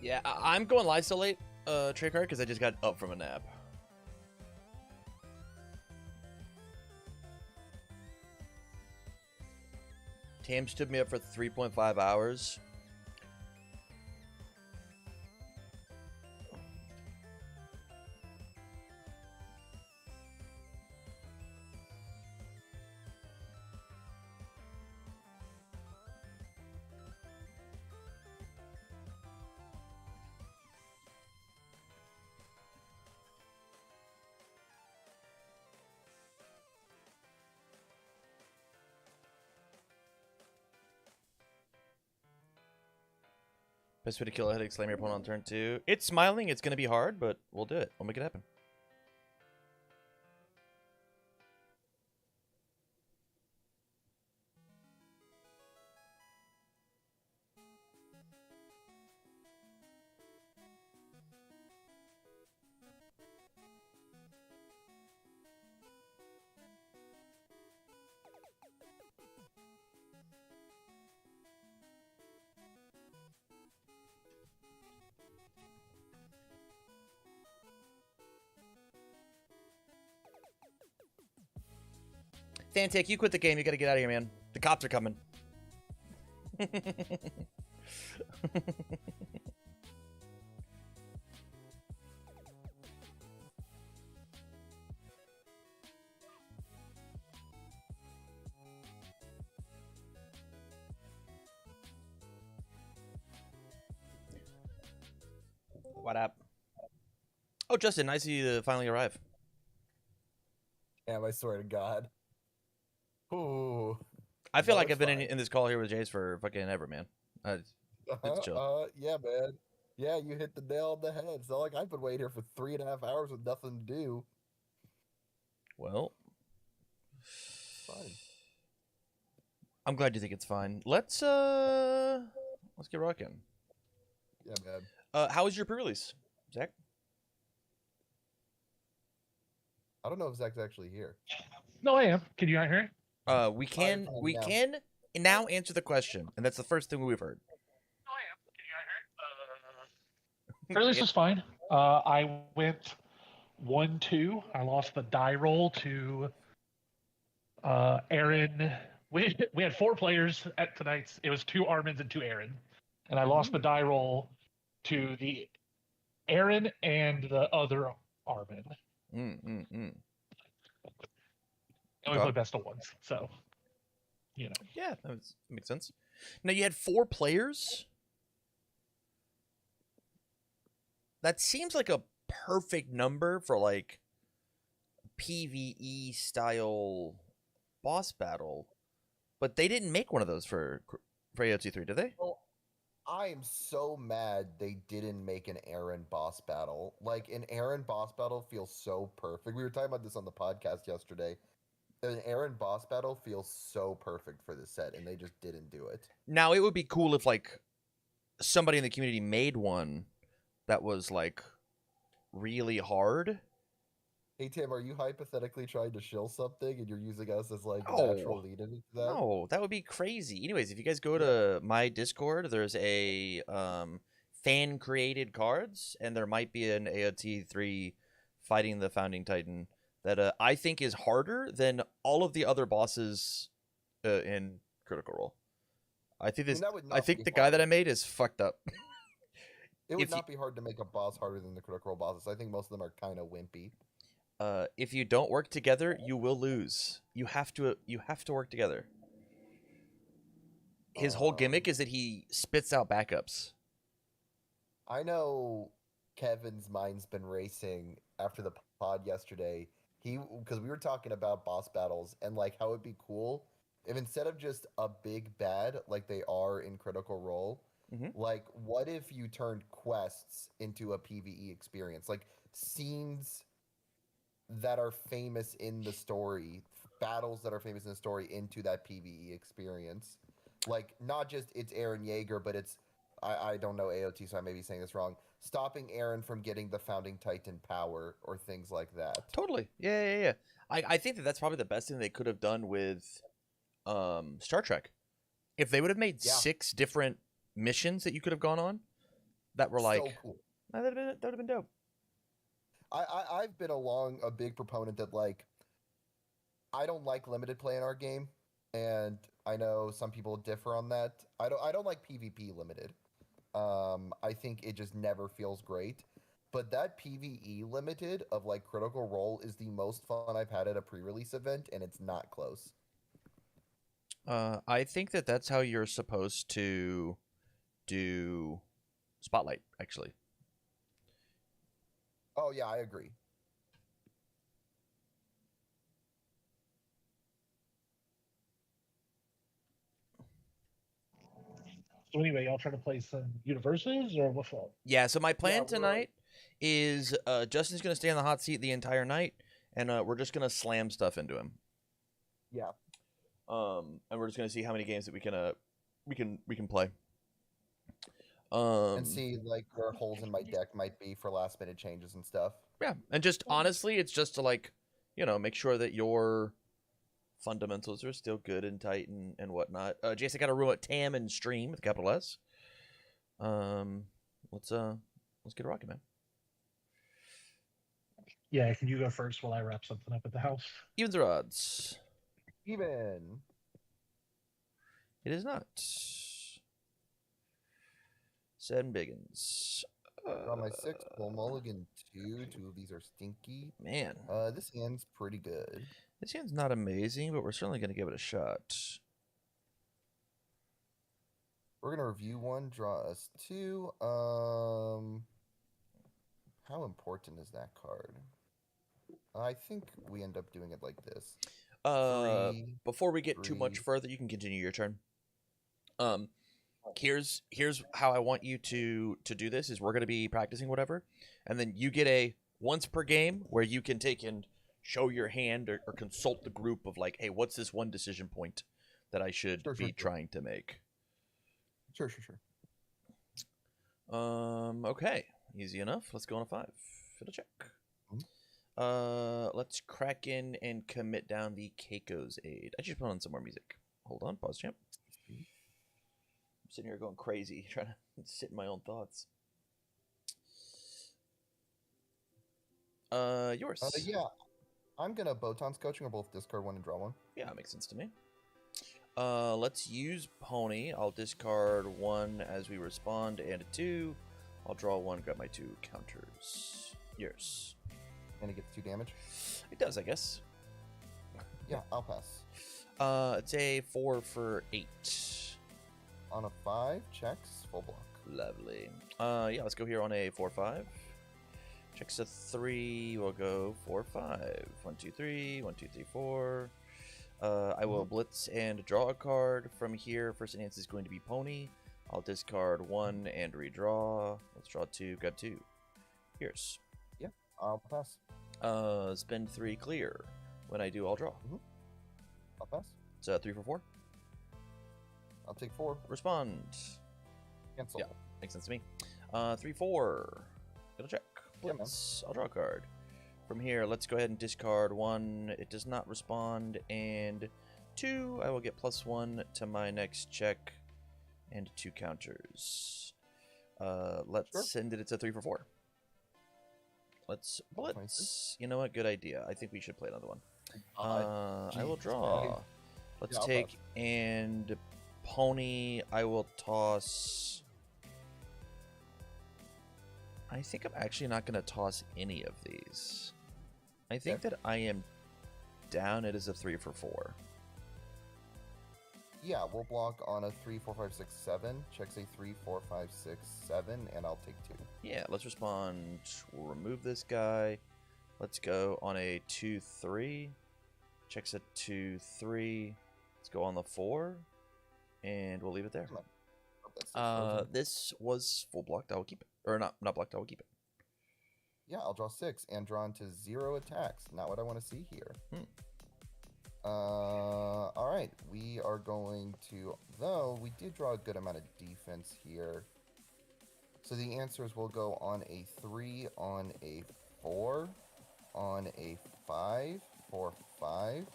Yeah, I'm going Lysolate, trade card because I just got up from a nap. Tam stood me up for 3.5 hours. Best way to kill a headache, slam your opponent on turn 2. It's smiling, it's going to be hard, but we'll do it. We'll make it happen. Fantic, you quit the game. You got to get out of here, man. The cops are coming. What up? Oh, Justin, nice of you to finally arrive. Damn, I swear to God. Ooh. I feel No, like it's I've been fine. in this call here with Jace for fucking ever, man. It's chill. Yeah, man. Yeah, you hit the nail on the head. It's not like I've been waiting here for 3.5 hours with nothing to do. Well, Fine. I'm glad you think it's fine. Let's get rocking. Yeah, man. How was your pre-release, Zach? I don't know if Zach's actually here. No, I am. Can you not hear it? We can now. now answer the question, and that's the first thing we've heard. No, I am. Can you not hear it? Pre-release was fine. I went 1-2. I lost the die roll to Aaron. We had 4 players at tonight's. It was 2 Armins and 2 Aaron, and I lost the die roll to the Aaron and the other Armin. And we played best of ones, so you know. Yeah, that makes sense. Now you had 4 players. That seems like a perfect number for like PvE style boss battle, but they didn't make one of those for AOT3, did they? Well, I am so mad they didn't make an Aaron boss battle. Like, an Aaron boss battle feels so perfect. We were talking about this on the podcast yesterday. An Aaron boss battle feels so perfect for this set, and they just didn't do it. Now, it would be cool if, like, somebody in the community made one that was, like, really hard. Hey, Tim, are you hypothetically trying to shill something, and you're using us as, like, natural lead into that? No, that would be crazy. Anyways, if you guys go to my Discord, there's a fan-created cards, and there might be an AOT3 fighting the Founding Titan that I think is harder than all of the other bosses in Critical Role. I think I think the guy that I made is fucked up. It would not be hard to make a boss harder than the Critical Role bosses. I think most of them are kind of wimpy. If you don't work together, you will lose. You have to work together. His whole gimmick is that he spits out backups. I know Kevin's mind's been racing after the pod yesterday. Because we were talking about boss battles and like how it'd be cool if instead of just a big bad like they are in Critical Role, like what if you turned quests into a PvE experience, like scenes that are famous in the story, battles that are famous in the story into that PvE experience, like not just it's Aaron Yeager, but it's I don't know AOT, so I may be saying this wrong. Stopping Aaron from getting the Founding Titan power or things like that. Totally. Yeah. I think that's probably the best thing they could have done with Star Trek. If they would have made 6 different missions that you could have gone on, that were So like, cool. that would have been dope. I've been a big proponent that like I don't like limited play in our game, and I know some people differ on that. I don't like PvP limited. I think it just never feels great. But that PvE limited of like Critical Role is the most fun I've had at a pre-release event, and it's not close. I think that's how you're supposed to do Spotlight, actually. Oh yeah, I agree. So anyway, y'all trying to play some universes or what's up? Yeah, so my plan we're- tonight is Justin's going to stay on the hot seat the entire night, and we're just going to slam stuff into him. Yeah. And we're just going to see how many games that we can play. And see like where holes in my deck might be for last minute changes and stuff. Yeah, and just honestly, it's just to like, make sure that your fundamentals are still good and tight and whatnot. Jason got a rule at Tam and Stream with capital S. Let's get rocking, man. Yeah, can you go first while I wrap something up at the house? Evens or odds? Even. It is not. 7 biggins. On my 6, full mulligan 2. 2 of these are stinky. Man, This hand's pretty good. this hand's not amazing, but we're certainly going to give it a shot. We're gonna review 1, draw us 2. How important is that card? I think we end up doing it like this. 3, Before we get too much 3. further, you can continue your turn. Here's how I want you to do this is we're going to be practicing whatever, and then you get a once per game where you can take and show your hand or consult the group of like, hey, what's this one decision point that I should be trying to make? Sure. Okay, easy enough. Let's go on a 5. It'll check. Let's crack in and commit down the Keiko's Aid. I should put on some more music. Hold on, pause, champ. I'm sitting here going crazy, trying to sit in my own thoughts. Yours. Yeah. I'm gonna Botan's coaching or both discard 1 and draw 1. Yeah, that makes sense to me. Let's use Pony. I'll discard 1 as we respond and a 2. I'll draw 1, grab my 2 counters. Yours. And it gets 2 damage. It does, I guess. Yeah, I'll pass. It's a 4 for 8. On a 5, checks, full block. Lovely. Yeah, let's go here on a 4-5. Checks a 3. We'll go 4-5. 1, 2, 3. 1, 2, 3, 4. I will blitz and draw a card from here. First enhance is going to be Pony. I'll discard 1 and redraw. Let's draw 2, grab 2. Here's. Yeah, I'll pass. Spend 3 clear. When I do, I'll draw. I'll pass. It's 3 for 4. I'll take 4. Respond. Cancel. Yeah, makes sense to me. 3-4. It'll check. Yeah, man. Blitz. I'll draw a card. From here, let's go ahead and discard 1. It does not respond. And 2, I will get +1 to my next check. And 2 counters. Let's send it. It's a 3 for 4. Let's blitz. You know what? Good idea. I think we should play another one. I will draw. Let's take and Pony. I will toss. I think I'm actually not going to toss any of these. I think that I am down. It is a 3 for 4. Yeah, we'll block on a 3, 4, 5, 6, 7. Checks a 3, 4, 5, 6, 7, and I'll take 2. Yeah, let's respond. We'll remove this guy. Let's go on a 2, 3. Checks a 2, 3. Let's go on the 4. And we'll leave it there. This was full blocked. I will keep it. Or not blocked. I will keep it. Yeah, I'll draw 6 and draw into 0 attacks. Not what I want to see here. Alright, we are going to, though we did draw a good amount of defense here. So the answers will go on a 3, on a 4, on a 5, 4, 5,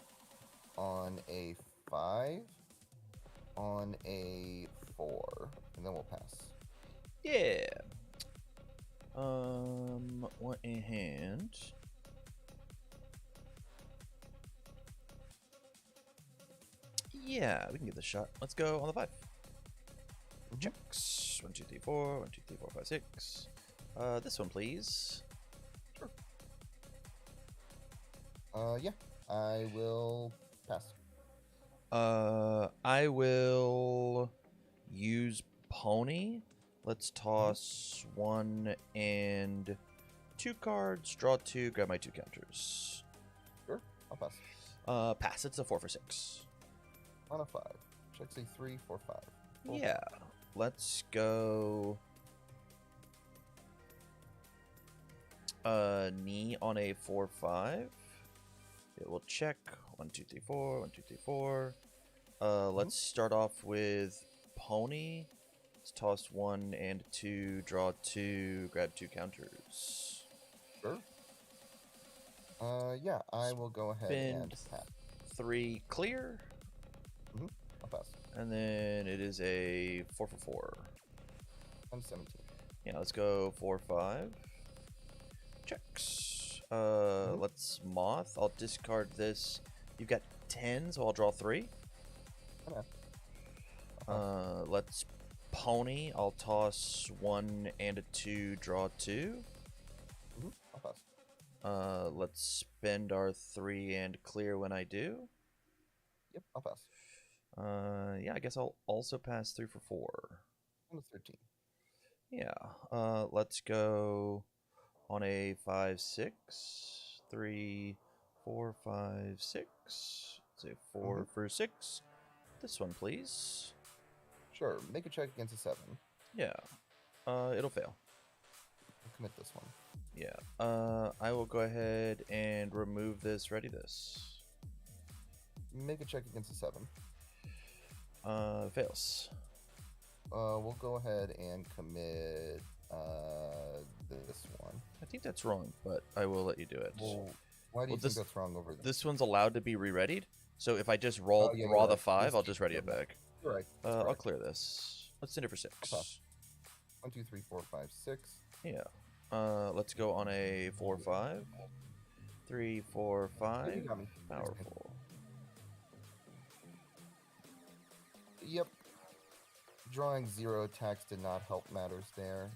on a 5, on a 4, and then we'll pass. Yeah. One in hand. Yeah, we can give this a shot. Let's go on the 5. Checks. 1, 2, 3, 4. 1, 2, 3, 4, 5, 6. This one, please. Sure. Yeah, I will pass. I will use Pony. Let's toss 1 and 2 cards, draw 2, grab my 2 counters. Sure, I'll pass. Pass. It's a 4 for 6. On a 5. Check say 3, 4, 5. Yeah. Let's go. Knee on a 4/5. It will check. 1, 2, 3, 4. 1, 2, 3, 4. Let's start off with Pony. Let's toss 1 and 2, draw 2, grab 2 counters. Sure. Yeah, I will go ahead and pass. 3 clear. I'll pass. And then it is a 4 for 4. I'm 17. Yeah, let's go 4, 5. Checks. Let's Moth. I'll discard this. You've got 10, so I'll draw 3. Okay. Let's Pony. I'll toss 1 and a 2, draw 2. I'll pass. Let's spend our 3 and clear when I do. Yep, I'll pass. Yeah, I guess I'll also pass 3 for 4. I'm a 13. Yeah. Let's go on a 5, 6. 3, 4, 5, 6. Say 4 for 6. This one, please. Sure, make a check against a 7. Yeah. It'll fail. I'll commit this one. Yeah. I will go ahead and remove this, ready this. Make a check against a 7. Fails. We'll go ahead and commit this one. I think that's wrong, but I will let you do it. Well, why do you think that's wrong over there? This one's allowed to be re-readied, so if I just draw the right. 5, I'll just ready it back. You're right. I'll clear this. Let's send it for 6. 1, 2, 3, 4, 5, 6. Yeah. Let's go on a 4, 5. 3, 4, 5. You got me. Powerful. Yep. Drawing 0 attacks did not help matters there.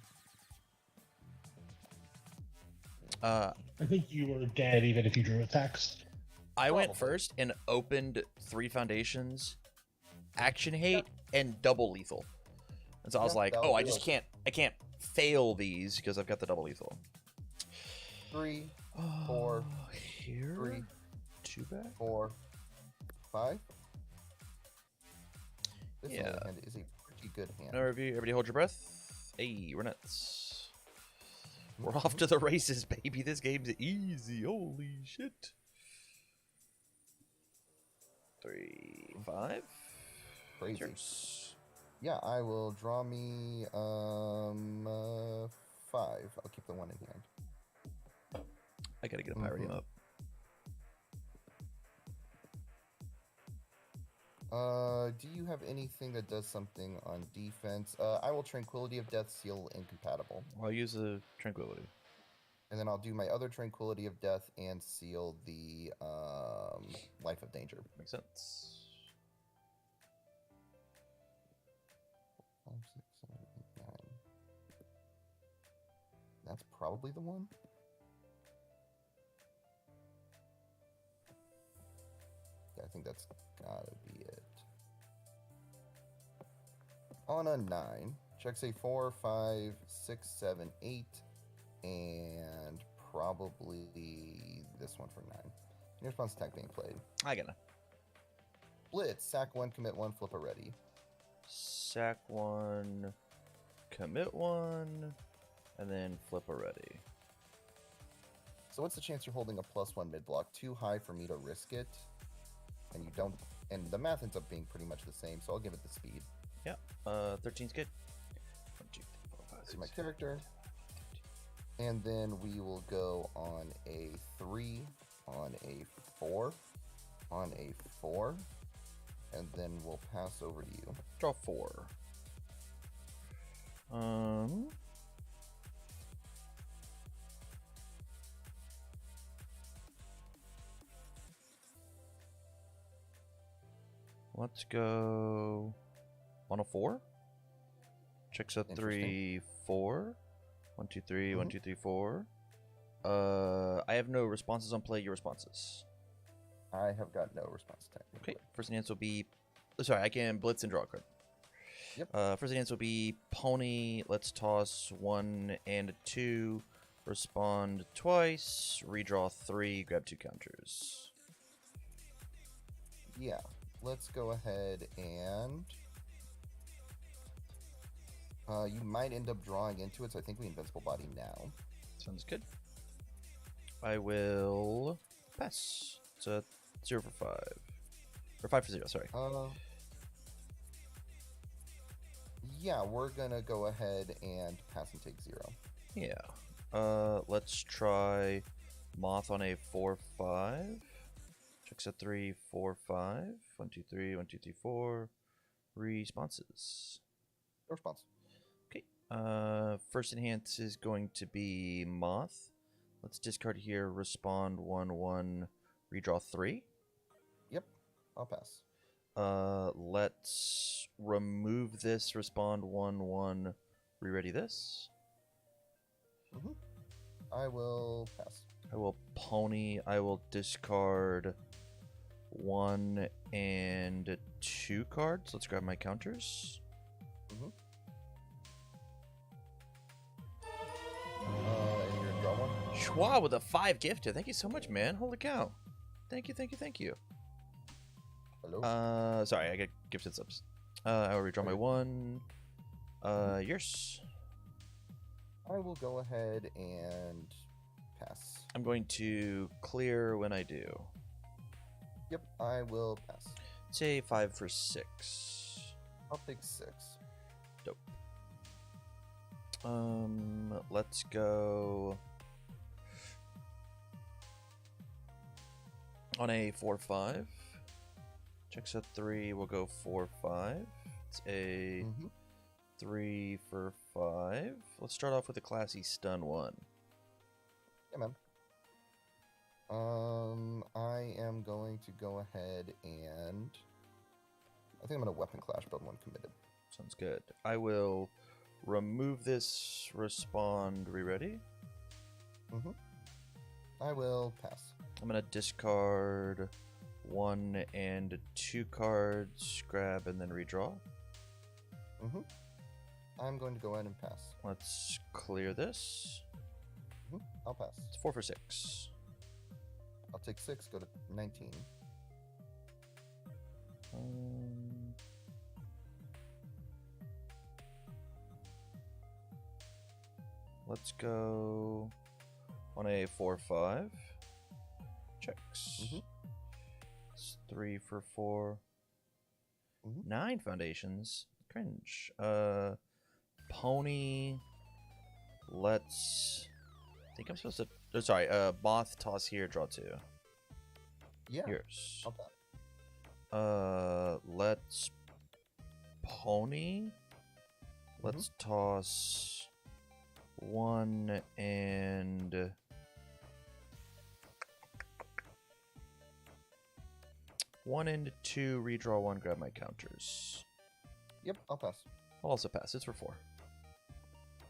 I think you were dead even if you drew attacks. I went first and opened 3 foundations, action hate, and double lethal. And so I was like, oh, I can't fail these because I've got the double lethal. 3, 4, here? 3, 2 back? 4, 5. This Yeah. hand is a pretty good hand. No review. Everybody hold your breath. Hey, we're nuts. We're off to the races, baby. This game's easy. Holy shit. 3, 5. Crazy. Cheers. Yeah, I will draw me 5. I'll keep the 1 in hand. I gotta get a Pyrium up. Do you have anything that does something on defense? I will Tranquility of Death, seal incompatible. I'll use the Tranquility. And then I'll do my other Tranquility of Death and seal the Life of Danger. Makes sense. 5, 6, 7, 8, 9. That's probably the one. Yeah, I think that's gotta be it. On a 9, check say 4, 5, 6, 7, 8, and probably this one for 9. In response attack being played. I gotta. Blitz, sack 1, commit 1, flip a ready. Sack 1, commit 1, and then flip a ready. So what's the chance you're holding a +1 mid block? Too high for me to risk it. And you don't, and the math ends up being pretty much the same, so I'll give it the speed. Yeah, 13's good. 1, 2, 3, 4, 5, See my 6, character. And then we will go on a 3, on a 4, on a 4, and then we'll pass over to you. Draw 4. let's go on a 4. Checks a 3, 4. 1, 2, 3, 1, 2, 3, 4. I have no responses on play. Your responses. I have got no response time. Okay. First enhance will be. Sorry, I can blitz and draw a card. Yep. First enhance will be pony. Let's toss 1 and a 2. Respond twice. Redraw 3. Grab 2 counters. Yeah. Let's go ahead and. You might end up drawing into it, so I think we Invincible Body now. Sounds good. I will pass. It's a 0 for 5. Or 5 for 0, sorry. Yeah, we're gonna go ahead and pass and take 0. Yeah. Let's try Moth on a 4-5. Checks a 3, 4, 5. 1, 2, 3, 1, 2, 3, 4. Responses. No response. Okay. First enhance is going to be Moth. Let's discard here. Respond 1, 1. Redraw 3. Yep, I'll pass. Let's remove this. Respond 1, 1. Re-ready this. I will pass. I will pony. I will discard 1 and 2 cards. Let's grab my counters. And you're gonna draw one? Schwa with a 5 gifted. Thank you so much, man. Holy cow. Thank you, thank you, thank you. Hello? Sorry, I got gifted subs. I will redraw my 1. Yours. I will go ahead and pass. I'm going to clear when I do. Yep, I will pass. Say 5 for 6. I'll take 6. Dope. Let's go on a 4-5. Checks a 3. We'll go 4-5. It's a 3 for 5. Let's start off with a classy stun 1. Yeah, man. I am going to go ahead and I think I'm gonna weapon clash, but one committed. Sounds good. I will remove this. Respond. Re-ready. I will pass. I'm gonna discard 1 and 2 cards. Grab and then redraw. I'm going to go ahead and pass. Let's clear this. I'll pass. It's 4 for 6. I'll take 6, go to 19. Let's go on a 4-5. Checks. It's 3 for 4. 9 foundations. Cringe. Pony. Let's. I think I'm supposed to. Oh, sorry. Moth toss here. Draw 2. Yeah. Yours. I'll pass. Let's pony. Let's toss 1 and 1 and 2. Redraw 1. Grab my counters. Yep, I'll pass. I'll also pass. It's for 4.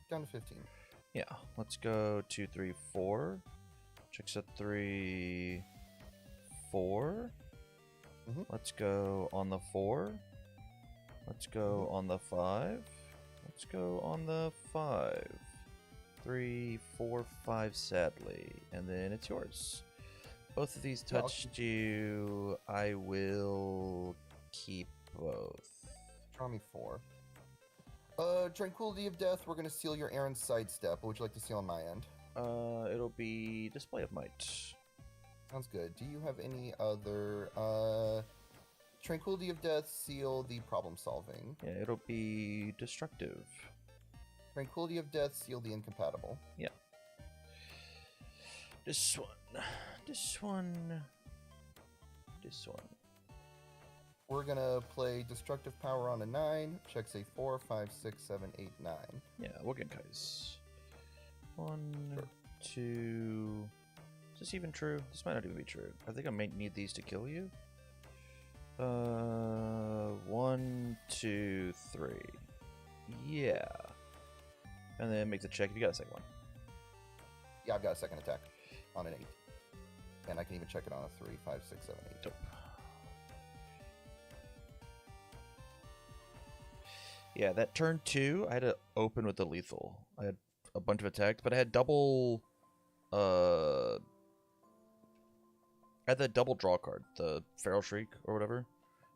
Down to 15. Yeah. Let's go 2, 3, 4. Checks a 3, 4. Let's go on the 4. Let's go on the 5. Let's go on the 5. 3, 4, 5, sadly. And then it's yours. Both of these touched you. I will keep both. Draw me 4. Tranquility of Death, we're going to seal your Aaron's sidestep. What would you like to seal on my end? It'll be Display of Might. Sounds good. Do you have any other, Tranquility of Death, seal the problem solving. Yeah, it'll be Destructive. Tranquility of Death, seal the incompatible. Yeah. This one. This one. This one. We're gonna play Destructive Power on a 9. Checks a 4, 5, 6, 7, 8, 9. Yeah, Wogenkais. 1, 2. Is this even true? This might not even be true. I think I might need these to kill you. 1, 2, 3. Yeah. And then make the check if you got a second one. Yeah, I've got a second attack on an 8. And I can even check it on a 3, 5, 6, 7, 8. Dope. Yeah, that turn 2, I had to open with the lethal. I had a bunch of attacks, but I had double... I had the double draw card, the Feral Shriek or whatever.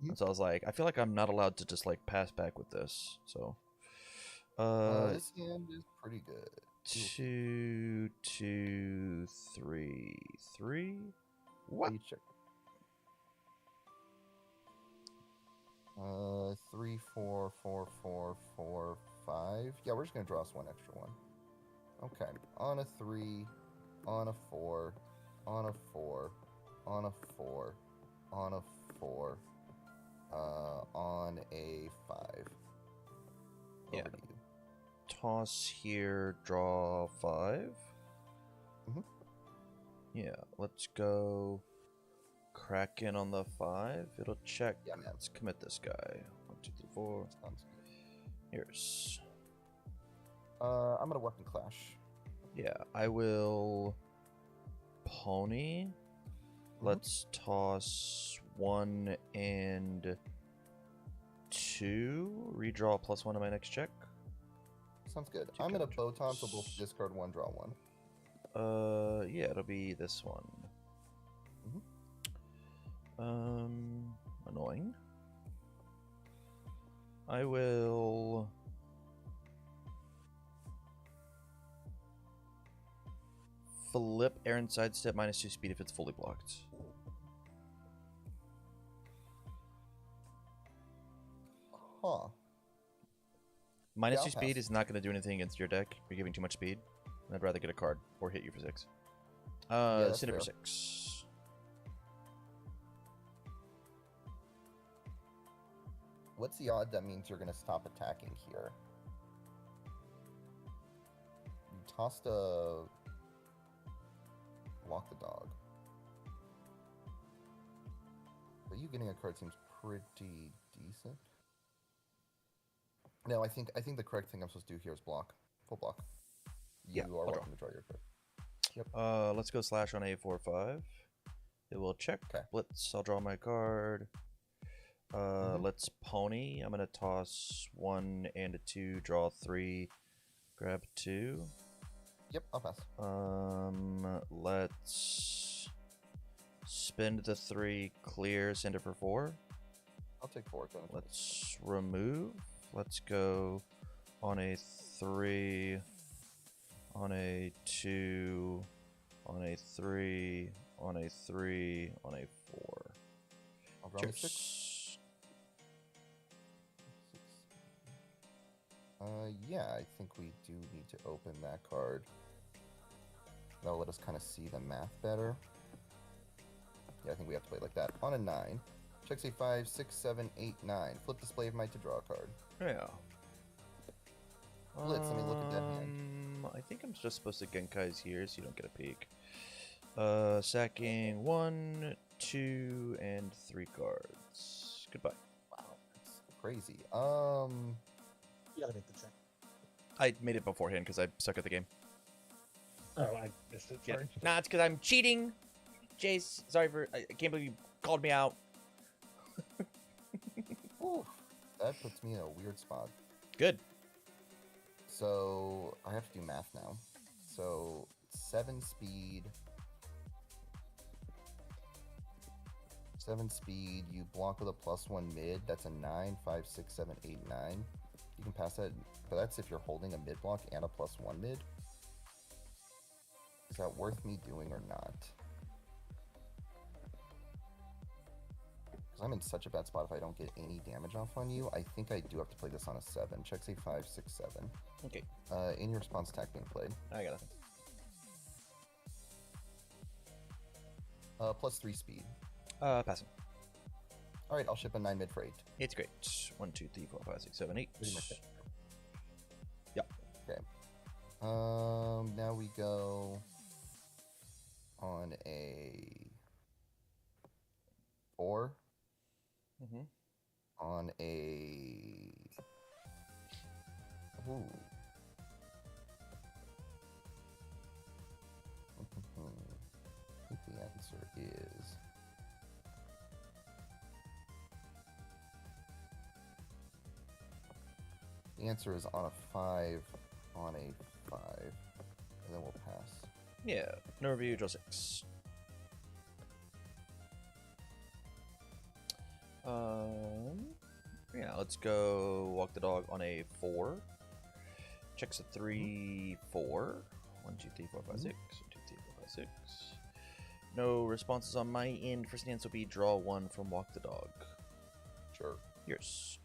And so I was like, I feel like I'm not allowed to just like pass back with this. So, This hand is pretty good. 2, 2, 3, 3. What? You check. 3, 4, 4, 4, 4, 5. Yeah, we're just gonna draw us one extra one. Okay. On a 3, on a 4, on a 4, on a 4, on a 4, on a 5. Yeah. Over to you. Toss here, draw 5. Mhm. Yeah, let's go. Crack in on the 5. It'll check. Yeah, man. Let's commit this guy. 1, 2, 3, 4. Sounds good. Here's. I'm gonna weapon clash. Yeah, I will pony. Let's toss 1 and 2. Redraw +1 on my next check. Sounds good. Two I'm gonna counters. botan, so both discard 1, draw 1. Yeah, it'll be this one. Annoying. I will flip Aaron sidestep -2 speed if it's fully blocked. Huh. -2 I'll speed pass. is not going to do anything against your deck. You're giving too much speed. I'd rather get a card or hit you for 6. that's Send it for fair. 6. What's the odd that means you're gonna stop attacking here? You tossed a... Walk the dog. But you getting a card seems pretty decent. No, I think the correct thing I'm supposed to do here is block. Full block. You Yeah, are I'll draw. welcome to draw your card. Let's go slash on A4-5. It will check. Okay. Blitz. I'll draw my card. Let's pony. I'm gonna toss 1 and a 2. Draw 3. Grab 2. Yep, I'll pass. Let's spend the 3. Clear. Send it for 4. I'll take 4. Go ahead. Let's remove. Let's go on a 3. On a 2. On a 3. On a 3. On a 4. I'll draw me 6. Cheers. Yeah, I think we do need to open that card. That'll let us kind of see the math better. Yeah, I think we have to play like that. On a 9. Check say 5, 6, 7, 8, 9. Flip display of might to draw a card. Yeah. Blitz, let me look at that hand. I think I'm just supposed to Genkai's here so you don't get a peek. Sacking 1, 2, and 3 cards. Goodbye. Wow, that's crazy. You gotta make the check. I made it beforehand because I suck at the game. Oh, I missed it. Sorry. Nah, it's because I'm cheating. Jace, sorry for. I can't believe you called me out. Whew, that puts me in a weird spot. Good. So I have to do math now. So 7 speed. 7 speed. You block with a +1 mid. That's a 9, 5, 6, 7, 8, 9. You can pass that, but that's if you're holding a mid block and a +1 mid. Is that worth me doing or not? Because I'm in such a bad spot if I don't get any damage off on you. I think I do have to play this on a 7. Check say 5, 6, 7. Okay. In your response attack being played. I got nothing. +3 speed. Passing. Alright, I'll ship a 9 mid for 8. It's great. 1, 2, 3, 4, 5, 6, 7, 8. Pretty much it. Yep. Okay. Now we go on a 4. Mm-hmm. On a... Ooh. I think the answer is... The answer is on a 5, on a 5, and then we'll pass. Yeah. No review, draw 6. Yeah, let's go walk the dog on a 4. Checks a 3, 4. 1, 2, 3, 4, 5, 6. 1, 2, 3, 4, 5, 6. No responses on my end. First answer will be draw 1 from walk the dog. Sure. Yours.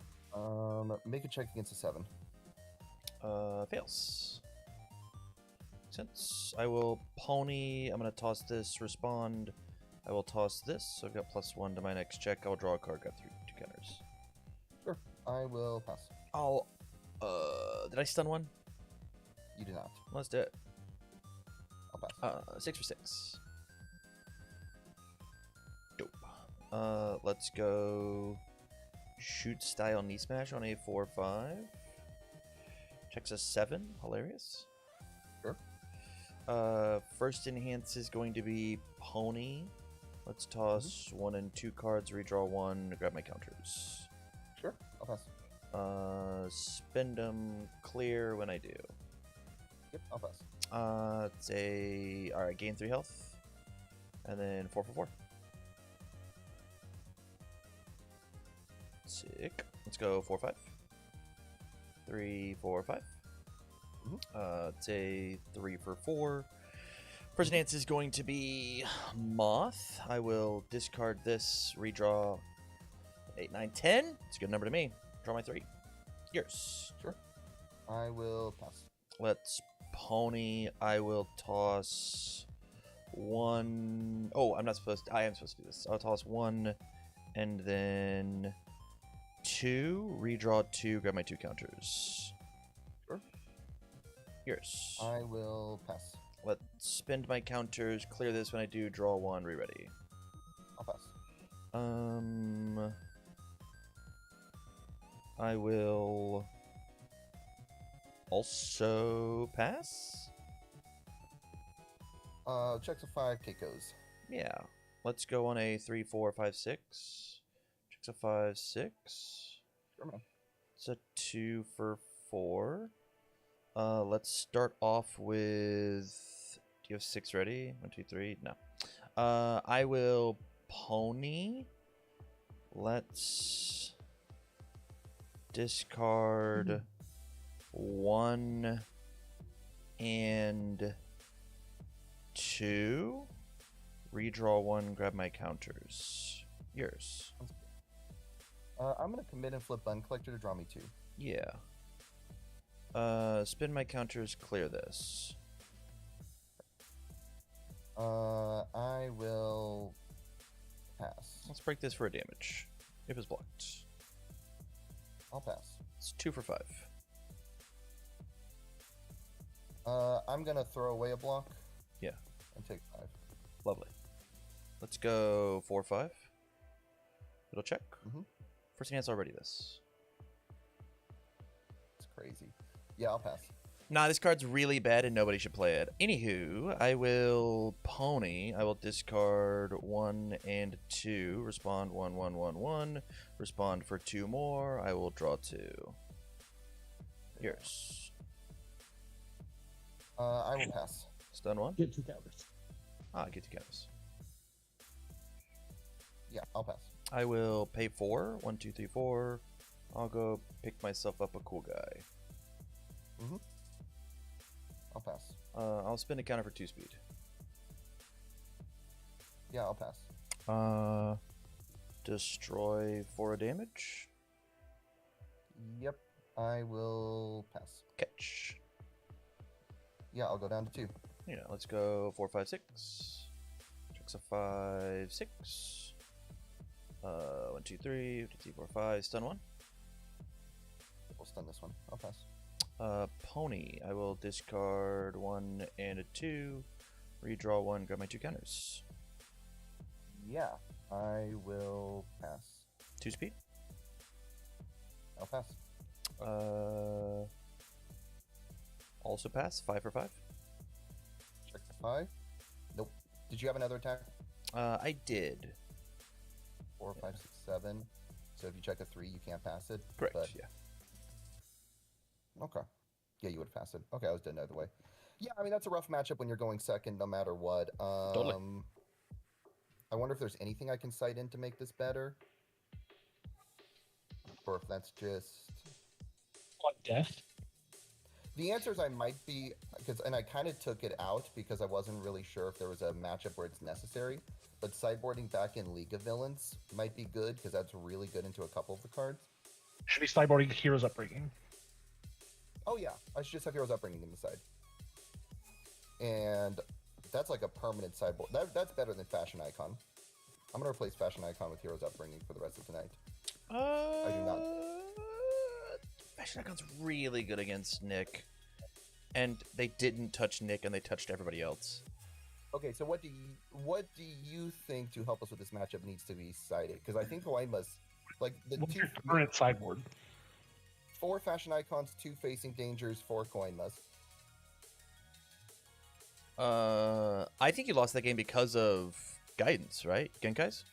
Make a check against a 7. Fails. Since I will pony, I'm gonna toss this. Respond. I will toss this. So I've got +1 to my next check. I'll draw a card. Got 2 counters. Sure. I will pass. I'll. Did I stun one? You do not. Let's do it. I'll pass. 6 for 6. Dope. Let's go. Shoot style knee smash on a 4/5. Checks a 7. Hilarious. Sure. First enhance is going to be pony. Let's toss 1 and 2 cards. Redraw 1. Grab my counters. Sure. I'll pass. Spend them. Clear when I do. Yep. I'll pass. It's a alright. Gain 3 health, and then 4 for 4. Sick. Let's go 4/5. 3, 4, 5. It's a 3 for 4. First enhance is going to be Moth. I will discard this, redraw 8, 9, 10. It's a good number to me. Draw my 3. Yours. Sure. I will pass. Let's pony. I will toss 1. Oh, I'm not supposed to. I am supposed to do this. I'll toss 1 and then 2. Redraw 2. Grab my 2 counters. Sure. Yours. I will pass. Let's spend my counters. Clear this when I do. Draw 1. Re-ready. I'll pass. I will also pass. Checks a 5, Keiko's. Yeah. Let's go on a 3, 4, 5, 6. Checks a 5, 6. Sure, man. It's a 2 for 4. Let's start off with. Do you have 6 ready? 1, 2, 3. No. I will pony. Let's discard 1 and 2. Redraw 1. Grab my counters. Yours. I'm gonna commit and flip Bun Collector to draw me 2. Yeah. Spin my counters, clear this. I will pass. Let's break this for a damage. If it's blocked. I'll pass. It's 2 for 5. I'm gonna throw away a block. Yeah. And take 5. Lovely. Let's go 4, 5. It'll check. Mhm. First enhance already this. It's crazy. Yeah, I'll pass. Nah, this card's really bad and nobody should play it. Anywho, I will pony. I will discard 1 and 2. Respond 1, 1, 1, 1. Respond for 2 more. I will draw 2. Yours. I will pass. Stun 1. Get 2 counters. Get 2 counters. Yeah, I'll pass. I will pay 4. 1, 2, 3, 4. I'll go pick myself up a cool guy. I'll pass. I'll spend a counter for 2 speed. Yeah, I'll pass. Destroy for a damage. Yep, I will pass. Catch. Yeah, I'll go down to 2. Yeah, let's go 4, 5, 6. Checks a 5, 6. 1, 2, 3, 2, 3, 4, 5. Stun 1. We'll stun this one. I'll pass. Pony. I will discard 1 and a 2. Redraw 1. Grab my 2 counters. Yeah, I will pass. 2 speed. I'll pass. Also pass. 5 for 5. Check to 5. Nope. Did you have another attack? I did. 4, 5, 6, 7. So if you check a 3, you can't pass it. Correct. But... Yeah. Okay. Yeah, you would have passed it. Okay, I was dead either way. Yeah, I mean, that's a rough matchup when you're going second, no matter what. Totally. I wonder if there's anything I can cite in to make this better. Or if that's just... On death. The answer is I might be... And I kind of took it out because I wasn't really sure if there was a matchup where it's necessary. But sideboarding back in League of Villains might be good because that's really good into a couple of the cards. Should be sideboarding Heroes Upbringing. Oh yeah, I should just have Heroes Upbringing in the side. And that's like a permanent sideboard. That's better than Fashion Icon. I'm going to replace Fashion Icon with Heroes Upbringing for the rest of tonight. I do not. Fashion Icon's really good against Nick. And they didn't touch Nick, and they touched everybody else. Okay, so what do you think to help us with this matchup needs to be cited? Because I think Koima's like the What's 2 your current sideboard? 4 Fashion Icons, 2 Facing Dangers, 4 Koimas. I think you lost that game because of guidance, right? Genkai's?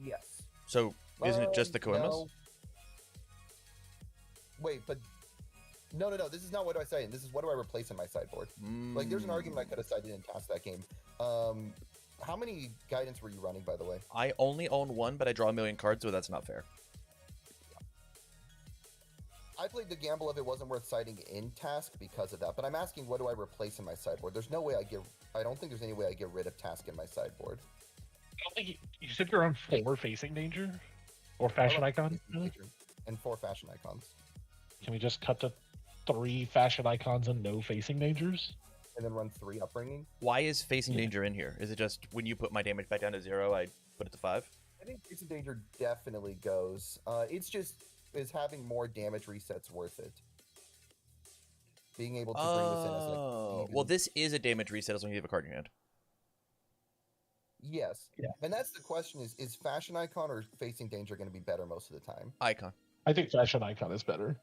Yes. So isn't it just the Koimas? No. Wait, but no. This is not what do I say. This is what do I replace in my sideboard. Like, there's an argument I could have cited in Task that game. How many guidance were you running, by the way? I only own 1, but I draw a million cards, so that's not fair. I played the gamble of it wasn't worth citing in Task because of that, but I'm asking what do I replace in my sideboard? There's no way I don't think there's any way I get rid of Task in my sideboard. I don't think you said you're on 4 Facing Danger? Or Fashion Icon? And 4 Fashion Icons. Can we just cut to 3 Fashion Icons and no Facing Dangers? And then run 3 Upbringing? Why is Facing Danger in here? Is it just when you put my damage back down to 0, I put it to 5? I think Facing Danger definitely goes. It's just, is having more damage resets worth it? Being able to bring this in as like... Well, this is a damage reset as long as you have a card in your hand. Yes. Yeah. And that's the question is Fashion Icon or Facing Danger going to be better most of the time? Icon. I think Fashion Icon is better.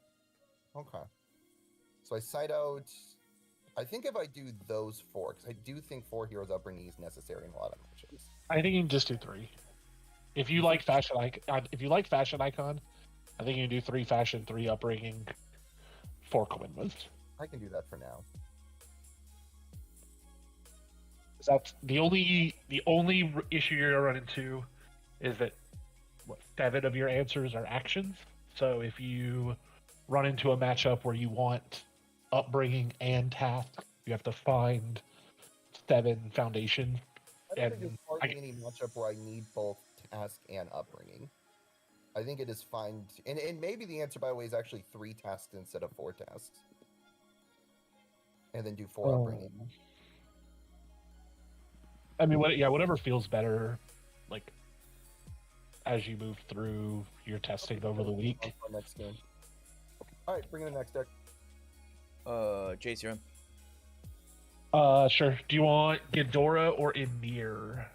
Okay. So I cite out... I think if I do those 4, because I do think 4 Heroes Upbringing is necessary in a lot of matchups. I think you can just do 3. If you like Fashion Icon, I think you can do 3 Fashion, 3 Upbringing, 4 Koimas. I can do that for now. That's the only issue you're gonna run into is that 7 of your answers are actions. So if you run into a matchup where you want Upbringing and Task, you have to find 7 Foundation. I don't think And there's hardly any matchup where I need both Task and Upbringing. I think it is fine. And maybe the answer, by the way, is actually 3 tasks instead of 4 tasks. And then do 4 Upbringing. I mean, whatever feels better, like as you move through your testing over the week. Next game. All right, bring in the next deck. Jace, you're in. Sure. Do you want Ghidorah or Ymir?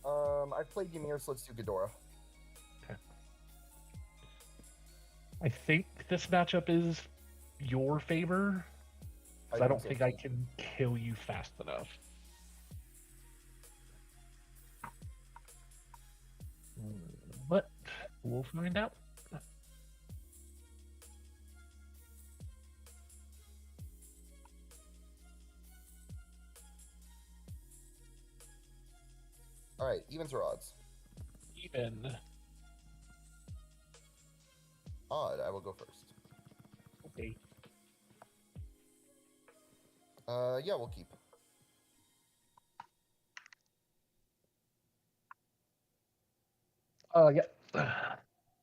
I've played Ymir, so let's do Ghidorah. Okay. I think this matchup is your favor. 'Cause I don't think I can kill you fast enough. But we'll find out. All right, evens or odds? Even. Odd, I will go first. Okay. Yeah, we'll keep. Yeah.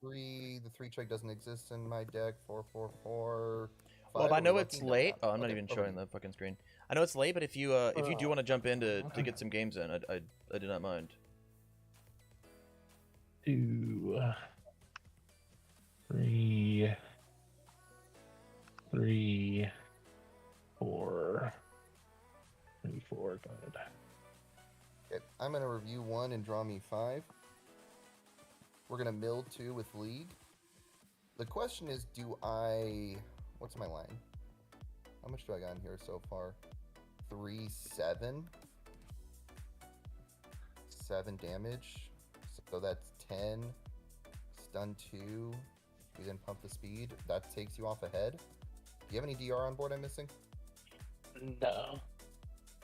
The 3 check doesn't exist in my deck. 4, 4, 4. Well, I know it's lucky? No, late. not. Oh, I'm not Okay, even over showing to the fucking screen. I know it's late, but if you do want to jump in to get some games in, I do not mind. 2, 3, 3, 4, 3, 4. Good. Okay. I'm gonna review 1 and draw me 5. We're gonna mill 2 with League. The question is, what's my line? How much do I got in here so far? 3, 7. 7 damage. So that's 10. Stun 2. We then pump the speed. That takes you off ahead. Do you have any DR on board I'm missing? No.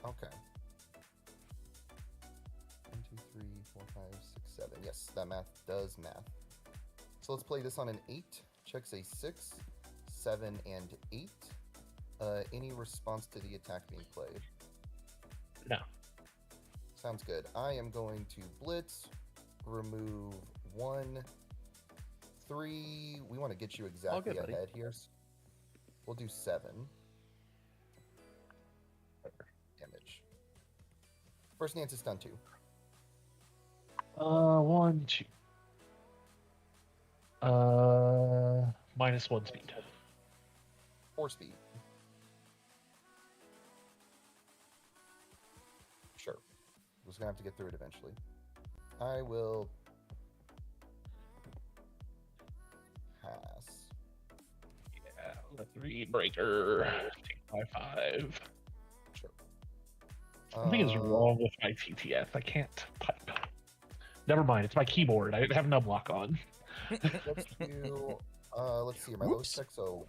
Okay. 1, 2, 3, 4, 5, 6, 7. Yes, that math does math. So let's play this on an 8. Checks a 6, 7, and 8. Any response to the attack being played? No. Sounds good. I am going to blitz, remove 1, 3. We want to get you exactly good, buddy. ahead here. We'll do 7 damage. First Nance is stun 2. 1, 2. -1 speed. 4 speed. Sure. We're just gonna have to get through it eventually. I will pass. Yeah, the 3 breaker. Take my 5. Sure. Something is wrong with my TTS. I can't type. Never mind. It's my keyboard. I have numlock on. Let's do. Let's see. My lowest Whoops. check, so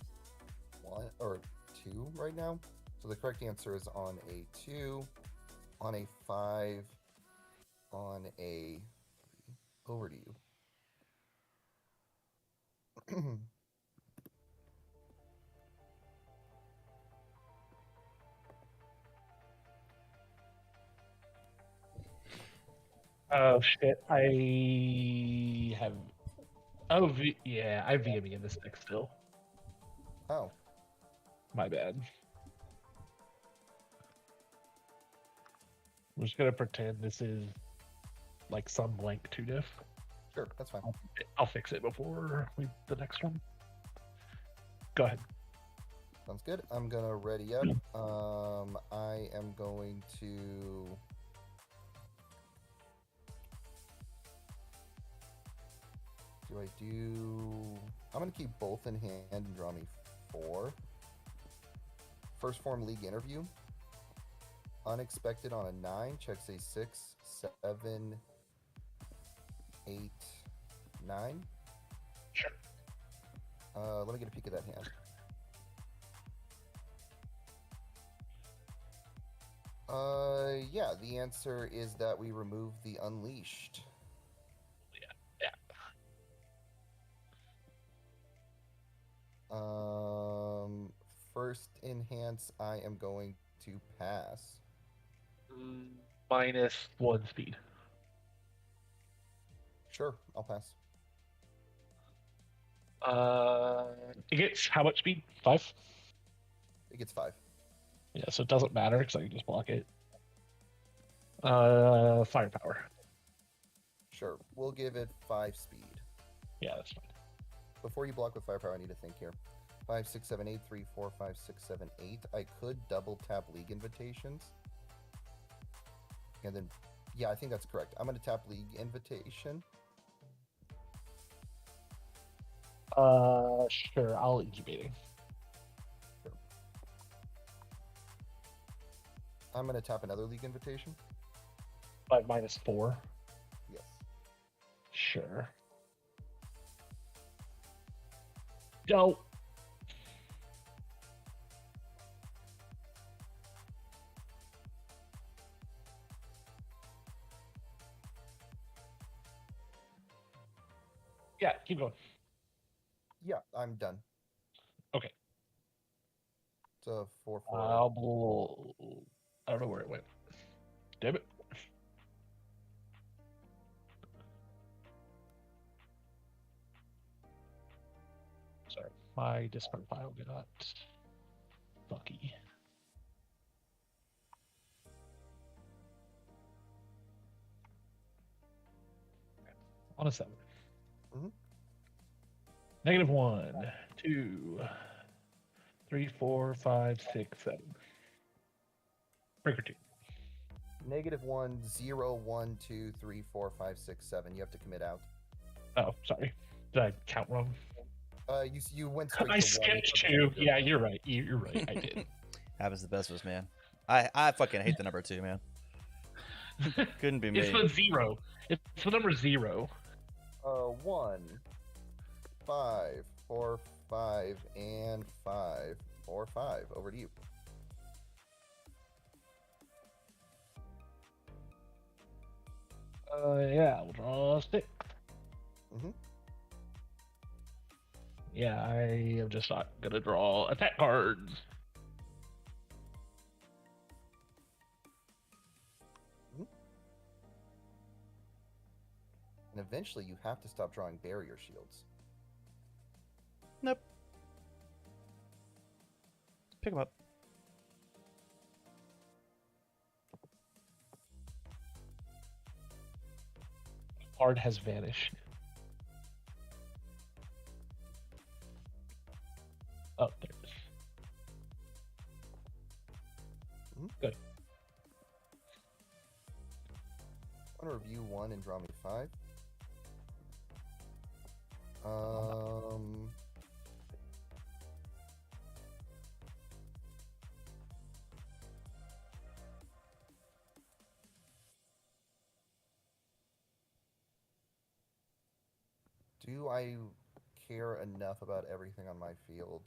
1 or 2 right now. So the correct answer is on a 2, on a 5, on a 3. Over to you. Oh shit! I have. Oh, yeah, I have VME in this deck still. Oh, My bad. I'm just gonna pretend this is like some blank 2 diff. sure. That's fine. I'll fix it before the next one. Go ahead. Sounds good. I'm gonna ready up. I am going to. Do I do? I'm gonna keep both in hand and draw me 4. First form league interview. Unexpected on a 9. Checks a 6, 7, 8, 9. Sure. Let me get a peek at that hand. Yeah, the answer is that we remove the Unleashed. Yeah. First enhance, I am going to pass. -1 speed. Sure, I'll pass. It gets how much speed? 5? It gets 5. Yeah, so it doesn't matter because I can just block it. Firepower. Sure, we'll give it 5 speed. Yeah, that's fine. Before you block with firepower, I need to think here. 5, 6, 7, 8, 3, 4, 5, 6, 7, 8. I could double tap League Invitations. And then, yeah, I think that's correct. I'm going to tap League Invitation. Sure, I'll incubating. I'm going to tap another League Invitation. 5 -4. Yes. Sure. Go. Yeah, keep going. Yeah, I'm done. Okay. It's a 4/4. I don't know where it went. Damn it. Sorry, my Discord file got fucky. On a 7. Mhm. -1, 2, 3, 4, 5, 6, 7. Breaker 2. -1, 0, 1, 2, 3, 4, 5, 6, 7. You have to commit out. Oh, sorry. Did I count wrong? You went straight I to skipped 1. 2. Yeah, you're right. You're right. I did. Happens to the best of us, man. I fucking hate the number 2, man. Couldn't be me. It's the 0. It's the number 0. 1, 5, 4, 5, and 5. 4, 5. Over to you. Yeah, we'll draw a stick. Mm-hmm. Yeah, I am just not gonna draw attack cards. And eventually you have to stop drawing barrier shields. Nope. Pick them up. Card has vanished. Oh, there it is. Good. I want to review 1 and draw me 5. Do I care enough about everything on my field?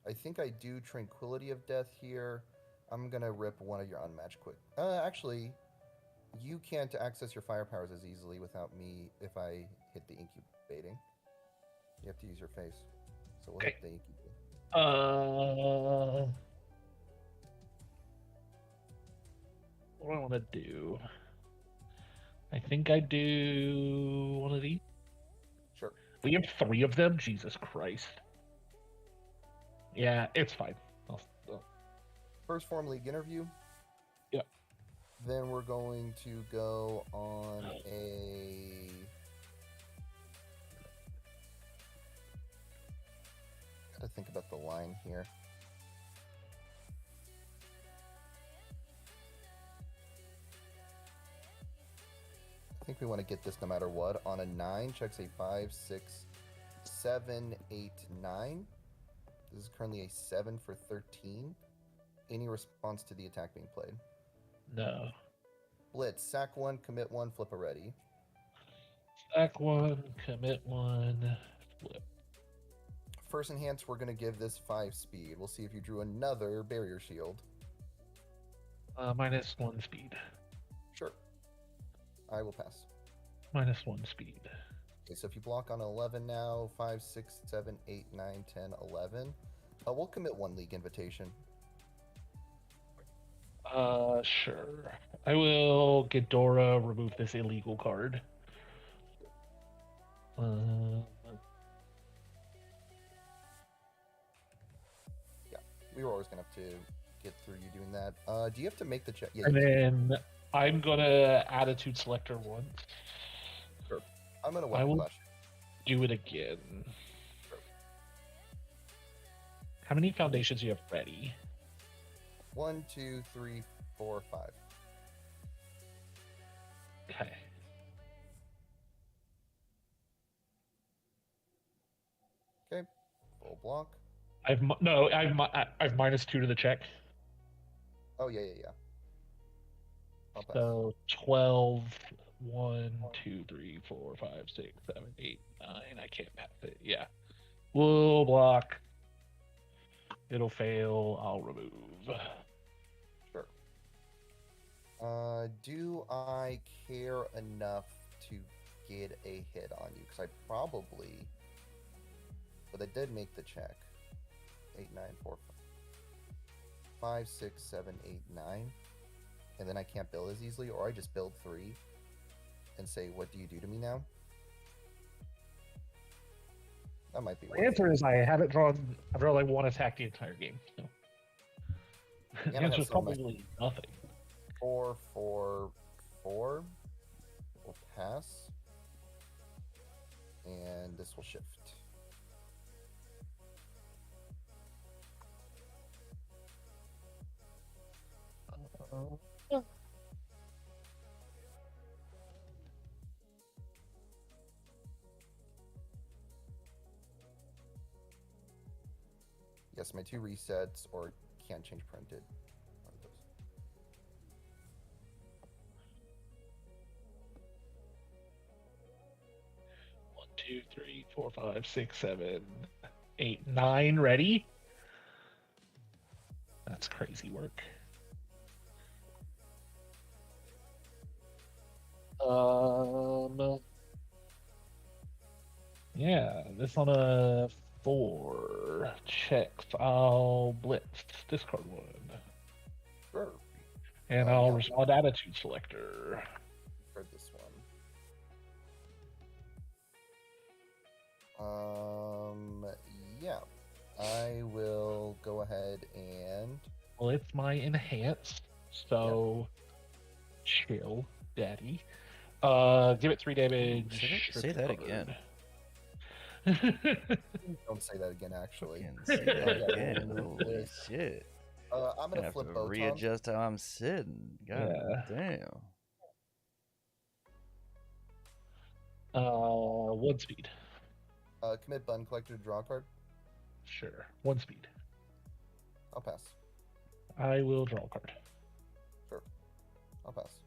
I think I do Tranquility of Death here. I'm gonna rip one of your unmatched quick. Actually, you can't access your firepowers as easily without me if I hit the incubating. You have to use your face. So we'll hit the incubating. What do I want to do? I think I do one of these. Sure. We have 3 of them? Jesus Christ. Yeah, it's fine. First Form League interview. Yep. Then we're going to go on a... Gotta think about the line here. I think we want to get this no matter what. On a 9, checks a 5, 6, 7, 8, 9. This is currently a 7 for 13. Any response to the attack being played? No. Blitz, sack 1, commit 1, flip a ready. Sack 1, commit 1, flip. First enhance, we're going to give this 5 speed. We'll see if you drew another barrier shield. -1 speed. Sure. I will pass. -1 speed. Okay, so if you block on 11 now, 5, 6, 7, 8, 9, 10, 11. We'll commit 1 league invitation. Sure. I will Ghidorah remove this illegal card. Yeah, we were always going to have to get through you doing that. Do you have to make the check? Yeah, And then I'm gonna Attitude Selector once. Sure. I'm going to I will flash. do it again. Sure. How many foundations do you have ready? 1, 2, 3, 4, 5. Okay. Okay, full block. I've -2 to the check. Oh, yeah. I'll pass. So 12, 1, 2, 3, 4, 5, 6, 7, 8, 9. I can't pass it. Yeah. We'll block. It'll fail. I'll remove. Sure. Do I care enough to get a hit on you? Because I probably... But I did make the check. 8, 9, 4, 5, 6, 7, 8, 9. And then I can't build as easily, or I just build 3 and say, what do you do to me now? That might be The answer is I haven't drawn. I've drawn like 1 attack the entire game. So. The I answer have is so much. probably nothing. 4, 4, 4. We'll pass. And this will shift. guess my 2 resets or can't change printed. One of those. 1, 2, 3, 4, 5, 6, 7, 8, 9. Ready? That's crazy work. Yeah, this on a 4. Check file blitz. Discard 1. Sure. And Oh, I'll yeah. respond attitude selector. For this one. Yeah. I will go ahead and Well, it's my enhanced, so chill, daddy. Give it 3 damage. Say that again. don't say that again. Actually, Fucking say that Yeah. again. Holy shit. I'm I gonna have flip to Botan. readjust how I'm sitting. God damn. 1 speed. Commit button collector to draw a card. Sure. 1 speed. I'll pass. I will draw a card. Sure. I'll pass.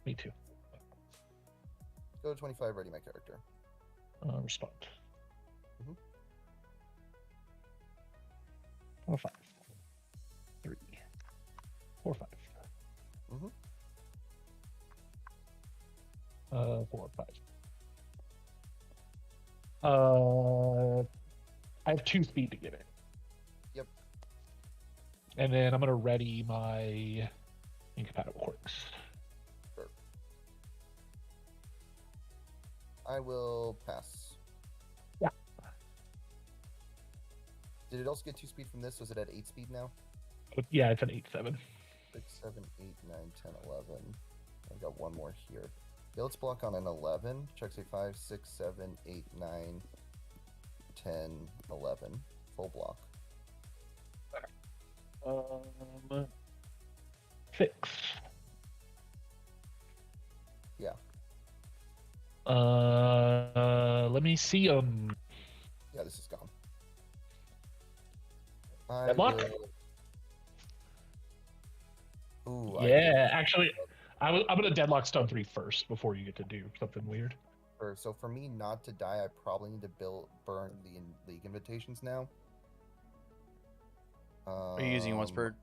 Me too. Go to 25. Ready my character. Respond. Mhm. 4, 5. 3. 4, 5. Mhm. 4, 5. I have 2 speed to get it. Yep. And then I'm gonna ready my incompatible quirks. I will pass. Yeah. Did it also get 2 speed from this? Was it at 8 speed now? But yeah, it's an 8/7. 6, 7, 8, 9, 10, 11. I've got one more here. Yeah, let's block on an 11. Check say 5, 6, 7, 8, 9, 10, 11. Full block. 6. Yeah. Let me see. Yeah, this is gone. Deadlock? Ooh, Yeah, actually, I'm gonna deadlock stone 3 first before you get to do something weird. So for me not to die, I probably need to burn the league invitations now. Are you using it once per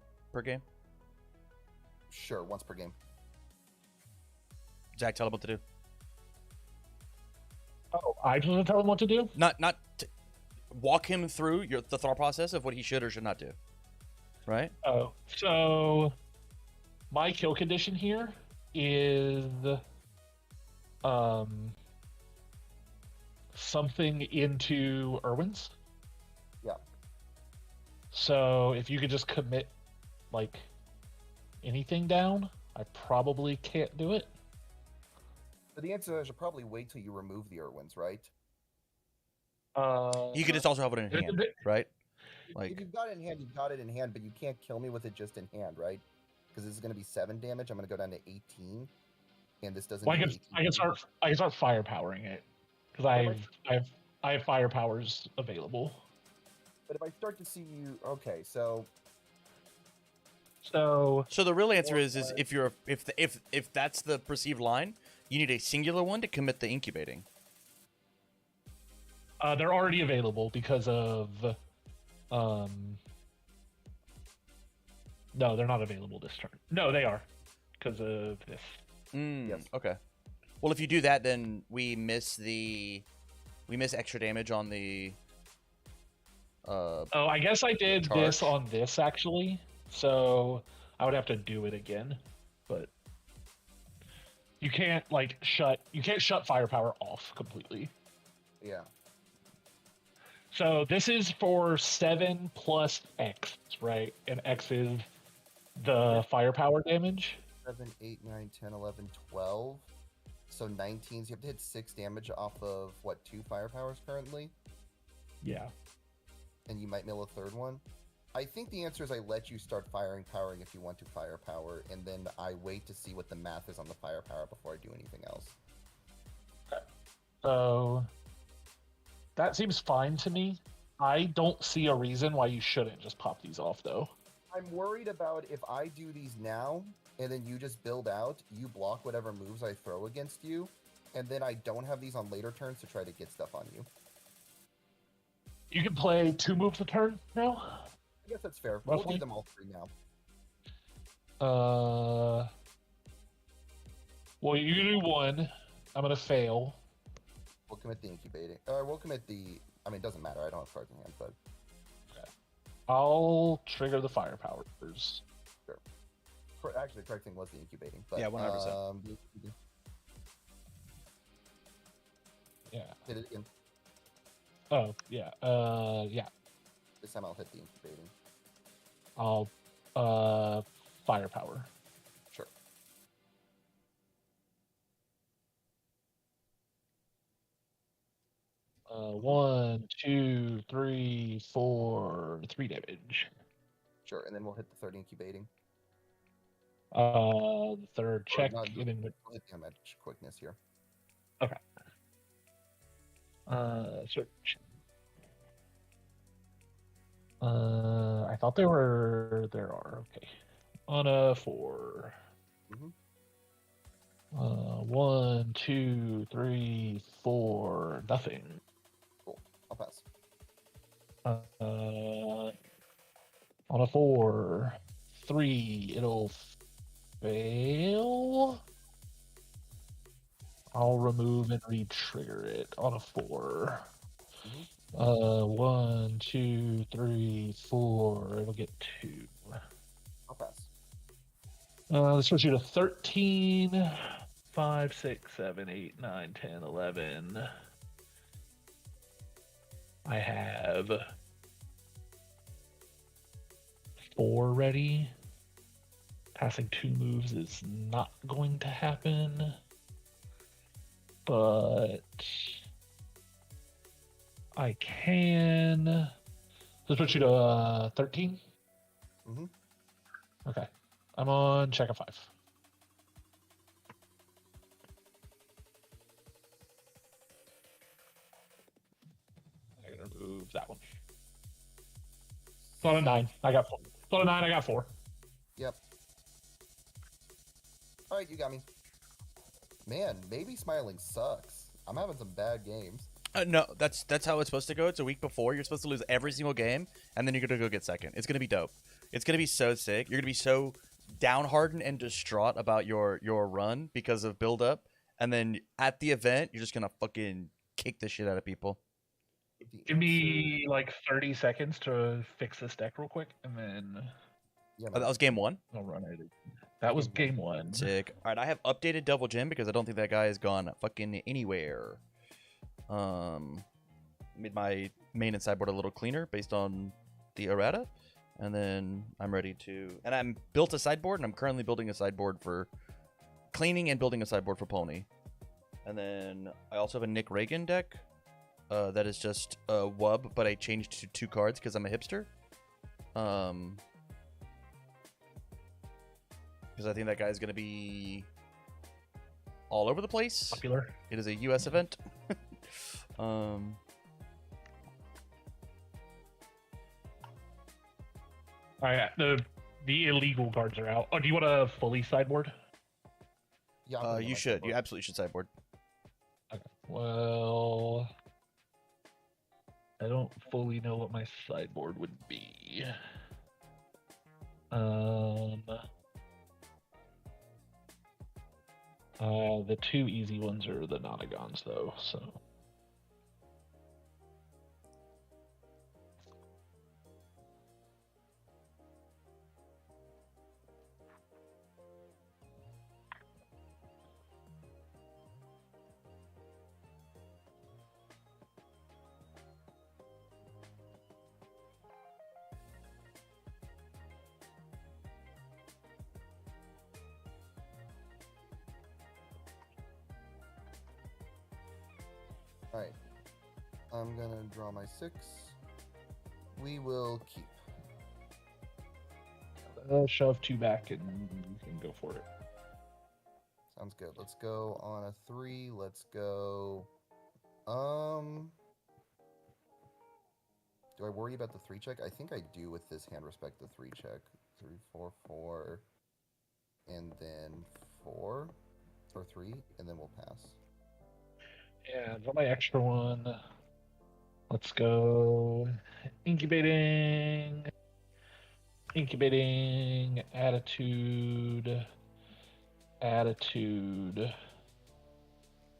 game? Sure, once per game. Zach, tell him what to do. Oh, I just want to tell him what to do? Walk him through the thought process of what he should or should not do. Right? Oh, so my kill condition here is something into Irwin's. Yeah. So if you could just commit like anything down, I probably can't do it. But the answer is I should probably wait till you remove the Irwins, right? You could just also have it in hand, right? Like, if you've got it in hand, you've got it in hand, but you can't kill me with it just in hand, right? Because this is going to be 7 damage. I'm going to go down to 18, and this doesn't. Well, do I can start firepowering it because I have fire powers available. But if I start to see you, okay, so So the real answer is if that's the perceived line, you need a singular one to commit the incubating. they're already available because of no, they're not available this turn. No, they are because of this. Yes. Okay. Well, if you do that, then we miss extra damage on the. Oh, I guess I did charge. this on this actually, so I would have to do it again, but you can't shut firepower off completely. yeah. So this is for 7 plus X, right? And X is the firepower damage. 7, 8, 9, 10, 11, 12. So 19. So you have to hit 6 damage off of, what, 2 firepowers currently? Yeah. And you might mill a third one. I think the answer is I let you start powering if you want to firepower, and then I wait to see what the math is on the firepower before I do anything else. So that seems fine to me. I don't see a reason why you shouldn't just pop these off, though. I'm worried about if I do these now and then you just build out, you block whatever moves I throw against you, and then I don't have these on later turns to try to get stuff on you. You can play 2 moves a turn now. I guess that's fair. We'll Roughly. do them all 3 now. Well, you do 1. I'm gonna fail. We'll commit the incubating. We'll commit the. I mean, it doesn't matter. I don't have cards in hand, but I'll trigger the firepowers. actually, the correct thing was the incubating. But, Yeah, 100%. Yeah. Hit it again. Oh, yeah. Yeah. This time I'll hit the incubating. I'll firepower. Sure. One, 2, 3, 4, 3 damage. Sure, and then we'll hit the third incubating. The third check. not- And then, We'll hit damage quickness here. search. I thought there are. Okay. On a 4. Mhm. 1, 2, 3, 4. Nothing. I'll pass. On a 4, 3, it'll fail. I'll remove and re-trigger it on a 4. Mhm. 1, 2, 3, 4. It'll get 2. I'll pass. This puts you to 13. 5, 6, 7, 8, 9, 10, 11. I have 4 ready. Passing 2 moves is not going to happen. But I can. This puts you to 13? Mhm. Okay. I'm on check of 5. I'm going to remove that one. It's on a 9. I got 4. It's on a 9. I got 4. Yep. All right, you got me. Man, maybe smiling sucks. I'm having some bad games. No, that's how it's supposed to go. It's a week before. You're supposed to lose every single game, and then you're gonna go get second. It's gonna be dope. It's gonna be so sick. You're gonna be so downhearted and distraught about your run because of build up, and then at the event, you're just gonna fucking kick the shit out of people. The Give me like 30 seconds to fix this deck real quick, and then Yeah, Oh, that was game 1. I'll run it. That was game 1. Sick. All right, I have updated Double Gym because I don't think that guy has gone fucking anywhere. Made my main and sideboard a little cleaner based on the errata, and then I'm ready to. And I'm built a sideboard, and I'm currently building a sideboard for cleaning and building a sideboard for Pony. And then I also have a Nick Reagan deck that is just a wub, but I changed to 2 cards because I'm a hipster. Because I think that guy's gonna be all over the place. Popular. It is a U.S. event. All right, the illegal cards are out. Oh, do you want a fully sideboard? Yeah, I'm putting on You my should. sideboard. You absolutely should sideboard. Okay. Well, I don't fully know what my sideboard would be. The 2 easy ones are the Nonagons, though. So. Alright. I'm gonna draw my 6. We will keep. Shove 2 back and you can go for it. Sounds good. Let's go on a 3. Let's go. Do I worry about the 3 check? I think I do with this hand respect the 3 check. 3, 4, 4, and then 4 or 3, and then we'll pass. Yeah, draw my extra one. Let's go. Incubating. Incubating. Attitude. Attitude.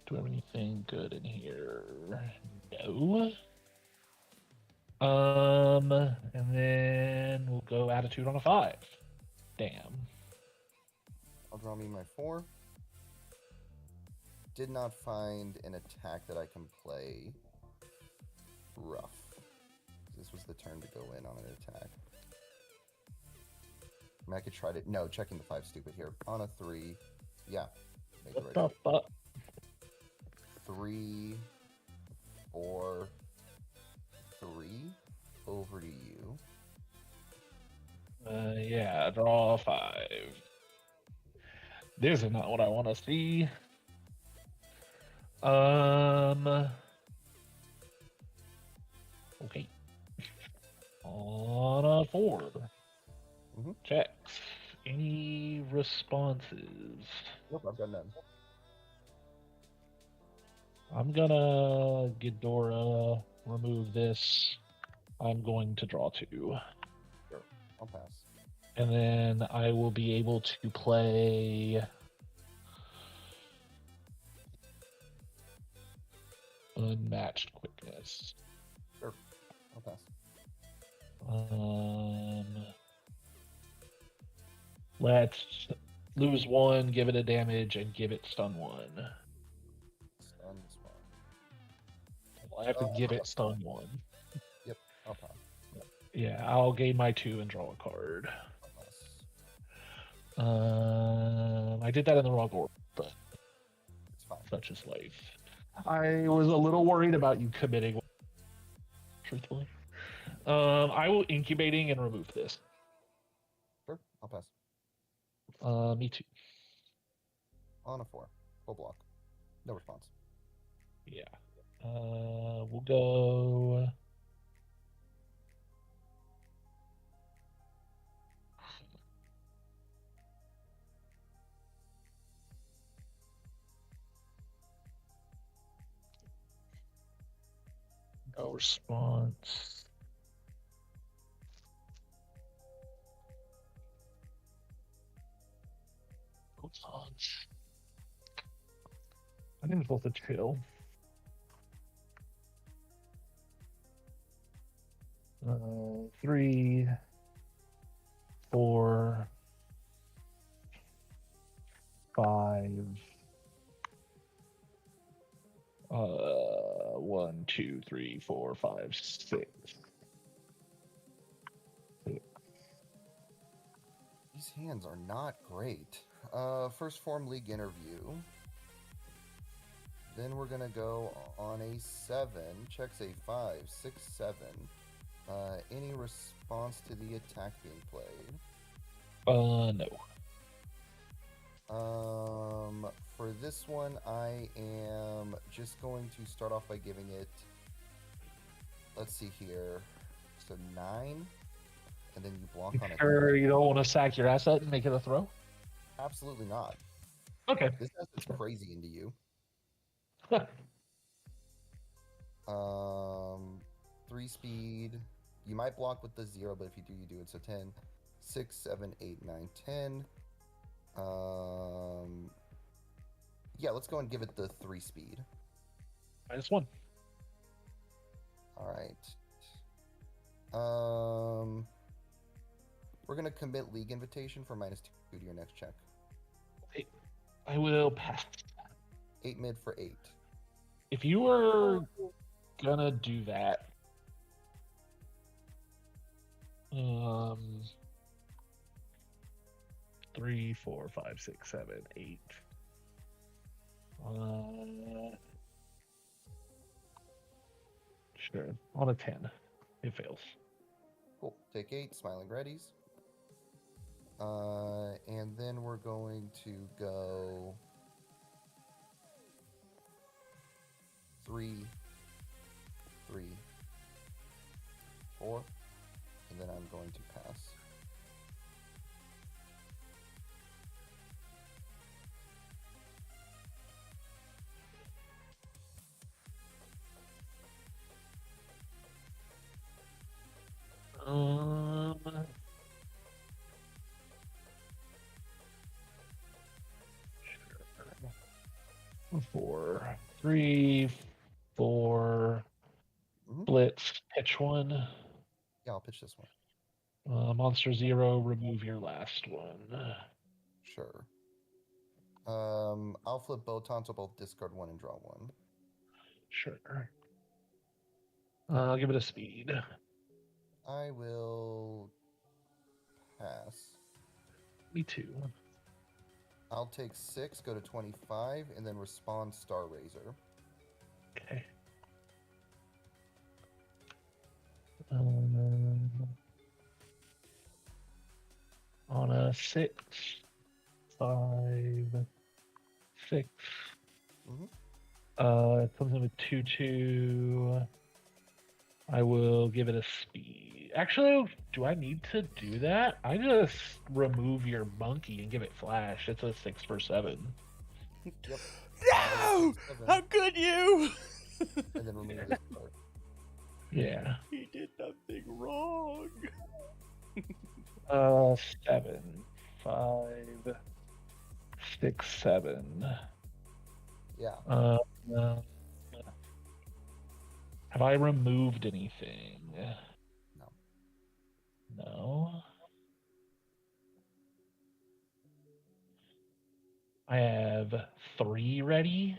Do I have anything good in here? No. And then we'll go attitude on a 5. Damn. I'll draw me my 4. Did not find an attack that I can play. Rough. This was the turn to go in on an attack. I mean, I could try to... No, checking the 5 stupid here. On a 3. Yeah. Make What the right the fuck? 3, 4, 3. Over to you. Yeah, draw a 5. This is not what I want to see. Okay. On a 4. Mhm. Checks. Any responses? Nope, I've got none. I'm gonna Ghidorah, remove this. I'm going to draw 2. Sure, I'll pass. And then I will be able to play Unmatched Quickness. Sure, I'll pass. Let's lose 1, give it a damage, and give it stun 1. Stun is fine. I have to give it stun 1. Yep, I'll pass. Yeah, I'll gain my 2 and draw a card. I'll pass. I did that in the wrong order, but It's fine. such is life. I was a little worried about you committing, truthfully. I will incubating and remove this. Sure, I'll pass. Me too. On a 4. Full block. No response. Yeah. We'll go. No response. Punch. I think it's both a chill. 3, 4, 5. 1, 2, 3, 4, 5, 6. These hands are not great. First form league interview. Then we're gonna go on a 7. Checks a 5, 6, 7. Any response to the attack being played? No. For this one, I am just going to start off by giving it, let's see here, so 9, and then you block on it. Sure, you don't want to sack your asset and make it a throw? Absolutely not. Okay. This asset's crazy into you. 3 speed. You might block with the 0, but if you do, you do it. So 10, 6, 7, 8, 9, 10. Yeah, let's go and give it the 3 speed. -1. All right. We're gonna commit league invitation for -2 to your next check. I will pass. 8 mid for 8. If you were gonna do that, 3, 4, 5, 6, 7, 8. Sure. On a 10. It fails. Cool. Take 8, smiling readies. And then we're going to go 3, 3, 4, and then I'm going to pass. Four, 3, 4. Mhm. Blitz, pitch 1. Yeah, I'll pitch this one. Monster 0, remove your last one. Sure. I'll flip Botan, so both discard 1 and draw 1. Sure. I'll give it a speed. I will pass. Me too. I'll take 6, go to 25, and then respond Star Razor. Okay. On a 6, 5, 6. Mhm. It comes in with 2/2. I will give it a speed. Actually, do I need to do that? I just remove your monkey and give it flash. It's a 6 for 7. Yep. No! 7, How could you? and then remove this card. Yeah. He did nothing wrong. 7, 5, 6, 7. Yeah. Have I removed anything? No. No. I have 3 ready.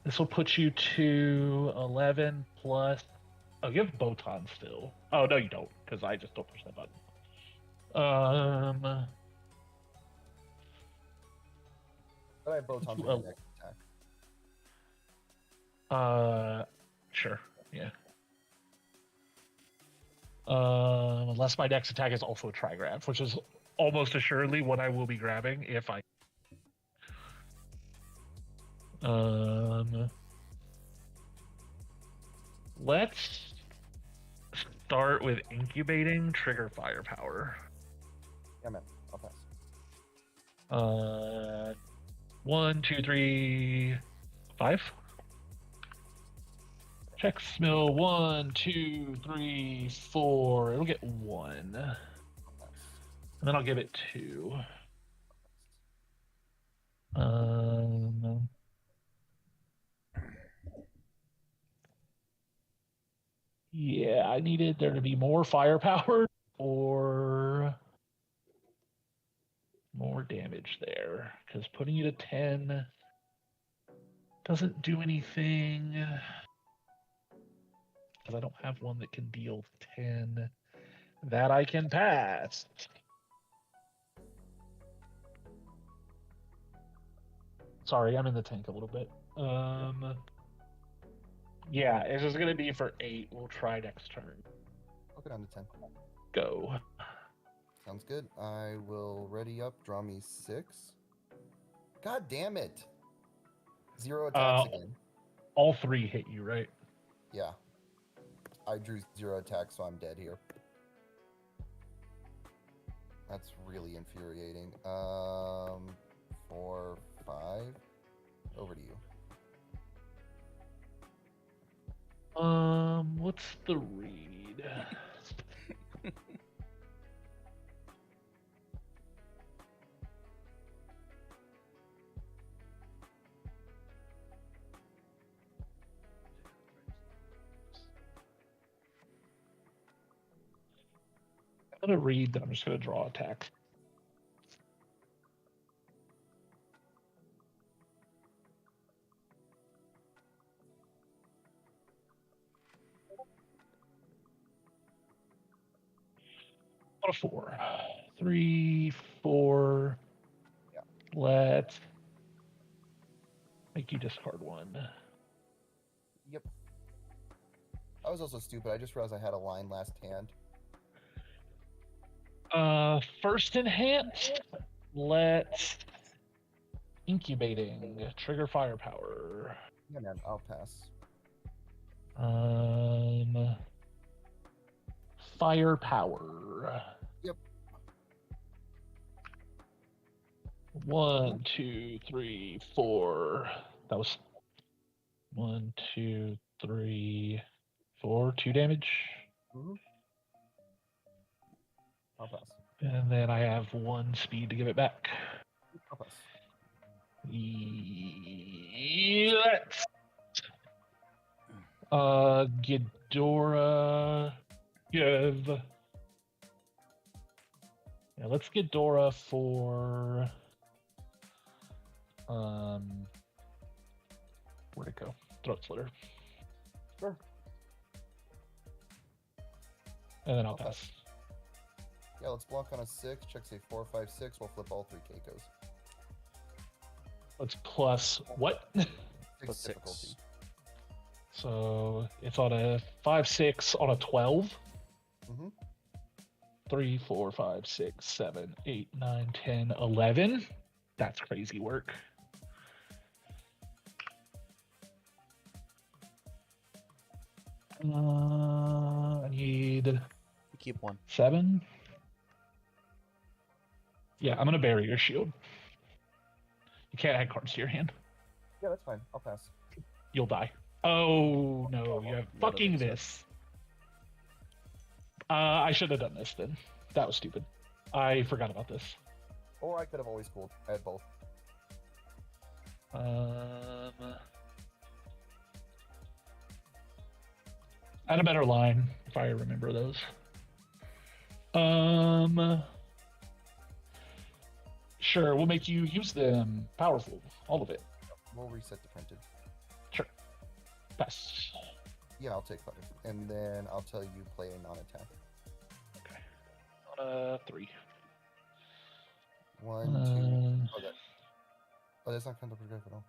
This will put you to 11 plus. Oh, you have Botan still. Oh, no, you don't, because I just don't push that button. But I have Botan for Well- my next attack. Sure, yeah. Unless my next attack is also a Trigraph, which is almost assuredly what I will be grabbing if I. Let's start with incubating, trigger firepower. Yeah, man. I'll pass. 1, 2, 3, 5. Check Smill 1, 2, 3, 4. It'll get 1. And I'll pass. then I'll give it 2. Yeah, I needed there to be more firepower or more damage there. Because putting you to 10 doesn't do anything. Because I don't have one that can deal 10 that I can pass. Sorry, I'm in the tank a little bit. Yeah, it's just gonna be for 8. We'll try next turn. I'll go down to 10. Go. Sounds good. I will ready up, draw me 6. God damn it. 0 attacks again. All 3 hit you, right? Yeah. I drew 0 attacks, so I'm dead here. That's really infuriating. 4, 5. Over to you. What's the read? I'm gonna read, then I'm just gonna draw attack. What a 4. 3, 4. Yeah. Let's make you discard 1. Yep. I was also stupid. I just realized I had a line last hand. First enhanced. Let's incubating. Trigger firepower. Yeah, man, I'll pass. Firepower. Yep. 1, 2, 3, 4. That was 1, 2, 3, 4. 2 damage. Mm-hmm. I'll pass. And then I have 1 speed to give it back. I'll pass. Let's Ghidorah give. Yeah, let's Ghidorah for where'd it go? Throat Slitter. Sure. And then I'll Okay. pass. Yeah, let's block on a 6. Check say 4, 5, 6. We'll flip all 3 Keikos. Let's plus what? 6 Plus difficulty. 6. So it's on a 5, 6 on a 12. Mm-hmm. 3, 4, 5, 6, 7, 8, 9, 10, 11. That's crazy work. I need You keep 1. 7. Yeah, I'm gonna bury your shield. You can't add cards to your hand. Yeah, that's fine. I'll pass. You'll die. Oh no, you have None of fucking them, so. this. I should have done this then. That was stupid. I forgot about this. Or I could have always cooled. I had both. I had a better line if I remember those. Sure, we'll make you use them. Powerful, all of it. We'll reset the printed. Sure. Pass. Yeah, I'll take 5. And then I'll tell you play a non-attack. Okay. On a 3. 1, 2. Oh, that's not counter progressive at all.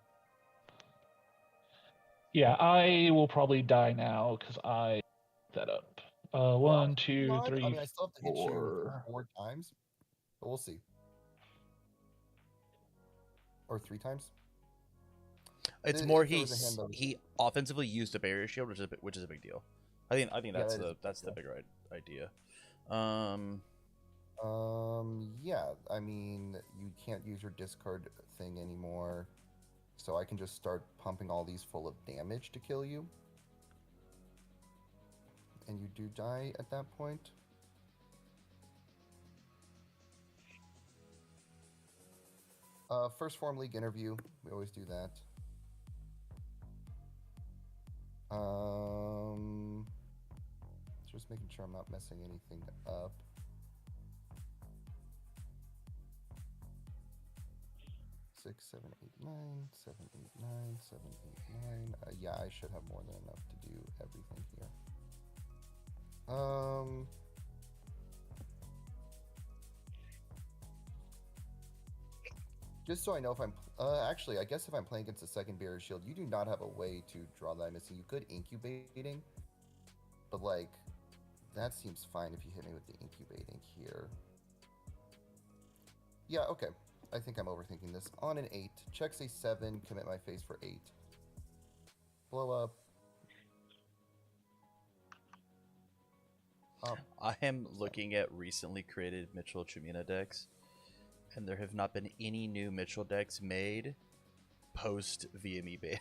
Yeah, I will probably die now because I set that up. 1, 2, Not- 3, I mean, I still have to hit you 4. 4 times, but we'll see. Or 3 times. It's If more there was a hand that was- he offensively used a barrier shield, which is a big deal. I think that's that the bigger idea. Yeah, I mean, you can't use your discard thing anymore, so I can just start pumping all these full of damage to kill you. And you do die at that point. First Form League interview, we always do that. Just making sure I'm not messing anything up. Six, 7, 8, 9, 7, 8, 9, 7, 8, 9. Yeah, I should have more than enough to do everything here. Just so I know if I'm actually, I guess if I'm playing against a second barrier shield, you do not have a way to draw that I'm missing. You could incubating, but like that seems fine if you hit me with the incubating here. Yeah, okay. I think I'm overthinking this. On an 8, checks a 7, commit my face for 8. Blow up. I am looking at recently created Mitchell Chimina decks, and there have not been any new Mitchell decks made post VME ban.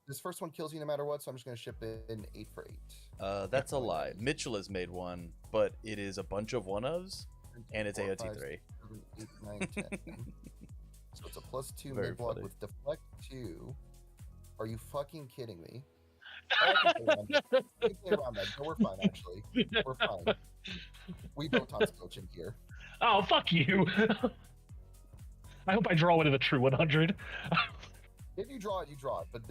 This first one kills you no matter what, so I'm just going to ship in 8 for 8. That's a lie. Mitchell has made one, but it is a bunch of one-ofs, and it's 4, AOT 5, 3. 7, 8, 9, 10. So it's a +2 Very mid-block funny. with deflect 2. Are you fucking kidding me? I can play around that. We can play around that. No, we're fine, actually. We're fine. We Botan's coaching here. Oh, fuck you. I hope I draw one of the true 100. If you draw it, you draw it. But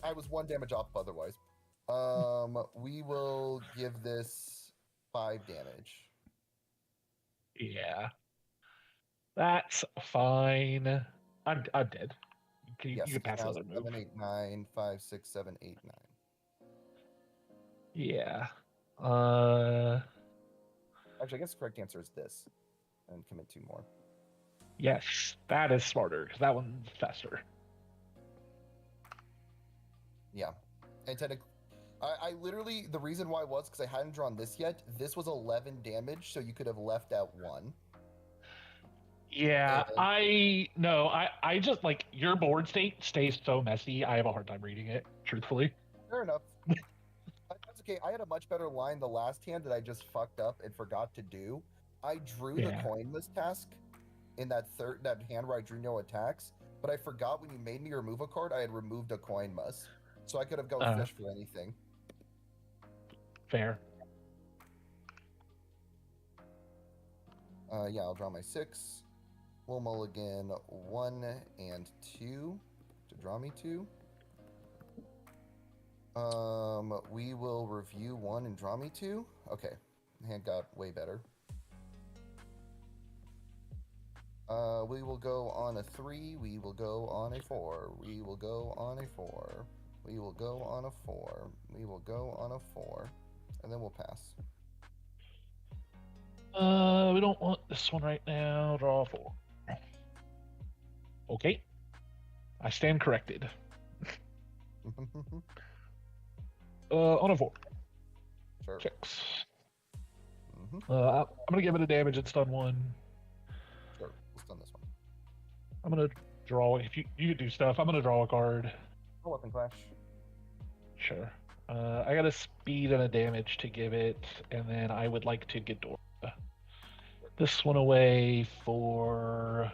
I was 1 damage off otherwise. We will give this 5 damage. Yeah. That's fine. I'm dead. Yes. You can pass now another move. 7, 8, 9, 5, 6, 7, 8, 9. Yeah. Actually, I guess the correct answer is this, and commit 2 more. Yes, that is smarter because that one's faster. Yeah. And technically, I literally, the reason why was because I hadn't drawn this yet. This was 11 damage, so you could have left at 1. Yeah, And- I just like your board state stays so messy. I have a hard time reading it, truthfully. Fair enough. That's okay. I had a much better line the last hand that I just fucked up and forgot to do. I drew the Yeah. coinless task in that hand where I drew no attacks, but I forgot when you made me remove a card, I had removed a coin muss. So I could have gone fish for anything. Fair. Yeah, I'll draw my 6. We'll mulligan 1 and 2 to draw me 2. We will review 1 and draw me 2. Okay, hand got way better. We will go on a 3. We will go on a 4. We will go on a 4. We will go on a 4. We will go on a 4. And then we'll pass. We don't want this one right now. Draw 4. Okay. I stand corrected. On a 4. Sure. 6. Mm-hmm. I'm gonna give it a damage and stun 1. Sure. We'll stun this one. I'm gonna draw. If you could do stuff, I'm gonna draw a card. Oh, weapon clash. Sure. I got a speed and a damage to give it, and then I would like to get this one away for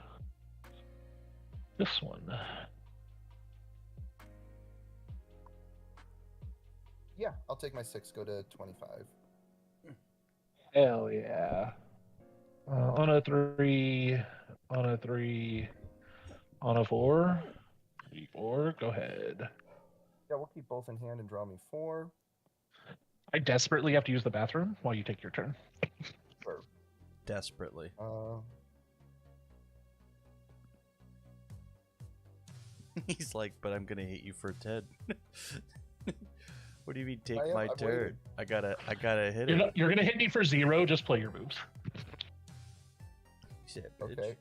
this one. Yeah, I'll take my 6. Go to 25. Hell yeah. On a 3, on a 3, on a 4. 3, 4, go ahead. Yeah, we'll keep both in hand and draw me 4. I desperately have to use the bathroom while you take your turn. Sure. Desperately. He's like, but I'm gonna hit you for 10. What do you mean take my I'm turn? waiting. I gotta hit You're, it. you're gonna hit me for 0, just play your moves. You said, bitch.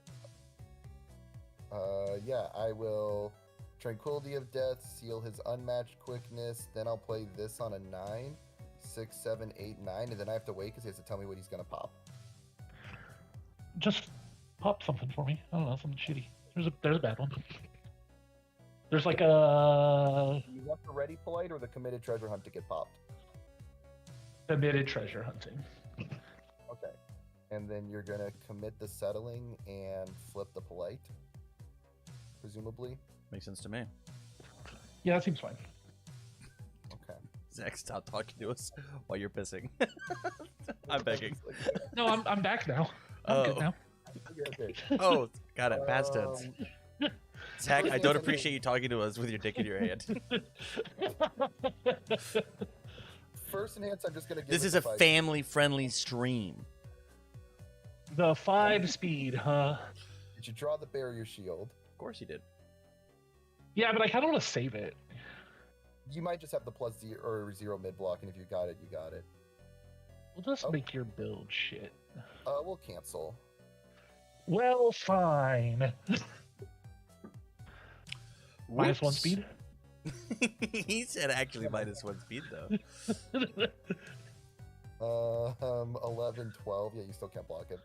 Okay. Yeah, I will Tranquility of Death, seal his unmatched quickness, then I'll play this on a 9, 6, 7, 8, 9, and then I have to wait because he has to tell me what he's gonna pop. Just pop something for me. I don't know, something shitty. There's a bad one. There's like a You want the Ready Polite or the Committed Treasure Hunt to get popped? committed treasure hunting. Okay. And then you're gonna commit the Settling and flip the Polite, presumably. Makes sense to me. Yeah, that seems fine. Okay. Zach, stop talking to us while you're pissing. I'm begging. No, I'm back now. I'm good now. Okay. Oh, got it. Past tense. Um, Zach, I don't appreciate you talking to us with your dick in your hand. First enhance, I'm just gonna give This it is the a fight. family-friendly stream. The 5 speed, huh? Did you draw the barrier shield? Of course you did. Yeah, but I kind of want to save it. You might just have the +0 mid block, and if you got it, you got it. We'll just Oh. make your build shit. We'll cancel. Well, fine. -1 Whoops. speed? He said actually -1 speed though. 11, 12. Yeah, you still can't block it.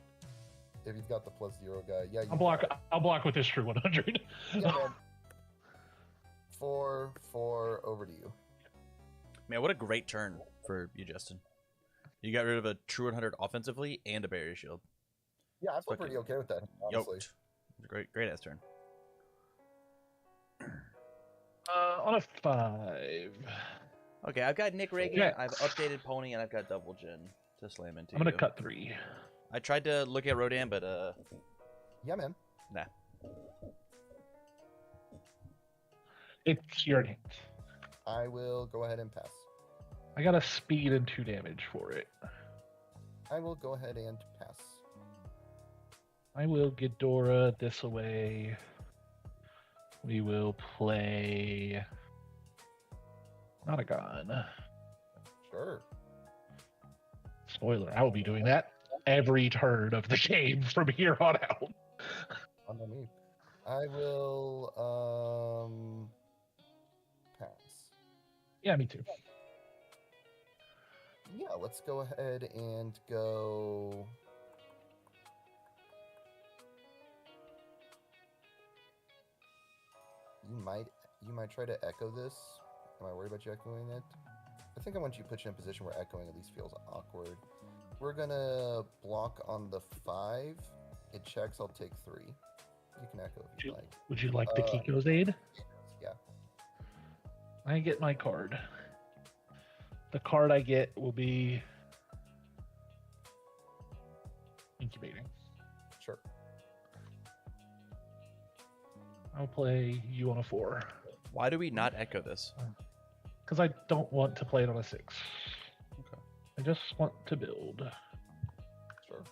If you've got the +0 guy, yeah. You I'll block with this true 100. Yeah, man. 4, 4. Over to you. Man, what a great turn for you, Justin. You got rid of a true 100 offensively and a barrier shield. Yeah, I feel Fucking pretty okay with that. Honestly. Yoked. Great ass turn. On a 5. Okay, I've got Nick Reagan, Yeah. I've updated Pony, and I've got Double Jin to slam into I'm gonna you. cut 3. I tried to look at Rodan, but Yeah, man. nah. It's your hand. I will go ahead and pass. I got a speed and 2 damage for it. I will go ahead and pass. I will get Dora this away We will play Nonagon. Sure. Spoiler, I will be doing that every turn of the game from here on out. Underneath. I will pass. Yeah, me too. Yeah, let's go ahead and go. You might try to echo this. Am I worried about you echoing it? I think I want you to put you in a position where echoing at least feels awkward. We're gonna block on the 5. It checks, I'll take 3. You can echo if you like. Would you like the Kiko's aid? Yeah. I get my card. The card I get will be incubating. Sure. I'll play you on a 4. Why do we not echo this? Because I don't want to play it on a 6. Okay. I just want to build. Sure.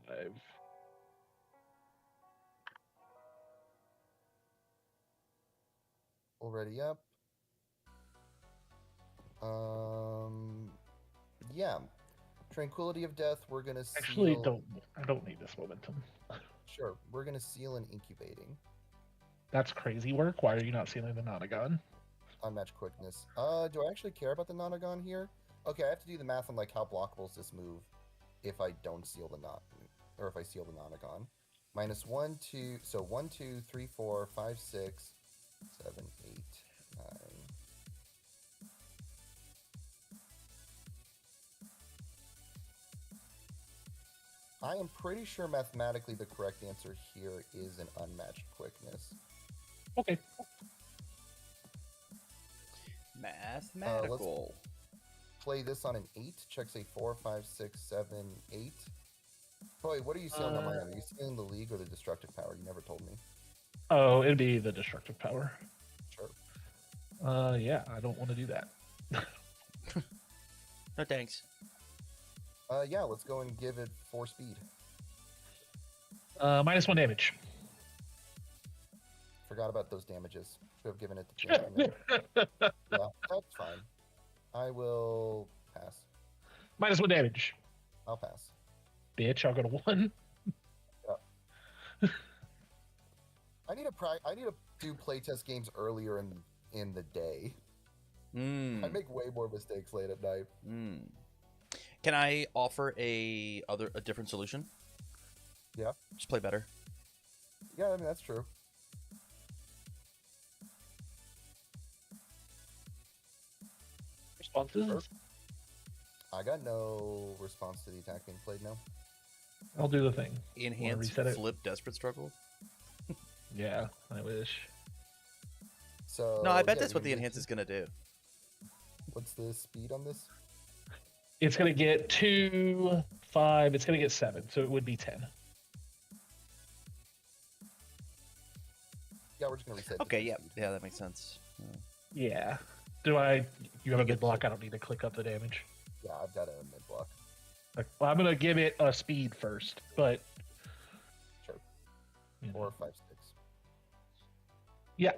Five. Already up. Yeah. Tranquility of Death, we're gonna seal... Actually, I don't need this momentum. Sure, we're gonna seal and incubating. That's crazy work. Why are you not sealing the Nonagon? Unmatched quickness. Do I actually care about the Nonagon here? Okay, I have to do the math on like how blockable is this move if I don't seal the or if I seal the Nonagon. Minus 1, 2, so 1, 2, 3, 4, 5, 6, 7, 8, 9. I am pretty sure mathematically the correct answer here is an unmatched quickness. Okay. Mathematical. Play this on an 8. Checks a 4, 5, 6, 7, 8. Boy, what are you sealing on my end? Are you sealing the League or the Destructive Power? You never told me. Oh, it'd be the destructive power. Sure. Yeah, I don't want to do that. No thanks. Yeah, let's go and give it 4 speed. Minus 1 damage. Forgot about those damages. Should have given it to champion. Yeah, that's fine. I will pass. Minus 1 damage. I'll pass. Bitch, I'll go to 1. I need to do playtest games earlier in the day. I make way more mistakes late at night. Can I offer a different solution? Yeah. Just play better. Yeah, I mean that's true. Responses? Sure. I got no response to the attack being played now. I'll do the thing. Enhance reset it? flip desperate struggle. Yeah, I wish. So No, I bet yeah, that's what the you're gonna enhance is gonna do. What's the speed on this? It's going to get 2, 5. It's going to get 7, so it would be 10. Yeah, we're just gonna reset. Okay, the yeah, speed. yeah, that makes sense. Yeah. You have a mid block? I don't need to click up the damage. Yeah, I've got a mid block. Well, I'm going to give it a speed first, but... Sure. you know. 4, 5, 6. Yeah.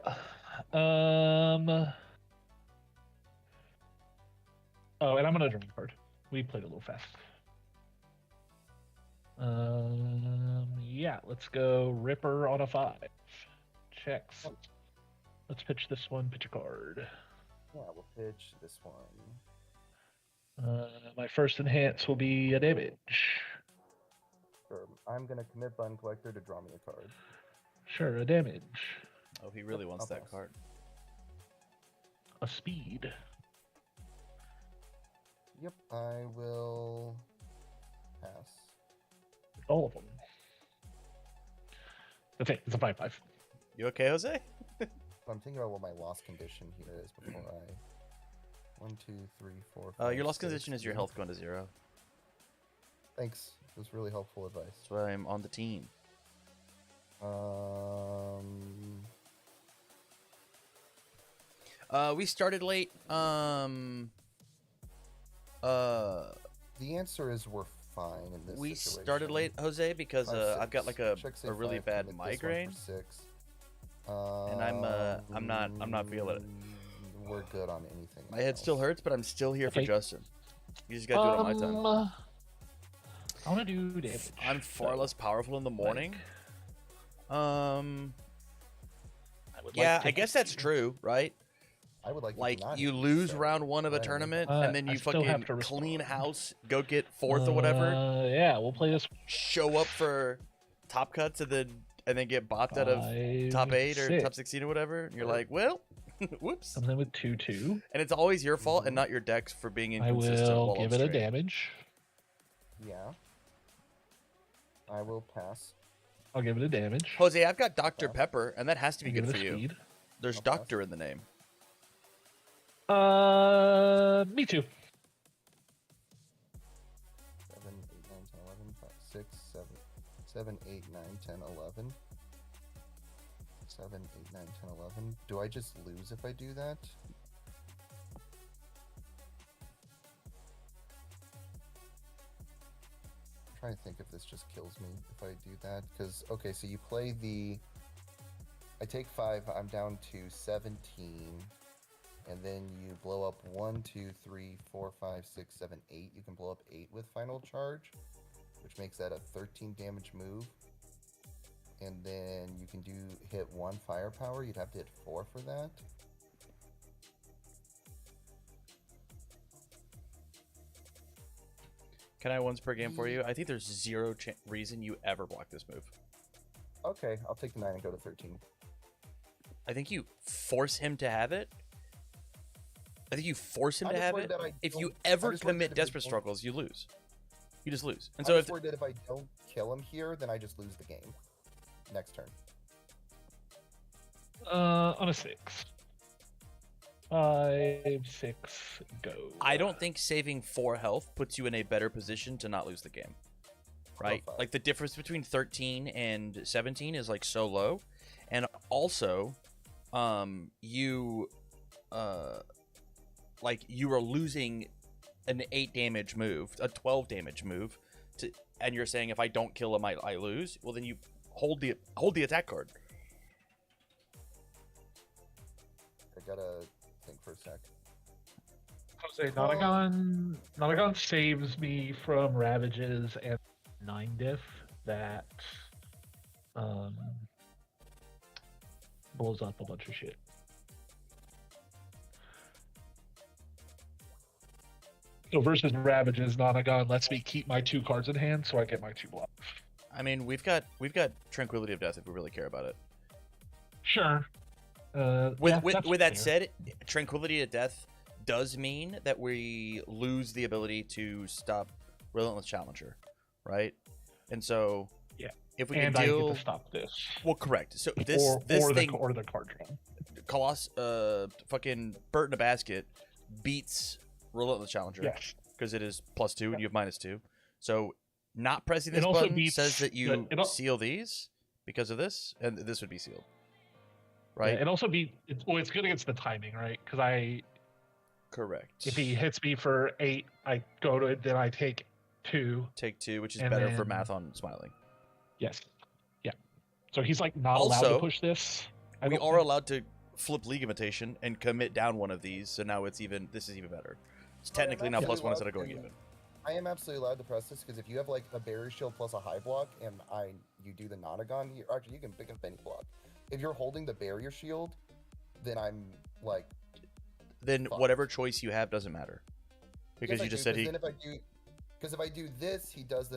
Oh, and I'm going to draw a card. We played a little fast. Yeah, let's go Ripper on a 5. Checks. Let's pitch this one. Pitch a card. Yeah, we'll pitch this one. My first enhance will be a damage. Sure. I'm gonna commit Button Collector to draw me a card. Sure, a damage. Oh, he really wants I'll that pass. card. A speed. Yep, I will pass. All of them. Okay, it's a 5/5. You okay, Jose? I'm thinking about what my loss condition here is before I. 1, 2, 3, 4. 5, Your lost 6, condition is your health going to 0. Thanks. It was really helpful advice. That's why I'm on the team. We started late. The answer is we're fine in this We situation. started late, Jose, because Five, I've got six. like Check, say a really five, bad commit this one for migraine, 6. and I'm not feeling it. We're good on anything. My head still else. hurts, but I'm still here for Okay. Justin. You just gotta do it on my time. I want to do damage. I'm far so, less powerful in the morning. I would Yeah, like to I guess hit that's you. true, right? I would like to Like not you hit lose so round 1 of a go ahead and make tournament, Uh, and then I you still have fucking to clean respond. house, go get 4th or whatever, Yeah, we'll play this. show up for top cuts, and then get bopped out of top 8 or top 16 or whatever. And you're Sure. like, well, whoops. Something with 2/2. And it's always your fault and Mhm. not your decks for being I inconsistent. will while give on it a stream. damage. Yeah. I will pass. I'll give it a damage. Jose, I've got Dr. Pass. Pepper, and that has to be I'll give good it for a you. speed. There's I'll pass. doctor in the name. Me too. 7, 8, 9, 10, 11, 5, 6, 7, 7, 8, 9, 10, 11. 7, 8, 9, 10, 11. Do I just lose if I do that? I'm trying to think if this just kills me if I do that. Because, okay, so you play the... I take 5, I'm down to 17. And then you blow up 1, 2, 3, 4, 5, 6, 7, 8. You can blow up 8 with final charge, which makes that a 13 damage move. And then you can hit 1 firepower. You'd have to hit 4 for that. Can I once per game for you? I think there's zero reason you ever block this move. Okay, I'll take the 9 and go to 13. I think you force him to have it. I think you force him I'm to just have worried it. that I If you don't- ever I'm just worried commit that if I desperate don't- struggles, you lose. You just lose. And I'm so just if worried that if I don't kill him here, then I just lose the game. Next turn. On a 6. 5, 6, go. I don't think saving 4 health puts you in a better position to not lose the game. Right? five. Like the difference between 13 and 17 is like so low. And also, you are losing an 8 damage move, a 12 damage move, and you're saying if I don't kill him, I lose. Well, then you hold the attack card. I gotta think for a sec. Jose, Nonagon saves me from Ravages and 9 diff that blows up a bunch of shit. So versus Ravages, Nonagon lets me keep my 2 cards in hand so I get my 2 blocks. I mean, we've got Tranquility of Death if we really care about it. Sure. With that said, Tranquility of Death does mean that we lose the ability to stop Relentless Challenger, right? And so, Yeah. if we and can I deal, get to stop this. well, correct. So this thing, or the card draw. fucking Burt in a Basket beats Relentless Challenger Yes. because it is +2 and you have -2. So not pressing It this also button beats says that you the- it al- seal these because of this, and this would be sealed, right? Yeah, it also it's good against the timing, right? Because Correct. if he hits me for 8, I go to it, then I take 2. Take 2, which is and better for then- math on Smiling. Yes. Yeah. So he's like not allowed to Also, push this. I We don't are think. allowed to flip League Invitation and commit down one of these, so now this is even better. It's technically now absolutely +1 instead of allowed going to. even. I am absolutely allowed to press this because if you have like a barrier shield plus a high block and you do the Nonagon, or actually you can pick up any block. If you're holding the barrier shield, then I'm like Then fuck. whatever choice you have doesn't matter. Because yes, I you just do, said 'cause he. then if I do this, he does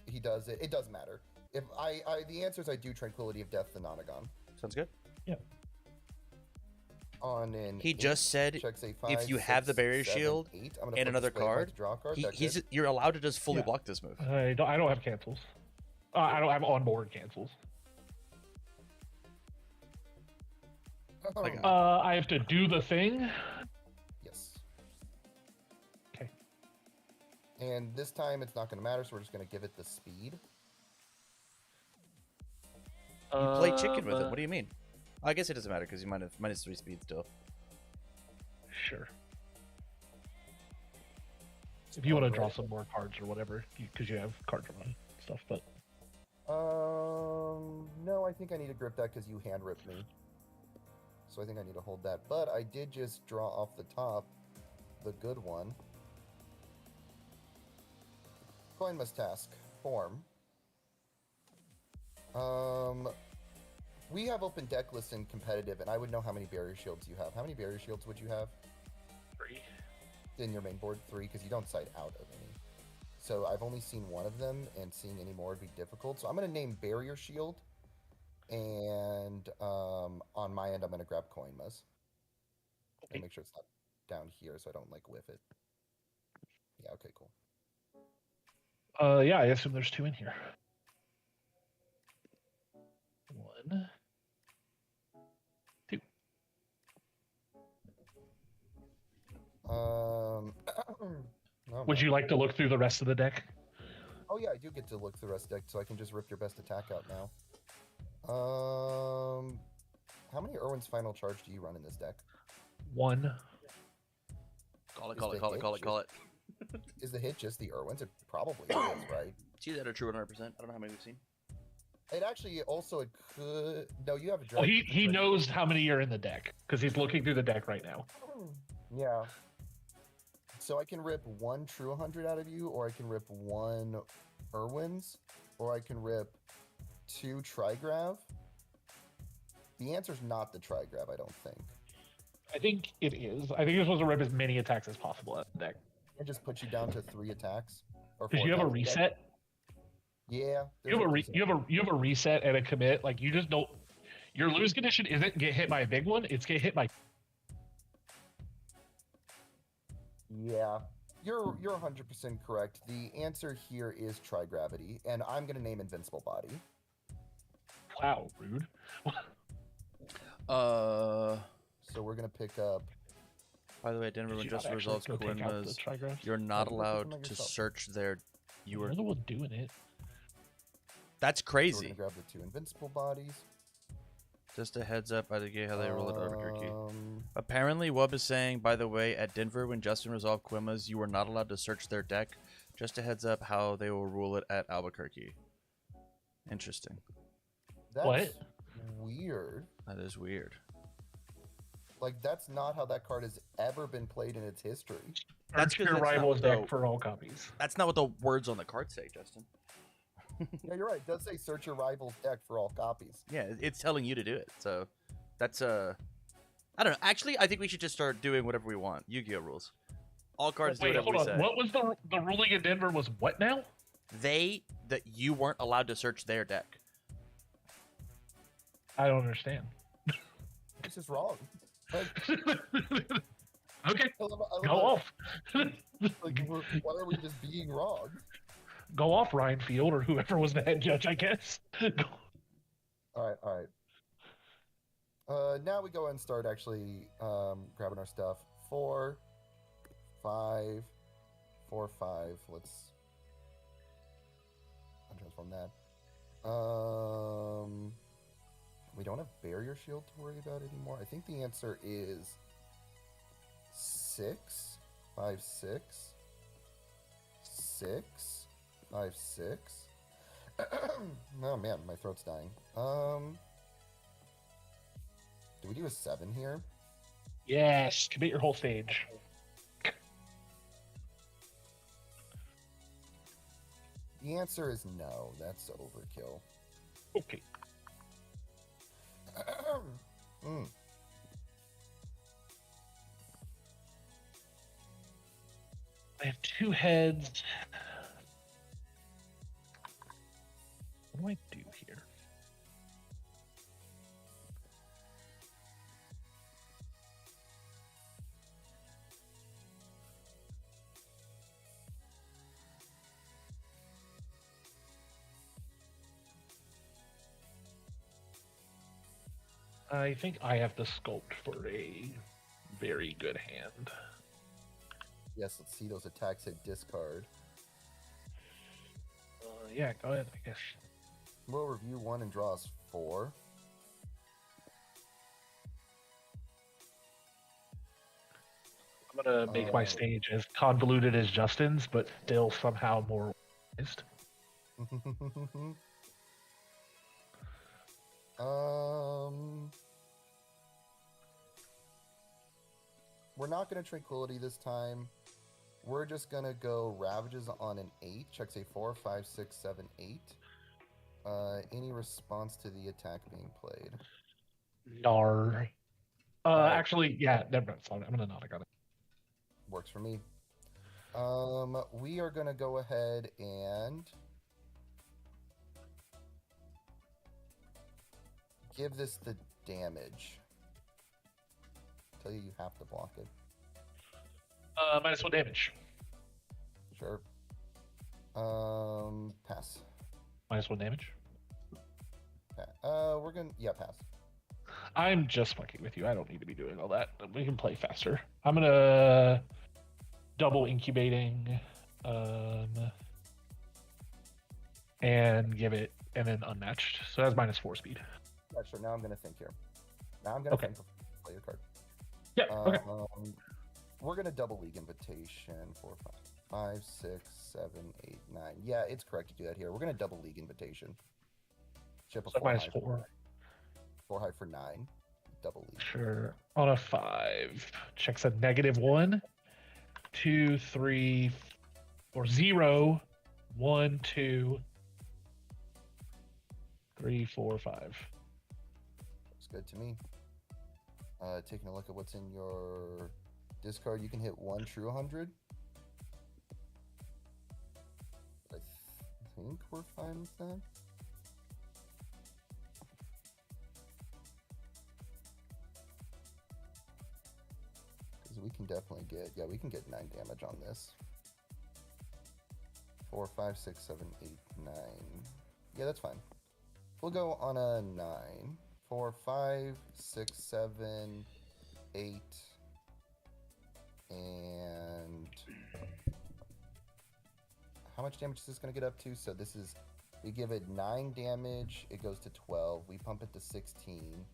he does it. It doesn't matter. If the answer is I do Tranquility of Death the Nonagon Sounds good. on an He 8, just said check, say, if 5, you have the 6, barrier 7, shield 8. I'm gonna and flip another this way, I'm going card, to draw a card. That's it. you're allowed to just fully Yeah. block this move. I don't have cancels. I don't have onboard cancels. Like, I have to do the thing. Yes. Okay. And this time it's not going to matter, so we're just going to give it the speed. You play chicken with it. What do you mean? I guess it doesn't matter because you might have -3 speed still. Sure. If you want to draw some more cards or whatever, because you have card draw and stuff, but No, I think I need a grip deck because you hand ripped me. So I think I need to hold that. But I did just draw off the top the good one. Coin must task. Form. We have open deck lists in competitive, and I would know how many barrier shields you have. How many barrier shields would you have? 3. In your main board? 3, because you don't side out of any. So I've only seen one of them, and seeing any more would be difficult. So I'm going to name Barrier Shield, and on my end, I'm going to grab Coinmas. Okay. And make sure it's not down here so I don't, like, whiff it. Yeah, okay, cool. Yeah, I assume there's 2 in here. 1, 2. Oh, Would you like to look through the rest of the deck? Oh yeah, I do get to look through the rest of the deck, so I can just rip your best attack out now. How many Irwin's Final Charge do you run in this deck? 1. Call it, Is call the it, call it, hit call it, call it. Is the hit just the Irwins? It probably is, right? It's either that or true 100%. I don't know how many we've seen. It actually also it could. No, you have a Well, dragon. he knows how many are in the deck because he's looking through the deck right now. Yeah. So I can rip 1 true 100 out of you, or I can rip 1 Irwin's, or I can rip 2 Trigrav. The answer's not the Trigrav, I don't think. I think it is. I think you're supposed to rip as many attacks as possible out of the deck. It just puts you down to 3 attacks. Or Because 4 you have a attacks. reset. Yeah. You have a you have a reset and a commit. Like you just don't. Your lose condition isn't get hit by a big one. It's get hit by. Yeah. You're 100% correct. The answer here is Trigravity, and I'm gonna name Invincible Body. Wow, rude. So we're gonna pick up. By the way, Denver, when Did you not just actually resolves go take out the Quinmas, trigraphs? you're not Oh, you looked at them allowed to yourself. search their. You You're were. the one doing it. That's So we're crazy. gonna grab the 2 Invincible Bodies. Just a heads up, by the gay how they roll it Albuquerque. Um, Apparently, Wub is saying, by the way, at Denver, when Justin resolved Quimas, you were not allowed to search their deck. Just a heads up how they will rule it at Albuquerque. Interesting. That's What? weird. That is weird. Like, that's not how that card has ever been played in its history. That's Search 'cause your that's not rival's what deck the- for all copies. That's not what the words on the card say, Justin. Yeah, you're right. It does say search your rival's deck for all copies. Yeah, it's telling you to do it. So that's I don't know. Actually, I think we should just start doing whatever we want. Yu-Gi-Oh rules. All cards do Wait, whatever hold we on. say. What was the ruling in Denver? Was what now? That you weren't allowed to search their deck. I don't understand. This is wrong. Like, Okay, I love go how- off. Like, why are we just being wrong? Go off, Ryan Field, or whoever was the head judge, I guess. All right. Now we go and start actually grabbing our stuff. 4, 5, 4, 5. Let's untransform that. We don't have Barrier Shield to worry about anymore. I think the answer is 6, 5, 6, 6, 5, 6. Oh man, my throat's dying. Do we do a 7 here? Yes, commit your whole stage. The answer is no. That's overkill. Okay. Mm. I have 2 heads. What do I do here? I think I have to sculpt for a very good hand. Yes, let's see those attacks at discard. Yeah, go ahead, I guess. We'll review 1 and draw us 4. I'm gonna make my stage as convoluted as Justin's, but still somehow more organized. We're not going to Tranquility this time. We're just going to go Ravages on an 8. Checks a 4, 5, 6, 7, 8. Any response to the attack being played? Nar. Alright. Actually, yeah, never mind. Sorry, I'm gonna not. I got it. Works for me. We are going to go ahead and give this the damage. Tell you have to block it. -1 damage. Sure. Pass. -1 damage. We're gonna pass. I'm just fucking with you. I don't need to be doing all that. We can play faster. I'm gonna double incubating, and give it and then unmatched. So that's -4 speed. Yeah, sure. Now I'm gonna think here. Now I'm gonna think before you play your card. Yeah. Okay. We're gonna double League Invitation. 4, 5, 6, 7, 8, 9. Yeah, it's correct to do that here. We're gonna double League Invitation. Chip a So 4 high. -4. 4 high for 9. Double League. Sure. On a 5, checks a -1, 2, 3, or 0, 1, 2, 3, 4, 5. Looks good to me. Taking a look at what's in your discard, you can hit 1 true 100. I think we're fine with that. Because we can definitely get, we can get 9 damage on this. 4, 5, 6, 7, 8, 9. Yeah, that's fine. We'll go on a 9. 4, 5, 6, 7, 8, and how much damage is this going to get up to? So this is, we give it 9 damage, it goes to 12, we pump it to 16,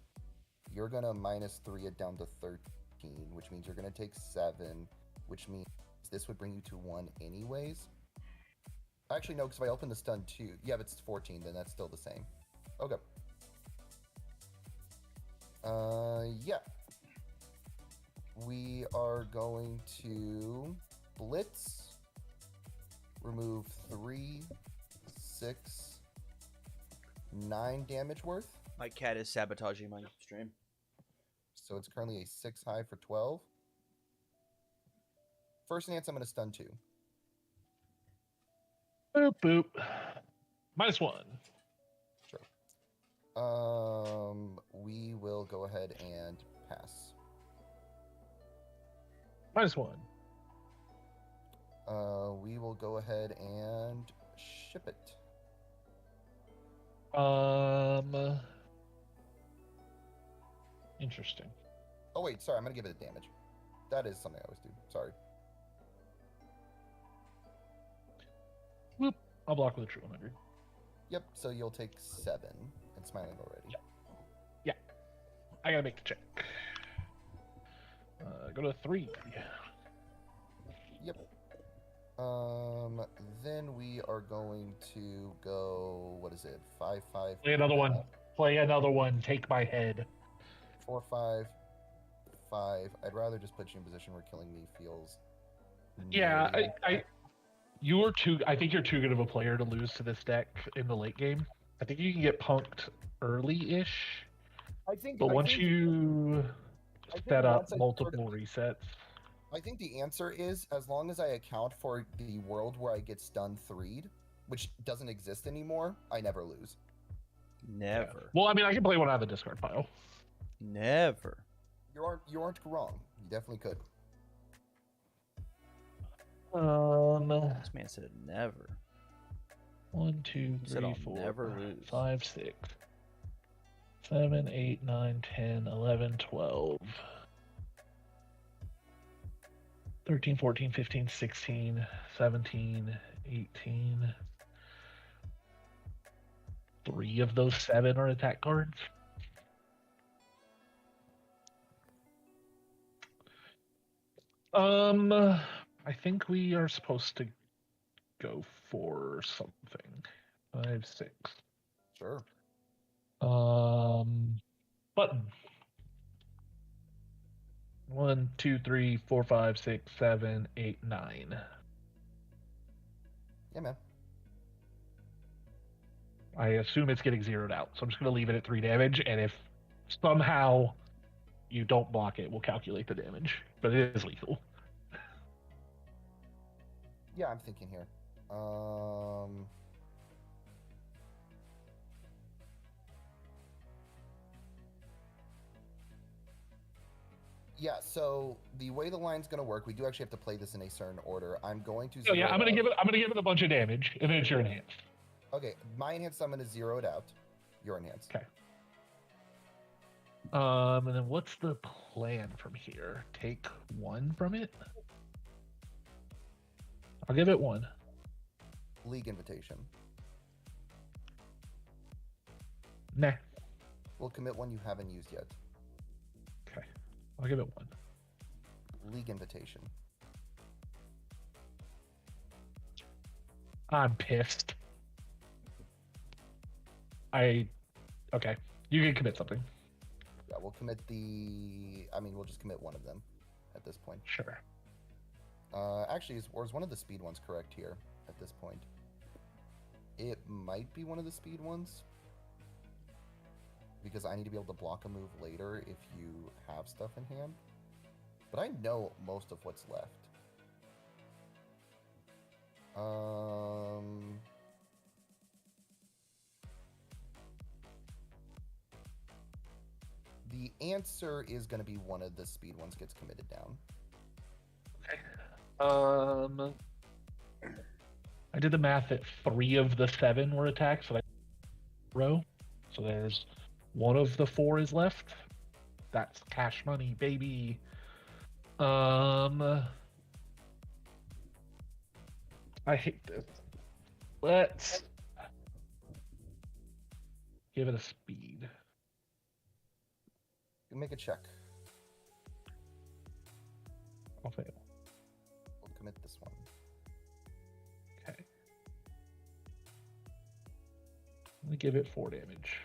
you're going to -3 it down to 13, which means you're going to take 7, which means this would bring you to 1 anyways. Actually, no, because if I open the stun 2, yeah, if it's 14, then that's still the same. Okay. Yeah. We are going to Blitz, remove 3, 6, 9 damage worth. My cat is sabotaging my stream. So it's currently a 6 high for 12. First Nance, I'm going to stun 2. Boop, boop. -1. We will go ahead and pass. -1. We will go ahead and ship it. Interesting. Oh wait, sorry, I'm gonna give it a damage. That is something I always do. Sorry. Whoop. I'll block with a true 100. Yep, so you'll take 7. And smiling already. Yeah. I gotta make the check. Go to 3. Yep. Then we are going to go, what is it? 5, 5. Play another one. Play another one. Take my head. 4, 5, 5. I'd rather just put you in a position where killing me feels. Yeah, nearly- you're too. I think you're too good of a player to lose to this deck in the late game. I think you can get punked early-ish, but once you set up multiple resets. I think the answer is, as long as I account for the world where I get stun 3'd, which doesn't exist anymore, I never lose. Never. Yeah. Well, I mean, I can play one out of the discard pile. Never. You aren't wrong. You definitely could. This man said never. 1, 2, He said 3, I'll 4, never lose. 5, 6, 7, 8, 9, 10, 11, 12, 13, 14, 15, 16, 17, 18. 3 of those 7 are attack cards. I think we are supposed to go for something. 5, 6. Sure. Button. 1, 2, 3, 4, 5, 6, 7, 8, 9. Yeah, man. I assume it's getting zeroed out, so I'm just going to leave it at 3 damage, and if somehow you don't block it, we'll calculate the damage. But it is lethal. Yeah, I'm thinking here. Yeah, so the way the line's going to work, we do actually have to play this in a certain order. I'm going to. Oh yeah, I'm zero gonna out. give it a bunch of damage, and then it's your enhanced. Okay, my enhanced, I'm going to zero it out. Your enhanced. Okay. And then what's the plan from here? Take 1 from it? I'll give it 1. League invitation. Nah. We'll commit one you haven't used yet. Okay. I'll give it 1. League invitation. I'm pissed. Okay. You can commit something. Yeah, we'll commit we'll just commit one of them at this point. Sure. Actually, is one of the speed ones correct here at this point? It might be one of the speed ones. Because I need to be able to block a move later if you have stuff in hand. But I know most of what's left. The answer is going to be one of the speed ones gets committed down. Okay. I did the math that 3 of the 7 were attacks, so row. So there's 1 of the 4 is left. That's cash money, baby. I hate this. Let's give it a speed. You make a check. I'll fail. We'll commit this one. Okay. Let me give it 4 damage.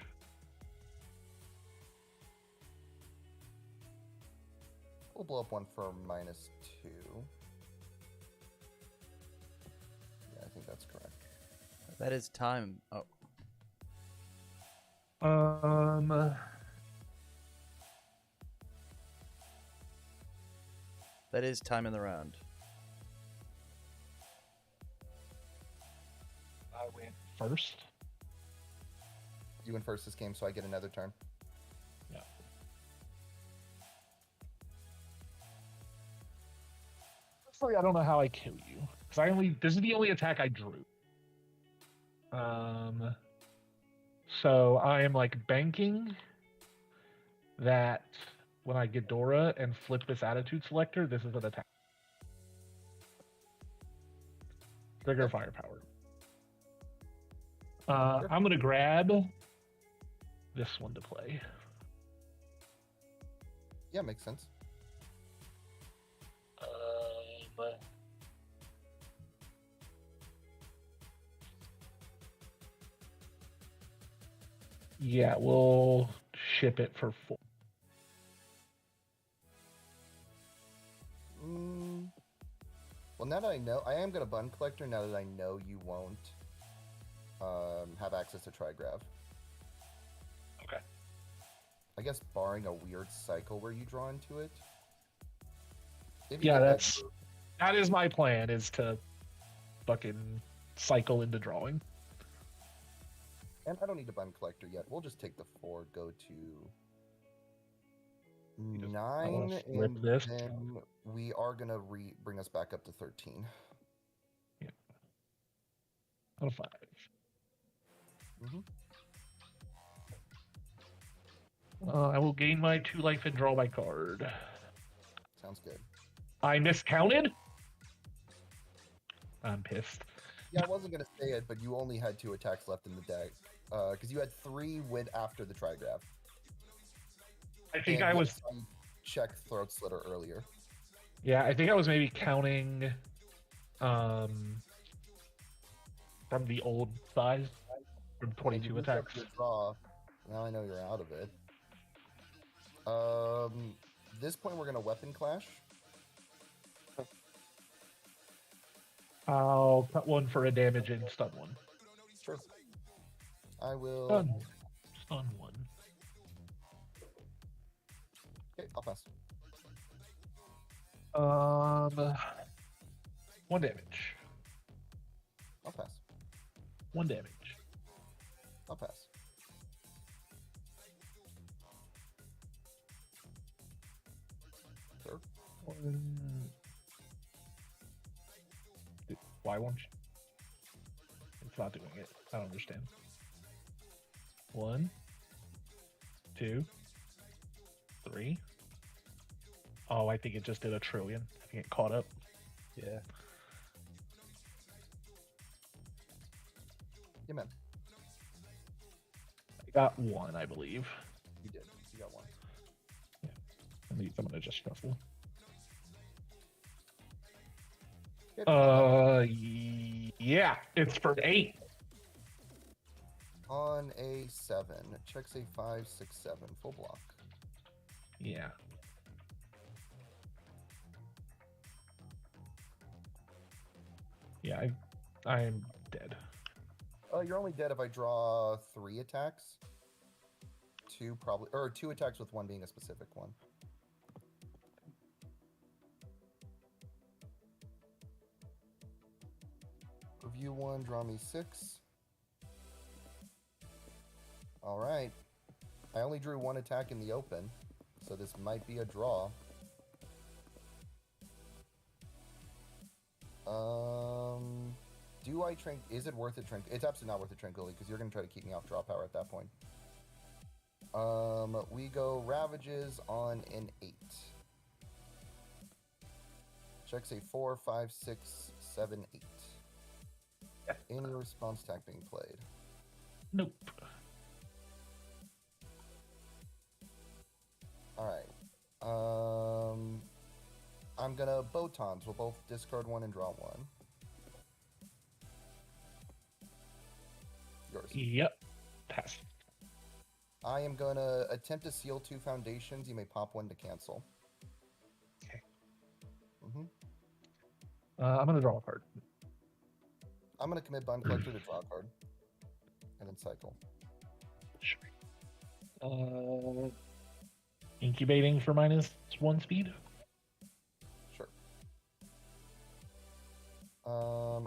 We'll blow up one for -2. Yeah, I think that's correct. That is time. Oh, that is time in the round. I went first. You went first this game, so I get another turn. Yeah. Honestly, I don't know how I kill you. Because this is the only attack I drew. So I am like banking that when I Ghidorah and flip this attitude selector, this is an attack. Trigger firepower. I'm gonna grab this one to play. Yeah, makes sense. Yeah, we'll ship it for 4. Well, now that I know, I am going to Bun Collector now that I know you won't have access to Trigrav. Okay. I guess barring a weird cycle where you draw into it. If you Yeah, get that that is my plan, is to fucking cycle into drawing. And I don't need to Bun Collector yet. We'll just take the 4, go to 9, and this. then we are going to bring us back up to 13. Yeah. Out of 5. I will gain my 2 life and draw my card. Sounds good. I miscounted? I'm pissed. Yeah, I wasn't going to say it, but you only had 2 attacks left in the deck. Because you had 3 went after the Trigrav. I think And I you was... had some check Throat Slitter earlier. Yeah, I think I was maybe counting from the old size from Yeah, 22 you moved up attacks. your draw. Now I know you're out of it. This point we're gonna weapon clash. I'll cut one for a damage and stun one. Sure. I will. Stun one. Okay, I'll pass. 1 damage. I'll pass. 1 damage. I'll pass. Sure. Why won't you? It's not doing it. I don't understand. 1, 2, 3. Oh, I think it just did a trillion. I think it caught up. Yeah. Yeah, man. I got 1, I believe. You did. You got one. I'm gonna just shuffle. Okay, Yeah, it's for 8. on a 7. Checks a 5, 6, 7. Full block. Yeah. Yeah, I'm dead. You're only dead if I draw 3 attacks. 2 probably, or 2 attacks with 1 being a specific one. Review 1, draw me 6. All right. I only drew 1 attack in the open, so this might be a draw. Do I is it worth it? It's absolutely not worth it, Tranquility, because you're going to try to keep me off draw power at that point. We go Ravages on an 8. Checks a 4, 5, 6, 7, 8. Yeah. Any response attack being played? Nope. Alright. I'm gonna Botons. We'll both discard 1 and draw 1. Yours. Yep. Pass. I am gonna attempt to seal 2 foundations. You may pop 1 to cancel. Okay. Mm-hmm. I'm gonna draw a card. I'm gonna commit Bond Collector to draw a card. And then cycle. Sure. Incubating for -1 speed. Sure.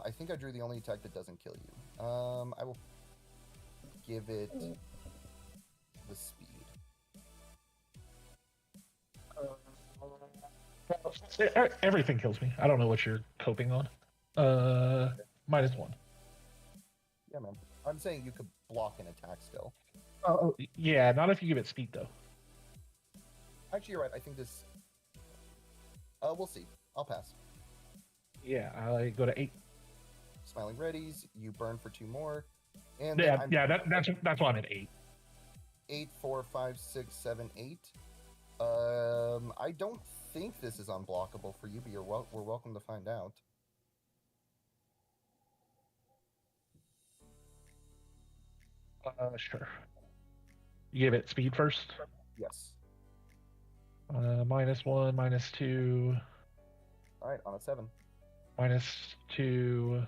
I think I drew the only attack that doesn't kill you. I will give it the speed. Everything kills me. I don't know what you're coping on. -1. Yeah, man. I'm saying you could block an attack still. Oh, yeah, not if you give it speed though. Actually, you're right. I think this. We'll see. I'll pass. Yeah, I go to 8. Smiling Readies. You burn for 2 more. And Yeah, that's why I'm at 8. 8, 4, 5, 6, 7, 8. I don't think this is unblockable for you, but we're welcome to find out. Sure. You give it speed first. Yes. -1, -2, All right, on a 7. -2.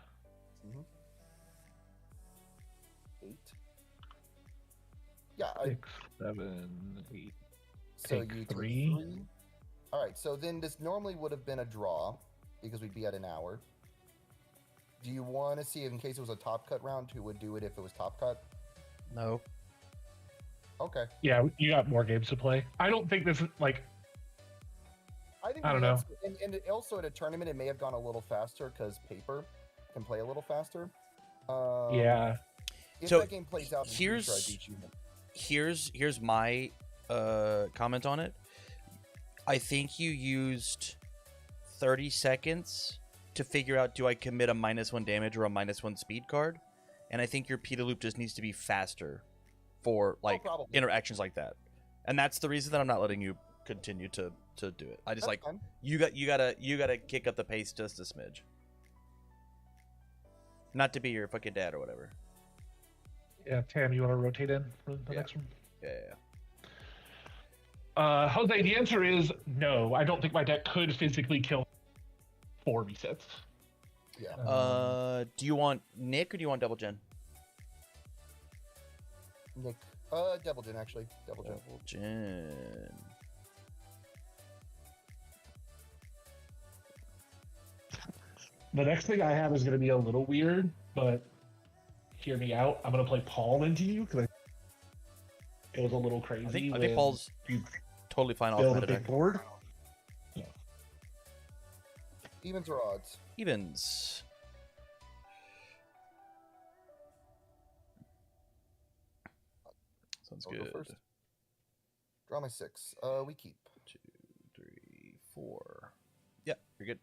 8. Yeah. 6, 7, 8. So take you take 3. 3. All right. So then this normally would have been a draw because we'd be at an hour. Do you want to see if, in case it was a top cut round, who would do it if it was top cut? No. Okay. Yeah, you got more games to play. I don't think this is like. I think I don't we know. had- and also at a tournament, it may have gone a little faster because paper can play a little faster. Yeah. If So, that game plays out, in the future, I beat you. Here's my comment on it. I think you used 30 seconds to figure out, do I commit a -1 damage or a -1 speed card? And I think your Peta loop just needs to be faster for like probably. interactions like that. And that's the reason that I'm not letting you continue to to do it. I just That's like fine. you gotta kick up the pace just a smidge. Not to be your fucking dad or whatever. Yeah, Tam, you want to rotate in for the Yeah. next one? Yeah. Jose, the answer is no. I don't think my deck could physically kill 4 resets. Yeah. Do you want Nick or do you want Double Gen? Nick. Double Gen, actually. Double Gen. Double Gen. The next thing I have is going to be a little weird, but hear me out. I'm going to play Paul into you because it was a little crazy. I think when Paul's you totally fine off build meta a big deck. board. Evens or odds? Evens. Sounds I'll go good. first. Draw my 6. We keep. 2, 3, 4. Yeah, you're good.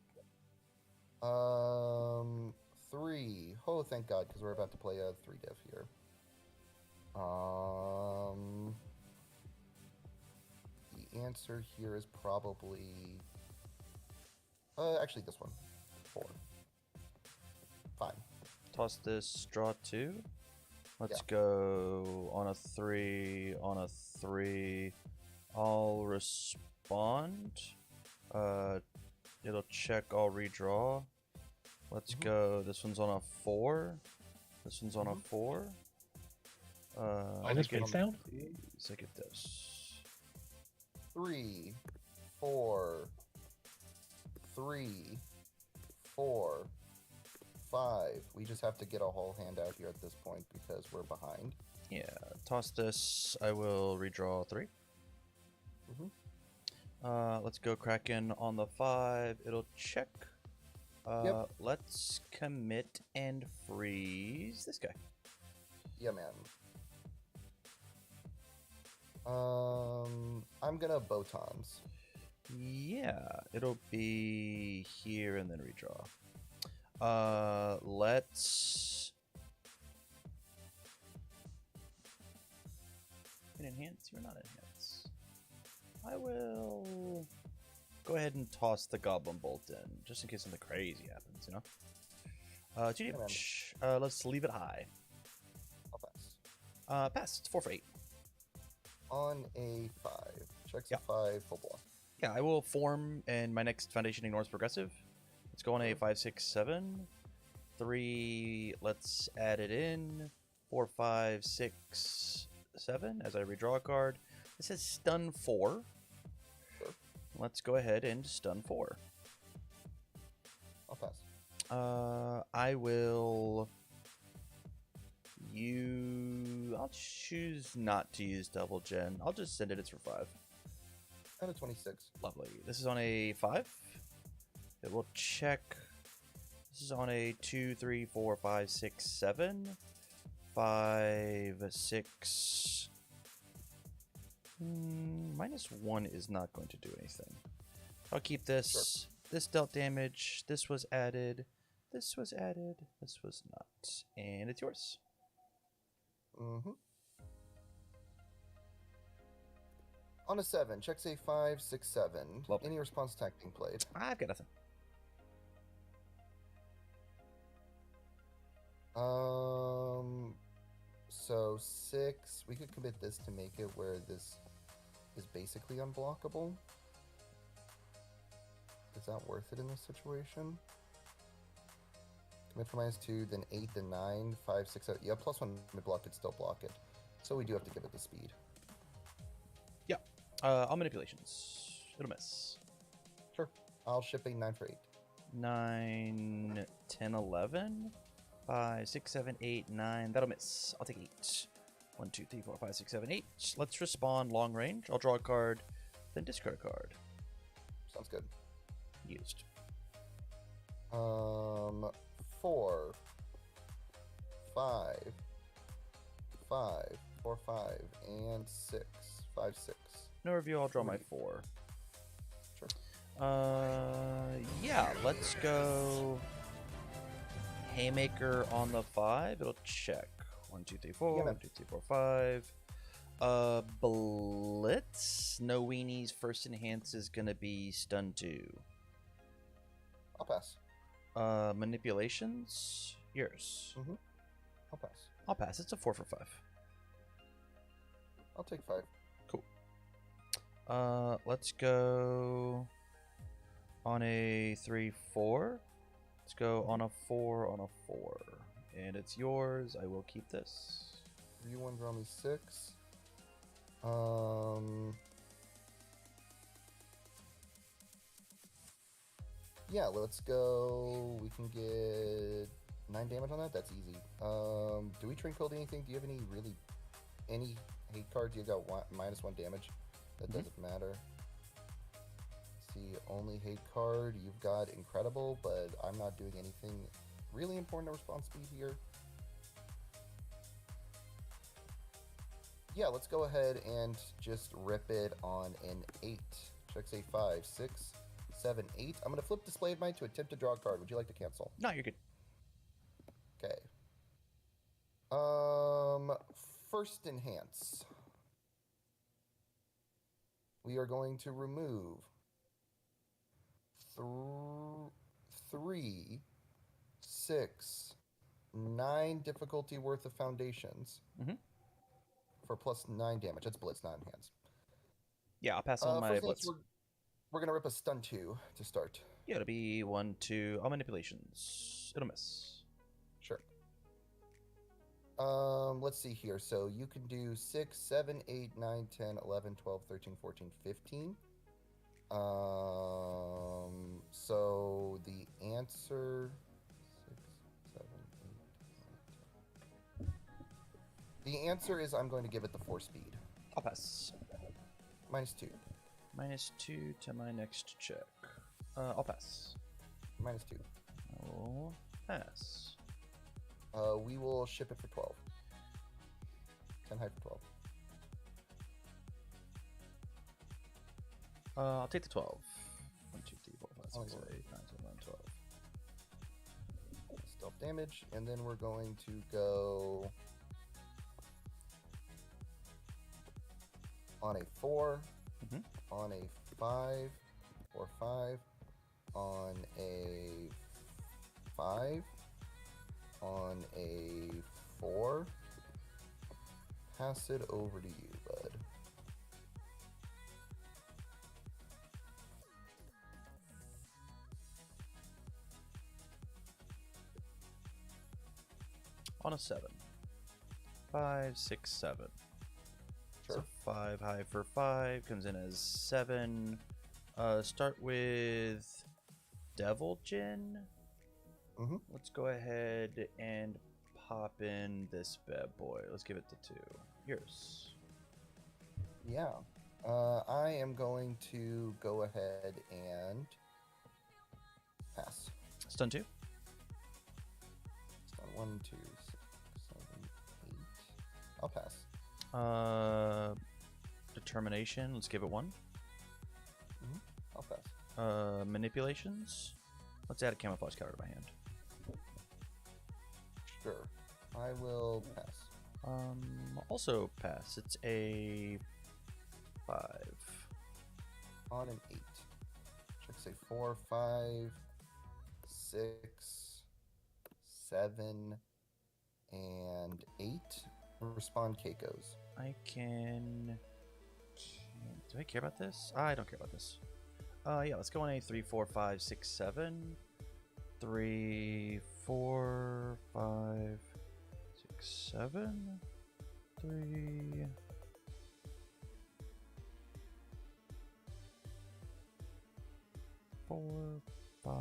3. Oh, thank God, because we're about to play a 3 div here. The answer here is probably... actually, this one. 4. Fine. Toss this, draw 2. Let's Yeah. go on a 3, on a 3. I'll respond. It'll check, I'll redraw. Let's go. This one's on a 4. This one's on a 4. I just get face down? these. I get this. 3, 4, 3, 4, 5. We just have to get a whole hand out here at this point because we're behind. Yeah, toss this. I will redraw 3. Let's go Kraken on the 5. It'll check. Yep. Let's commit and freeze this guy. Yeah, man. I'm gonna Botons. Yeah, it'll be here and then redraw. Let's enhance. You're not enhance. I will go ahead and toss the Goblin Bolt in, just in case something crazy happens, you know? 2 damage. Let's leave it high. I'll pass. Pass. It's 4 for 8. On a 5. Checks Yeah. a 5, full block. Yeah, I will form, and my next foundation ignores progressive. Let's go on a 5, 6, 7. 3, let's add it in. 4, 5, 6, 7, as I redraw a card. This says stun 4. Sure. Let's go ahead and stun 4. I'll pass. I will I'll choose not to use double gen. I'll just send it. It's for 5. And a 26. Lovely. This is on a 5. It will check. This is on a 2, 3, 4, 5, 6, 7. 5, 6. -1 is not going to do anything. I'll keep this. Sure. This dealt damage. This was added. This was added. This was not. And it's yours. On a 7, checks a 5, 6, 7. Lovely. Any response attack being played? I've got nothing. So 6. We could commit this to make it where this is basically unblockable. Is that worth it in this situation? Commit for -2, then 8, then 9, 5, 6, 7. Yeah, +1 mid block could still block it. So we do have to give it the speed. Yeah. All manipulations. It'll miss. Sure. I'll ship a 9 for 8. 9, 10, 11. 5, 6, 7, 8, 9. That'll miss. I'll take 8. 1, 2, 3, 4, 5, 6, 7, 8. Let's respond long range. I'll draw a card, then discard a card. Sounds good. Used. 4, 5, 5, 4, 5, and 6. 5, 6. No review. I'll draw my 4. Sure. Yeah. Let's go. Haymaker on the 5. It'll check. 1, 2, 3, 4. Yeah, man. 1, 2, 3, 4, 5. Blitz. No weenies. First enhance is gonna be stun 2. I'll pass. Manipulations. Yours. I'll pass. I'll pass. It's a 4 for 5. I'll take 5. Cool. Let's go on a 3/4. Let's go on a 4 on a 4, and it's yours. I will keep this. You draw me 6. Yeah, let's go. We can get 9 damage on that. That's easy. Do we Tranquil anything? Do you have any hate cards? You got -1 damage. That doesn't matter. See, only hate card. You've got Incredible, but I'm not doing anything really important to response speed here. Yeah, let's go ahead and just rip it on an 8. Check say 5, 6, 7, 8. I'm going to flip Display of Might to attempt to draw a card. Would you like to cancel? No, you're good. Okay. First enhance. We are going to remove 3, 6, 9 difficulty worth of foundations. For +9 damage. That's Blitz, not enhance. Yeah, I'll pass on my Blitz. We're going to rip a stun 2 to start. Yeah, it'll be 1, 2. All manipulations. It'll miss. Sure. Let's see here. So you can do 6, 7, 8, 9, 10, 11, 12, 13, 14, 15. So the answer... 6, 7, 8, 9, 10. The answer is I'm going to give it the 4 speed. I'll pass. -2. -2 to my next check. I'll pass. -2. I'll pass. We will ship it for 12. 10 high for 12. I'll take the 12. 1, 2, 3, 4, 5, 6, Onward. 7, 8, 9, 10, 11, 12. Stealth damage, and then we're going to go on a 4, on a 5, or 5, on a 5, on a 4. Pass it over to you, bud. On a 7. 5, 6, 7. Sure. So 5 high for 5 comes in as 7. Start with Devil Gin. Let's go ahead and pop in this bad boy. Let's give it to 2. Yours. Yeah. I am going to go ahead and pass. Stun 2. Stun 1, 2, 6, 7, 8. I'll pass. Determination. Let's give it 1. I'll pass. Manipulations. Let's add a camouflage cover to my hand. Sure. I will pass. Also pass. It's a 5. On an 8. Check say 4, 5, 6, 7, and 8. Respond Keikos. I can... Do I care about this? I don't care about this. Yeah, let's go on a 3, 4, 5, 6, 7. 3, 4, 5, 6, 7. 3... 4, 5.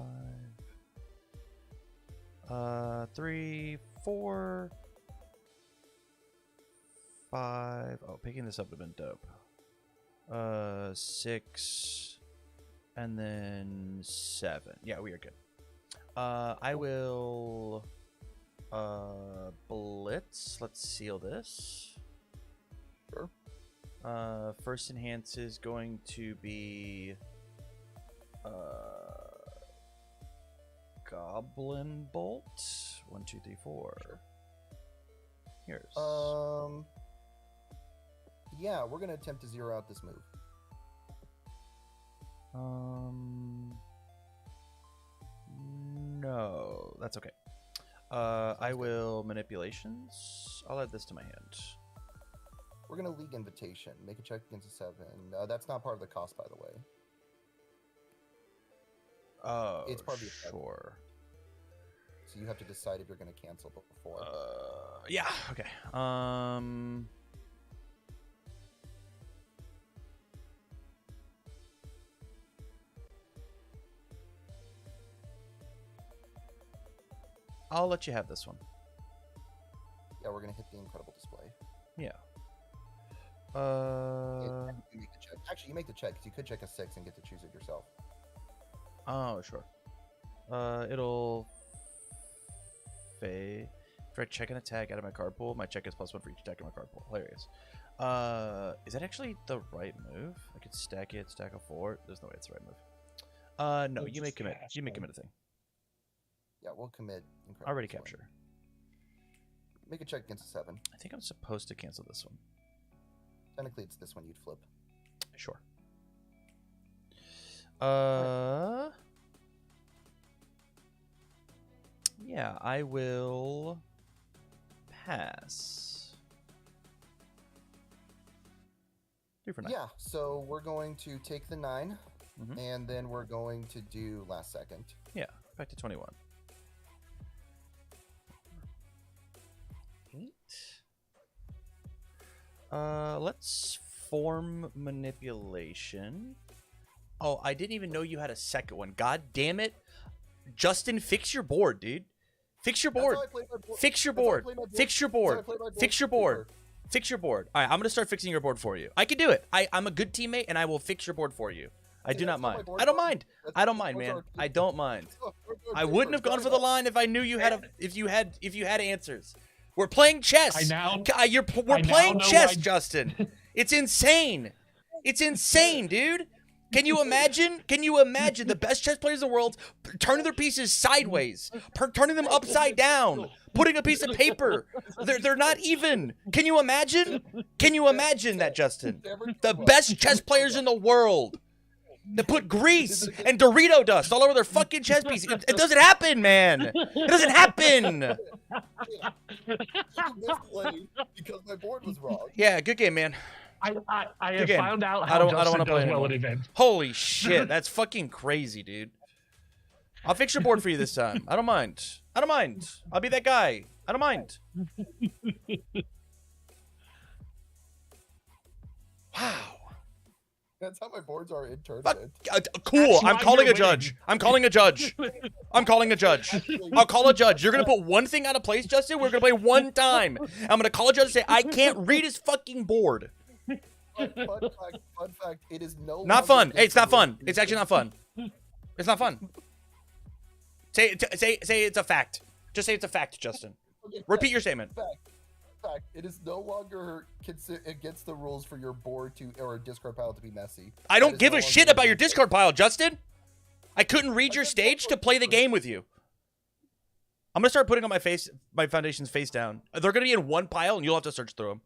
3, 4, 5. Oh, picking this up would have been dope. 6, and then 7. Yeah, we are good. I will blitz. Let's seal this. Sure. First enhance is going to be Goblin Bolt. 1, 2, 3, 4. Sure. Here's. Yeah, we're gonna attempt to zero out this move. No, that's okay. I will manipulations. I'll add this to my hand. We're gonna League Invitation. Make a check against a 7. That's not part of the cost, by the way. Oh, It's part of the effect. sure. So you have to decide if you're gonna cancel before. Yeah. Okay. I'll let you have this one. Yeah, we're gonna hit the incredible display. Yeah. You make the check. Actually, you make the check because you could check a 6 and get to choose it yourself. Oh, sure. It'll fade. If I check an attack out of my card pool, my check is +1 for each attack in my card pool. Hilarious. Is that actually the right move? I could stack it, stack a 4. There's no way it's the right move. No, Oh, you may just commit. cash, You may right? commit a thing. Yeah, we'll commit incredible Already display. capture. Make a check against a 7. I think I'm supposed to cancel this one. Technically, it's this one you'd flip. Sure. Yeah, I will pass. 3 for 9. Yeah, so we're going to take the 9, Mhm. and then we're going to do last second. Yeah, back to 21. 8. Let's form manipulation. Oh, I didn't even know you had a second one. God damn it. Justin, fix your board, dude. Fix your board. That's how I play my board. Fix your That's how I board. play my board. Fix your That's how I board. play my board. Fix your board. Fix your board. All right, I'm going to start fixing your board for you. I can do it. I'm a good teammate, and I will fix your board for you. I do not That's how my mind. boards I don't are. mind. That's I how don't my mind, boards man. are. I don't mind. I wouldn't have gone for the line if I knew you had if you had answers. We're playing chess. I now- We're I now playing know chess, why- Justin. It's insane. It's insane, dude. Can you imagine? Can you imagine the best chess players in the world turning their pieces sideways, turning them upside down, putting a piece of paper? They're not even. Can you imagine? Can you imagine that, Justin? The best chess players in the world. They put grease and Dorito dust all over their fucking chess pieces. It doesn't happen, man. It doesn't happen. Misplayed because my board was wrong. Yeah, good game, man. I have Again, found out I how don't Justin wanna play does well anymore. at events. Holy shit, that's fucking crazy, dude. I'll fix your board for you this time. I don't mind. I don't mind. I'll be that guy. I don't mind. Wow. That's how my boards are in tournament. Cool. That's I'm why calling a you're judge. winning. I'm calling a judge. I'm calling a judge. I'll call a judge. You're gonna put one thing out of place, Justin. We're gonna play one time. I'm gonna call a judge and say I can't read his fucking board. Fun fact, it is no Not longer fun. Hey, it's not fun. considered- It's actually not fun. It's not fun. Say it's a fact. Just say it's a fact, Justin. Okay, Repeat your statement. fact. It is no longer against the rules for your board to or discard pile to be messy. I That don't is give no a longer shit about your against- discard pile, Justin. I couldn't read your I said stage to play the game with you. I'm gonna start putting on my foundations face down. They're gonna be in one pile, and you'll have to search through them.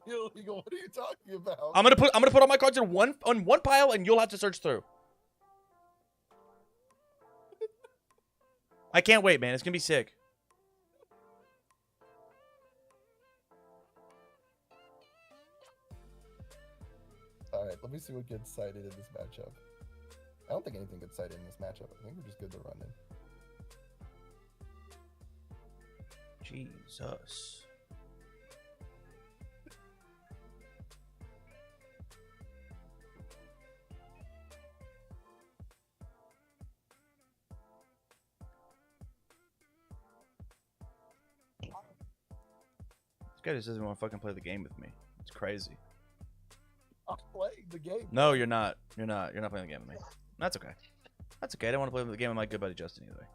Illegal. What are you talking about? I'm gonna put all my cards in one pile, and you'll have to search through. I can't wait, man. It's gonna be sick. All right, let me see what gets cited in this matchup. I don't think anything gets cited in this matchup. I think we're just good to run in. Jesus. This guy just doesn't want to fucking play the game with me. It's crazy. I'm playing the game. No, you're not. You're not. You're not playing the game with me. That's okay. That's okay. I don't want to play the game with my good buddy Justin either.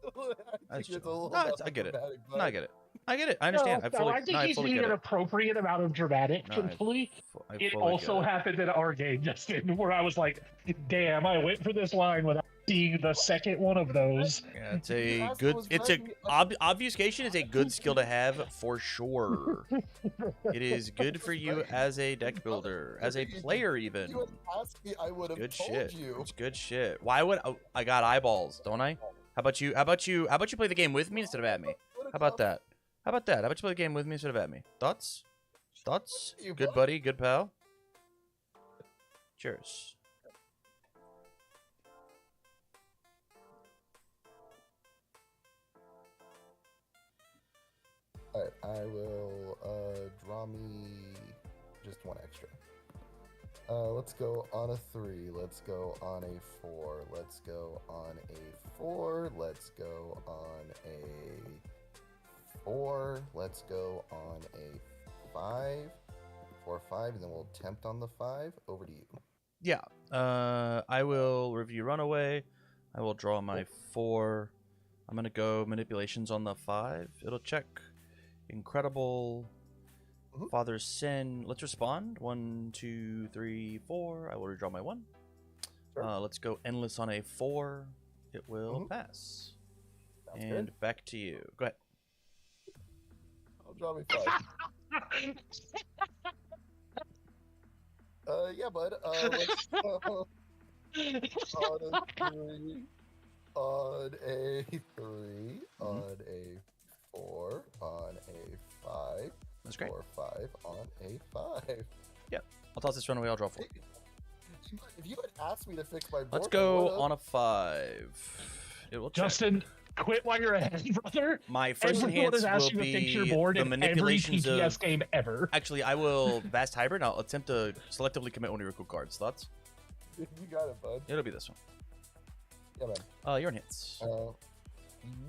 I think That's it's true. a little No, I get it. dramatic, No, I get it. I get it. I understand. I I think he's fully being get an it. appropriate amount of dramatic, No, truthfully. I It fully also get it. happened in our game, Justin, where I was like, damn, I went for this line without seeing the second one of those. Yeah, it's You a asked good. was It's a red, obfuscation is a good skill to have for sure. It is good for you as a deck builder, as a player even. You had asked me, I would have Good told shit. you. It's good shit. Why would I got eyeballs, don't I? How about you? How about you? How about you play the game with me instead of at me? How about that? How about that? How about you play the game with me instead of at me? Thoughts? Thoughts? You Good bud. buddy, good pal. Cheers. Alright, I will draw me just one extra. Let's go on a 3. Let's go on a 4. Let's go on a 4. Let's go on a 4. Let's go on a 5. 4, 5, and then we'll tempt on the 5. Over to you. Yeah. I will review Runaway. I will draw my 4. I'm gonna go Manipulations on the 5. It'll check Incredible. Mhm. Father's Sin. Let's respond. 1, 2, 3, 4. I will redraw my 1. Sure. Let's go Endless on a 4. It will Mhm. pass. Sounds And good. back to you. Go ahead. I'll draw me 5. Yeah, bud. Let's go on a 3. On a 3. On a 4. On a 5. That's great. 4, 5. On a 5. I'll toss this Runaway. I'll draw 4. If you had asked me to fix my board, Let's I go would've. on a 5. It will check. Justin, quit while you're ahead, brother. My first Everyone enhance has asked will you to fix be your board the in every manipulations TTS of. game ever. Actually, I will Vast Hybrid. And I'll attempt to selectively commit one of your cool cards. Thoughts? You got it, bud. It'll be this one. Yeah, man. Your enhance.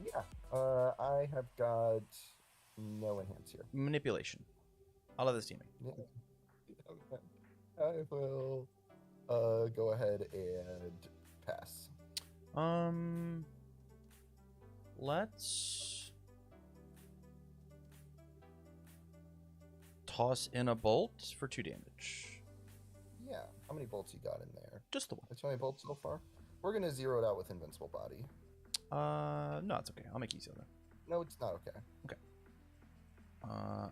Yeah. I have got no enhance here. Manipulation. I'll have this teaming. Yeah. Okay. I will go ahead and pass. Let's toss in a bolt for 2 damage. Yeah. How many bolts you got in there? Just the one. That's how many bolts so far? We're gonna zero it out with Invincible Body. No, it's okay. I'll make easy on that. No, it's not okay.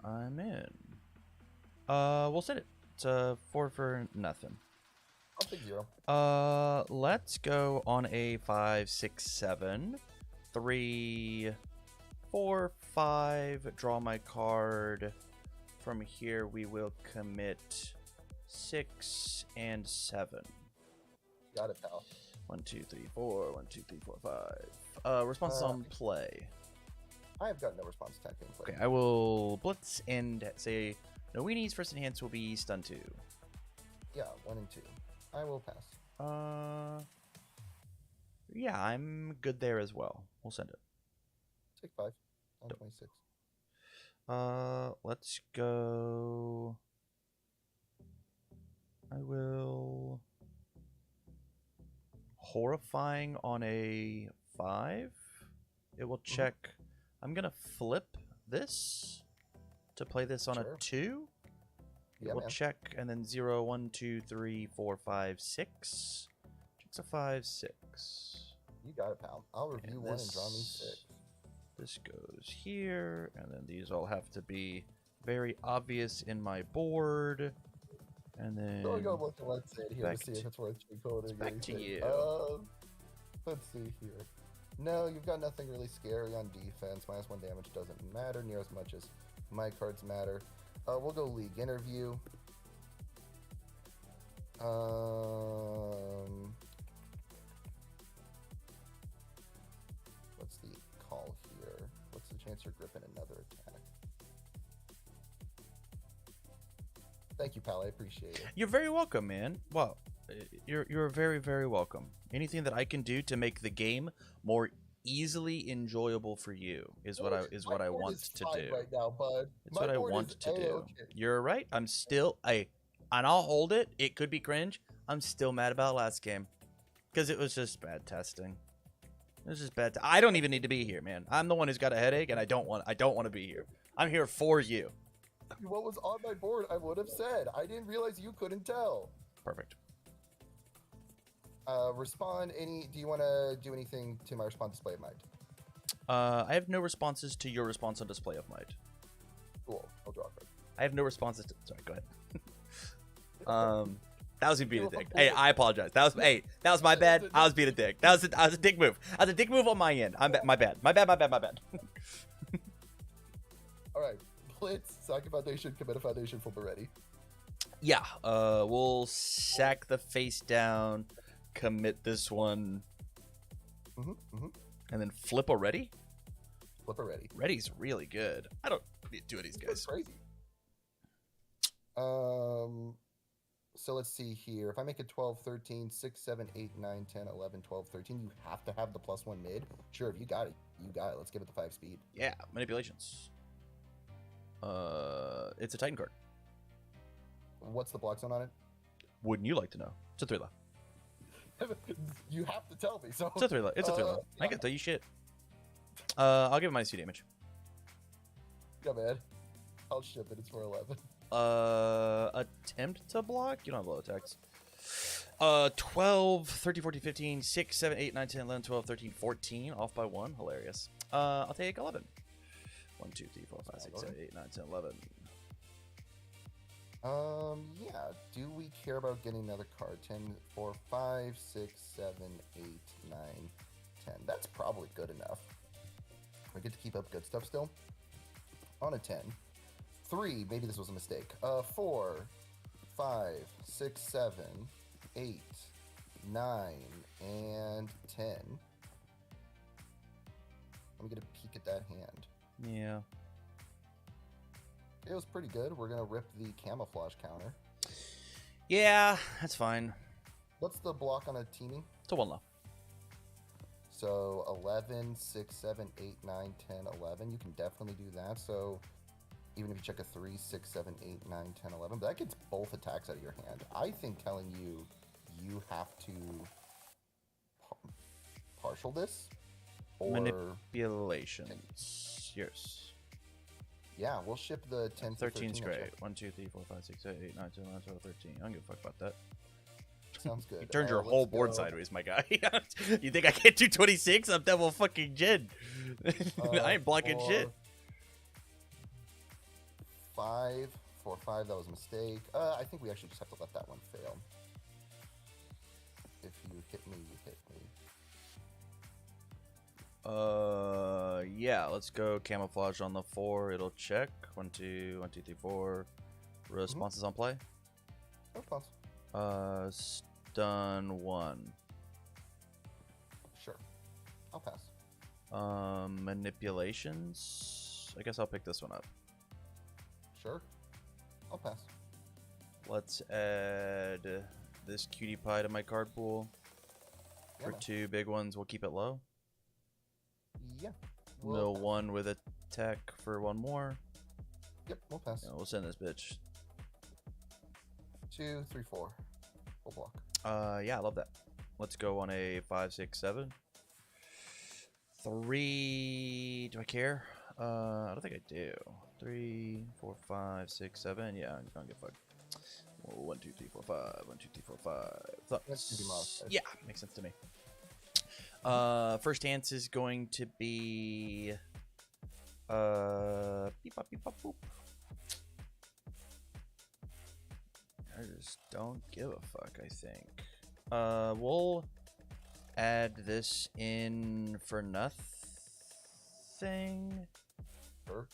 I'm in. We'll set it. It's 4 for nothing. I'll take 0. Let's go on a 5, 6, 7, 3, 4, 5. Draw my card. From here, we will commit 6 and 7. Got it, pal. 1, 2, 3, 4. 1, 2, 3, 4, 5. Responses on play. I have got no response attack being played. Okay, I will blitz and say no weenies. First enhance will be stun 2. Yeah, 1 and 2. I will pass. Yeah, I'm good there as well. We'll send it. Take 5. On Dope. 26. Let's go. I will Horrifying on a 5. It will check. I'm gonna flip this to play this on Sure. a 2. It Yeah, will man. check and then 0, 1, 2, 3, 4, 5, 6. Checks a 5, 6. You got it, pal. I'll review And 1 and draw me 6. This goes here, and then these all have to be very obvious in my board. And then So I go look at let's say here back to see to- if it's worth decoding. back to anything. you. Let's see here. No, you've got nothing really scary on defense. -1 damage doesn't matter near as much as my cards matter. We'll go league interview. What's the call here? What's the chance you're gripping another attack? Thank you, pal. I appreciate it. You're very welcome, man. Well, you're very, very welcome. Anything that I can do to make the game more easily enjoyable for you is what My I board want is to fine do. right now, bud. It's My what I board want is to do. A-okay. You're right. I'm still and I'll hold it. It could be cringe. I'm still mad about last game because it was just bad testing. It was just bad. I don't even need to be here, man. I'm the one who's got a headache, and I don't want to be here. I'm here for you. What was on my board, I would have said. I didn't realize you couldn't tell. Perfect. Respond any. Do you want to do anything to my response display of might? I have no responses to your response on display of might. Cool. I'll draw a card. I have no responses to. Sorry, go ahead. That was me being a dick. Hey, I apologize. That was my bad. I was being a dick. That was a dick move. That was a dick move on my end. My bad. My bad. All right. Blitz, sack a foundation, commit a foundation, flip ready. Yeah. We'll sack the face down, commit this one, and then flip already. Flip ready. Ready's really good. I don't need two of these guys. That's crazy. So let's see here. If I make it 12, 13, 6, 7, 8, 9, 10, 11, 12, 13, you have to have the +1 mid. Sure, if you got it, you got it. Let's give it the 5 speed. Yeah, manipulations. It's a Titan card. What's the block zone on it? Wouldn't you like to know? It's a thriller. You have to tell me. So It's a thriller. It's a thriller. yeah. I can tell you shit. I'll give it -2 damage. Yeah, man. I'll ship it. It's for 11. Attempt to block? You don't have low attacks. 12, 13, 14, 15, 6, 7, 8, 9, 10, 11, 12, 13, 14. Off by 1. Hilarious. I'll take 11. 1, 2, 3, 4, 5, 6, 7, 8, 9, 10, 11. Yeah. Do we care about getting another card? 10, 4, 5, 6, 7, 8, 9, 10. That's probably good enough. I get to keep up good stuff still. On a 10. 3, maybe this was a mistake. 4, 5, 6, 7, 8, 9, and 10. Let me get a peek at that hand. Yeah. It was pretty good. We're gonna rip the camouflage counter. Yeah, that's fine. What's the block on a teaming? It's a 1 low. So 11, 6, 7, 8, 9, 10, 11. You can definitely do that. So even if you check a 3, 6, 7, 8, 9, 10, 11, but that gets both attacks out of your hand. I think telling you have to partial this or Manipulations. Yours. yeah, we'll ship the 10 to 13's 13 great. check. 1, 2, 3, 4, 5, 6, 7, 8, 9, 10, 11, 12, 13. I don't give a fuck about that. Sounds good. You turned your Let's whole board go. sideways, my guy. You think I can't do 26? I'm double fucking Jin. I ain't blocking shit. 5, 4, 5. That was a mistake. I think we actually just have to let that one fail. If you hit me, you hit me. Yeah, let's go camouflage on the 4. It'll check. 1, 2, 1, 2, 3, 4. Responses on play. No response. Stun 1. Sure. I'll pass. Manipulations. I guess I'll pick this one up. Sure. I'll pass. Let's add this cutie pie to my card pool. Yeah, For man. 2 big ones, we'll keep it low. Yeah. Mill 1 with attack for 1 more. Yep, we'll pass. Yeah, we'll send this bitch. 2, 3, 4. Full block. Yeah, I love that. Let's go on a 5, 6, 7. 3. Do I care? I don't think I do. 3, 4, 5, 6, 7. Yeah, I don't give a fuck. 1, 2, 3, 4, 5. 1, 2, 3, 4, 5. That's gonna be modified. Yeah, makes sense to me. First dance is going to be beep bop beep bop boop. I just don't give a fuck, I think. We'll add this in for nothing. Sure.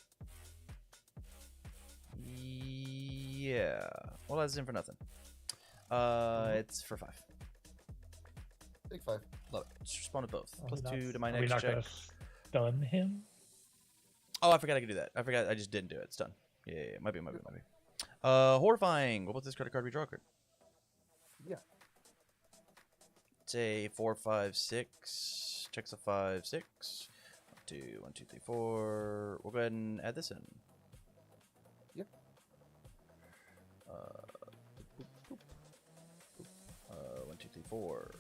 Yeah. Well, that's in for nothing. It's for 5. Big 5. Love it. Just respond to both. Are we +2 to not- my are we next not check. gonna stun him? Oh, I forgot I could do that. I forgot. I just didn't do it. It's done. Yeah. Might be. Horrifying. What about this credit card? We draw a card. Yeah. It's a 4, 5, 6. Checks a 5, 6. 1, 2, 1, 2, 3, 4. We'll go ahead and add this in. Yep. Boop, boop, boop. 1, 2, 3, 4.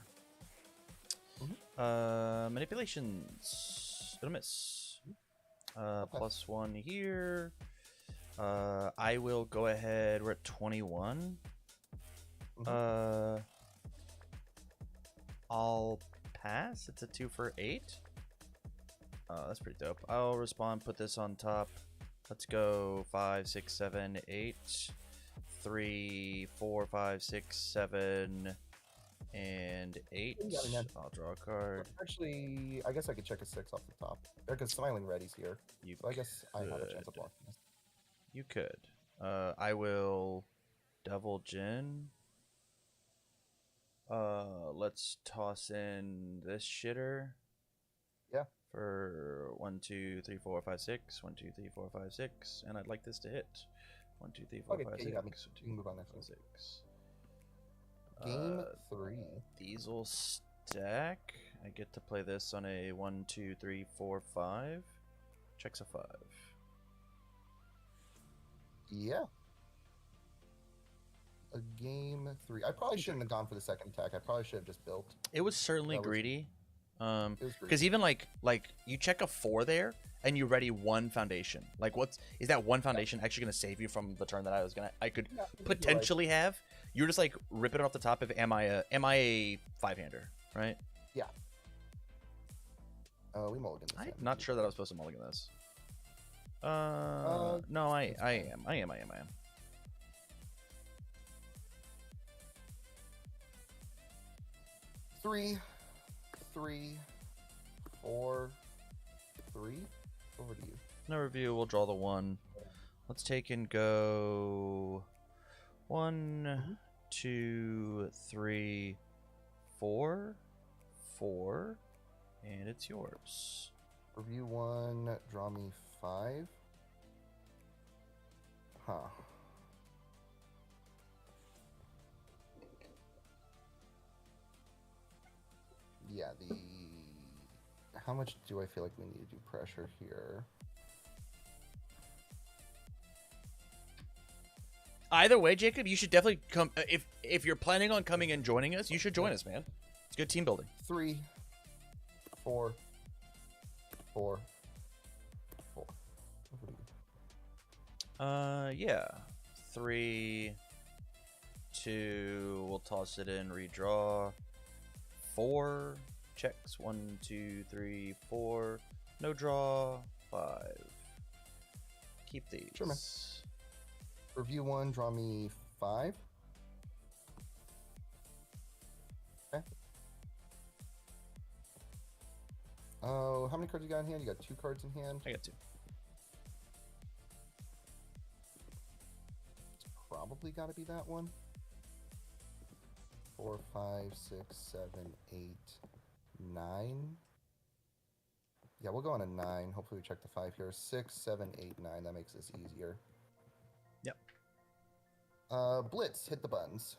Manipulations. It'll miss. +1 here. I will go ahead. We're at 21. I'll pass. It's a 2 for 8. That's pretty dope. I'll respond, put this on top. Let's go 5, 6, 7, 8. 3, 4, 5, 6, 7, and 8. You got it, man. I'll draw a card. Actually, I guess I could check a 6 off the top. Because Smiling Ready's here. You So I guess I have a chance of could. blocking this. You could. I will Devil Jin. Let's toss in this shitter. Yeah. For 1, 2, 3, 4, 5, 6. 1, 2, 3, 4, 5, 6. And I'd like this to hit. 1, 2, 3, 4, Okay, 5, you 6. got me. 1, You can move on next 5, one. 6. Game 3. These will stack. I get to play this on a 1, 2, 3, 4, 5. Checks a 5. Yeah. A game 3. I probably shouldn't have gone for the second attack. I probably should have just built. It was certainly That was- greedy. It was great. Because even like you check a 4 there and you ready 1 foundation. Like is that 1 foundation actually gonna save you from the turn that I could Yeah, I think you're right. potentially have? You're just like ripping it off the top of am I a 5-hander, right? We mulligan this I'm hand. not sure that I was supposed to mulligan this. No, I am. 3, 3, 4, 3. Over to you. No review. We'll draw the 1. Let's take and go 1, 2, 3, 4, 4, and it's yours. Review 1, draw me 5. Huh. Yeah, how much do I feel like we need to do pressure here? Either way, Jacob, you should definitely come. If you're planning on coming and joining us, you should join us, man. It's good team building. 3, 4, 4, 4. Over to you. Yeah. 3, 2. We'll toss it in. Redraw. 4 checks. 1, 2, 3, 4. No draw. 5. Keep these. Sure, man. Review 1, draw me 5. Okay. Oh, how many cards you got in hand? You got 2 cards in hand. I got 2. It's probably got to be that one. 4, 5, 6, 7, 8, 9. Yeah, we'll go on a 9. Hopefully we check the 5 here. 6, 7, 8, 9. That makes this easier. Yep. Blitz, hit the buttons.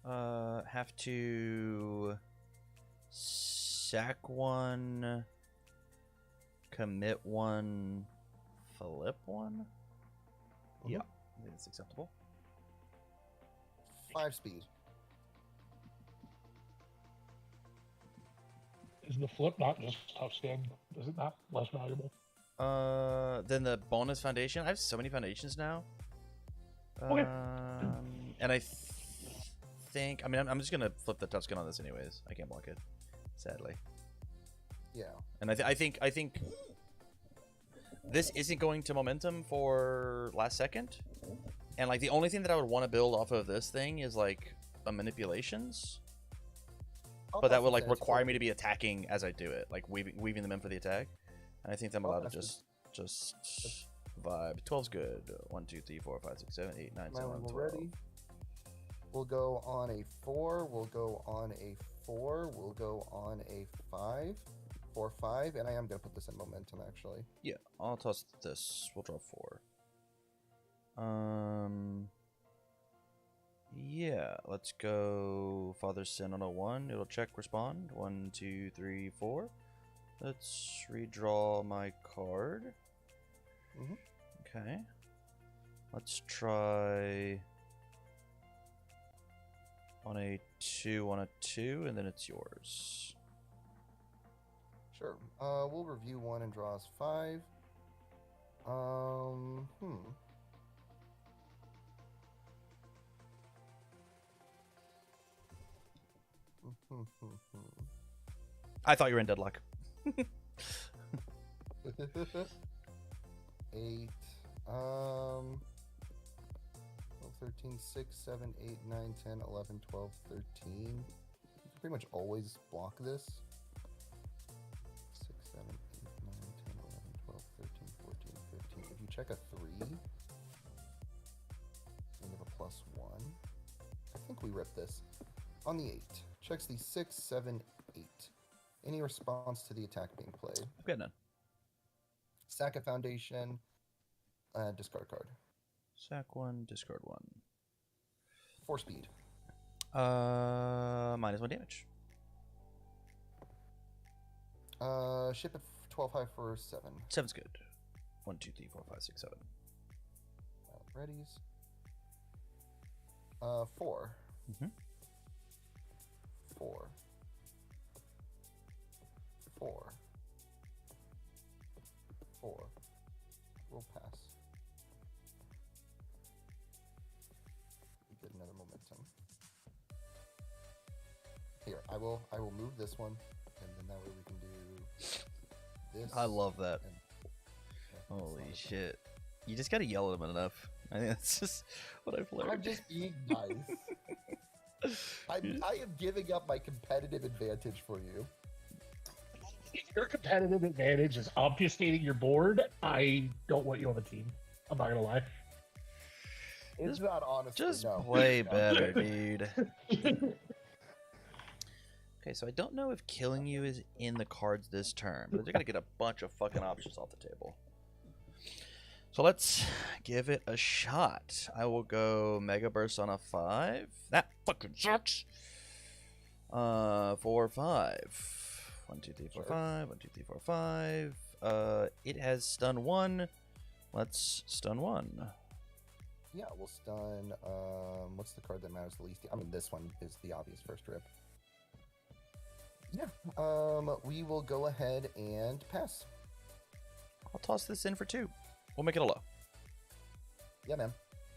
Have to sack 1, commit 1, flip 1. Mhm. Yeah, I think it's acceptable. 5 speed. Is the flip not just tough skin? Is it not less valuable? Then the bonus foundation. I have so many foundations now. Okay. And I think. I mean, I'm just gonna flip the tough skin on this anyways. I can't block it, sadly. Yeah. And I think this isn't going to momentum for last second. And like the only thing that I would want to build off of this thing is like a manipulations. I'll But that pass would this like in, it's require cool. me to be attacking as I do it, like weaving them in for the attack. And I think I'm I'll allowed to pass just vibe. 12's good. 1, 2, 3, 4, 5, 6, 7, 8, 9, 10, My 11, level 12. ready. We'll go on a 4. We'll go on a 4. We'll go on a 5. 4, 5. And I am going to put this in momentum, actually. Yeah, I'll toss this. We'll draw 4. Yeah, let's go Father's Sin on a 1. It'll check respond. 1, 2, 3, 4. Let's redraw my card. Mhm. Okay. Let's try on a 2 on a 2, and then it's yours. Sure. We'll review 1 and draw us 5. I thought you were in deadlock. 8, 12, 13, 6, 7, 8, 9, 10, 11, 12, 13. You can pretty much always block this. 6, 7, 8, 9, 10, 11, 12, 13, 14, 15. If you check a 3, and you have a +1. I think we rip this. On the 8, checks the 6, 7, 8. Any response to the attack being played? I've got none. Sack a foundation, discard a card. Sack 1, discard 1. 4 speed. -1 damage. Ship at 12 high for 7. 7's good. 1, 2, 3, 4, 5, 6, 7. Readies. 4. Mhm. 4. 4. 4. We'll pass. We get another momentum. Here, I will move this one, and then that way we can do this. I love that. and- yeah, Holy that's shit. You just gotta yell at him enough. I think that's just what I've not- I'm learned. just being nice. I am giving up my competitive advantage for you. If your competitive advantage is obfuscating your board, I don't want you on the team. I'm not gonna lie. It's not honestly. Just no. play No. better, dude. Okay, so I don't know if killing you is in the cards this turn, but they're gonna get a bunch of fucking options off the table. So let's give it a shot. I will go Mega Burst on a 5. That fucking sucks. 4, 5. 1, 2, 3, 4, Sure. 5. 1, 2, 3, 4, 5. It has stun 1. Let's stun 1. Yeah, we'll stun. What's the card that matters the least? I mean, this one is the obvious first rip. Yeah. We will go ahead and pass. I'll toss this in for 2. We'll make it a low. Yeah, man.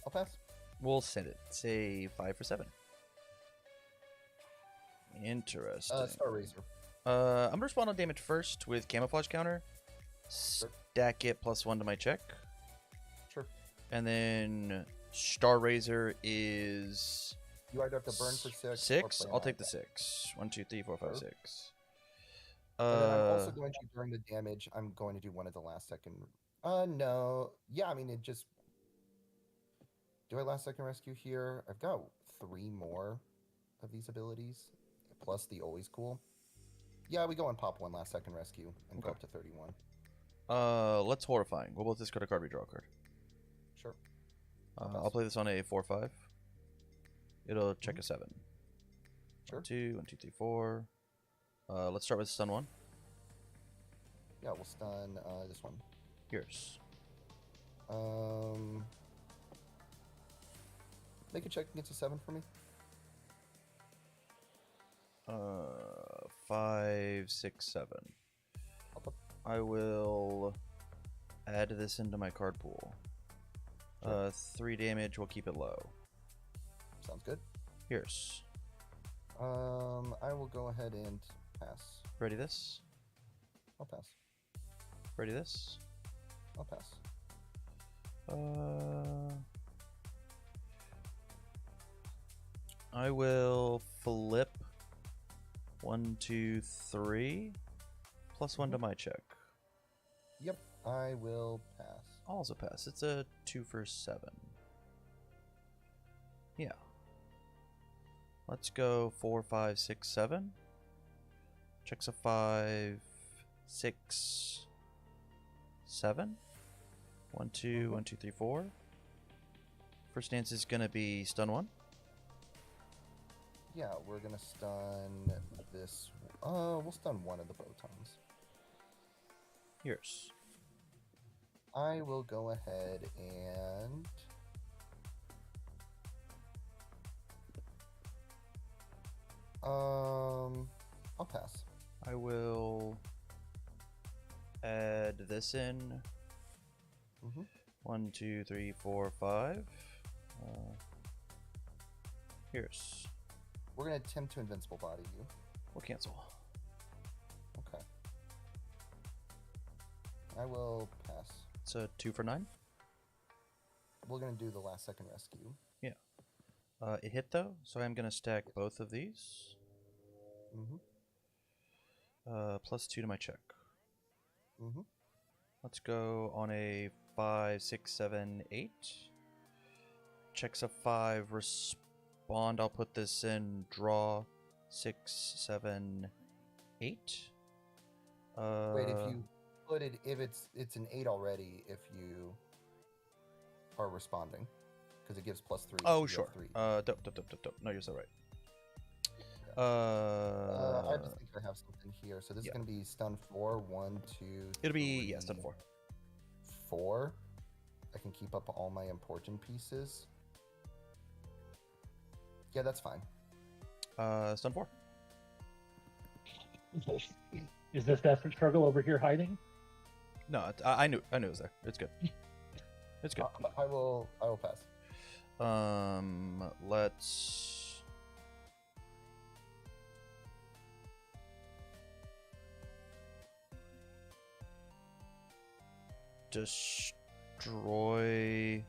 I'll pass. We'll send it. Say 5 for 7. Interesting. Star Razor. I'm gonna respond on damage first with camouflage counter. Stack it +1 to my check. Sure. And then Star Razor is You either have to burn for 6. or 6. play I'll an take the attack. 6. 1, 2, 3, 4, 5, Sure. 6. And then I'm also going to, during the damage, I'm going to do one at the last second. No. Yeah, I mean, it just... Do I last second rescue here? I've got 3 more of these abilities, plus the always cool. Yeah, we go and pop 1 last second rescue and go Okay. up to 31. Let's horrifying. We'll both discard a card, redraw a card. Sure. I'll play this on a 4-5. It'll check a 7. Sure. 2, 1, 2, 3, 4. Let's start with stun 1. Yeah, we'll stun this one. Yours. Make a check against a 7 for me. 5, 6, 7. Okay. I will add this into my card pool. Sure. 3 damage. We'll keep it low. Sounds good. Yours. I will go ahead and pass. Ready this. I'll pass. Ready this. I'll pass. I will flip 1, 2, 3. +1 to my check. Yep, I will pass. Also pass. It's a 2 for 7. Yeah. Let's go 4, 5, 6, 7. Checks a 5, 6, 7. 1, 2, 1, 2, 3, 4. First stance is gonna be stun 1. Yeah, we're gonna stun this. We'll stun 1 of the photons. Yours. I will go ahead and I'll pass. I will add this in. Mhm. 1, 2, 3, 4, 5. Here's We're gonna attempt to invincible body you. We'll cancel. Okay. I will pass. It's a 2 for 9. We're gonna do the last second rescue. Yeah. It hit though, so I'm gonna stack both of these. Mm-hmm. Plus 2 to my check. Mm-hmm. Let's go on a 5, 6, 7, 8. Checks a 5. Respond. I'll put this in. Draw 6, 7, 8. Wait, if you put it, if it's an 8 already, if you are responding, because it gives plus 3. Oh, you sure. have 3. Dope. No, you're so right. I just think I have something here. So this is gonna be stun 4. 1, 2. It'll be three, stun 4. 4. I can keep up all my important pieces. Yeah, that's fine. Stun 4. Is this desperate struggle over here hiding? No, I knew it was there. It's good. It's good. I will pass. Let's destroy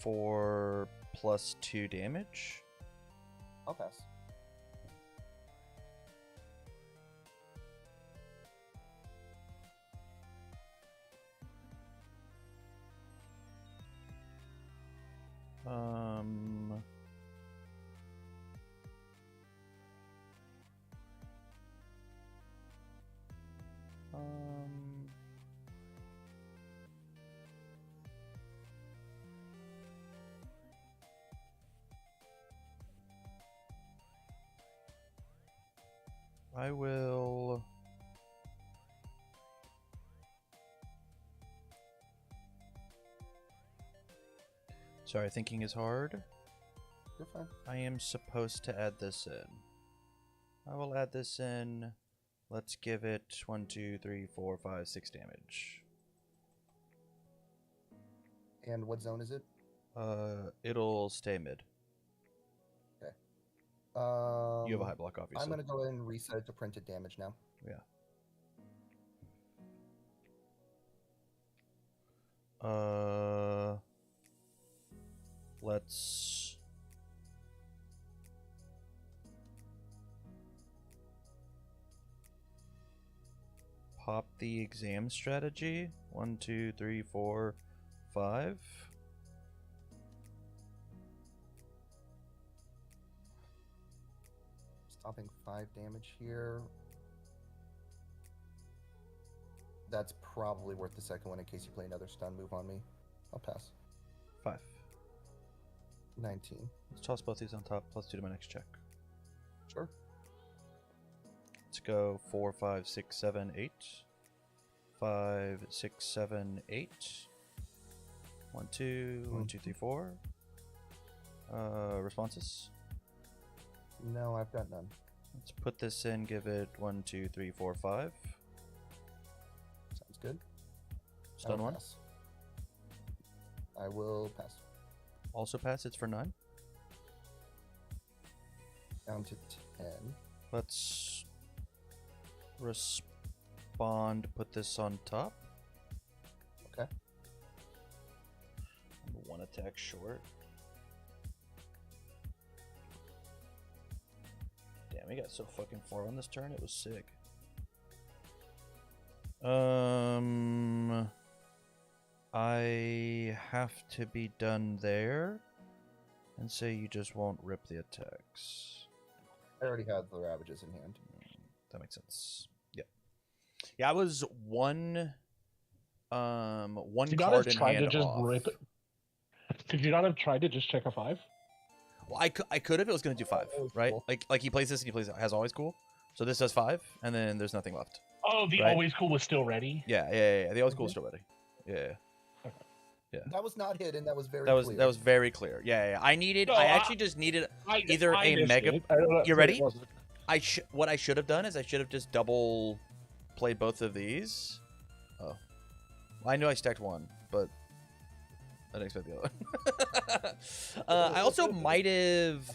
4 plus 2 damage. I'll pass. Um, I will. Sorry, thinking is hard. You're fine. I am supposed to add this in. I will add this in. Let's give it 1, 2, 3, 4, 5, 6 damage. And what zone is it? It'll stay mid. Okay. You have a high block, obviously. I'm gonna go ahead and reset it to printed damage now. Yeah. Let's pop the exam strategy. 1, 2, 3, 4, 5. Stopping 5 damage here. That's probably worth the second one in case you play another stun move on me. I'll pass. 5. 19. Let's toss both these on top. Plus 2 to my next check. Sure. Let's go 4, 5, 6, 7, 8. 5, 6, 7, 8. 1, 2, 1, 2, 3, 4. Responses? No, I've got none. Let's put this in, give it 1, 2, 3, 4, 5. Sounds good. Stun I'll 1. pass. I will pass. Also pass, it's for 9. Down to 10. Let's respond, put this on top. Okay. 1 attack short. Damn, we got so fucking far on this turn, it was sick. I have to be done there and say you just won't rip the attacks. I already have the Ravages in hand. That makes sense. Yep. Yeah, I was one You gotta card have in tried hand to just off. rip it. Could you not have tried to just check a 5? Well, I could have. It was going to do 5, that was right? cool. Like he plays this and he plays has always cool. So this does 5, and then there's nothing left. Oh, the Right. always cool was still ready. Yeah. The always cool is still ready. Yeah. That was not hidden. That was very That was clear. that was very clear. Yeah. I needed. No, I I- actually just needed. I, Either I a missed mega- it. I don't know You what ready? it was. What I should have done is I should have just double played both of these. Oh, well, I knew I stacked one, but I didn't expect the other one. I also might have.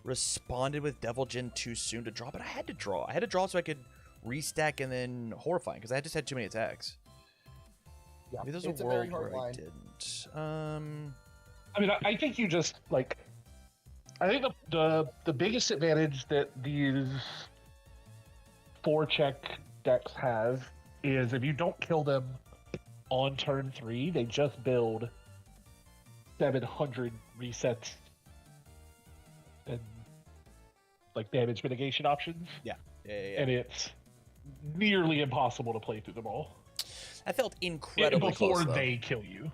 responded with Devil Jin too soon to draw, but I had to draw. I had to draw so I could restack and then Horrifying, because I just had too many attacks. Yeah, Maybe there's it's a a very world hard where I line. didn't. I mean, I think you just like. I think the biggest advantage that these 4-check decks have is if you don't kill them on turn 3, they just build 700 resets and like damage mitigation options, Yeah. and it's nearly impossible to play through them all I felt incredibly before close, though. they kill you.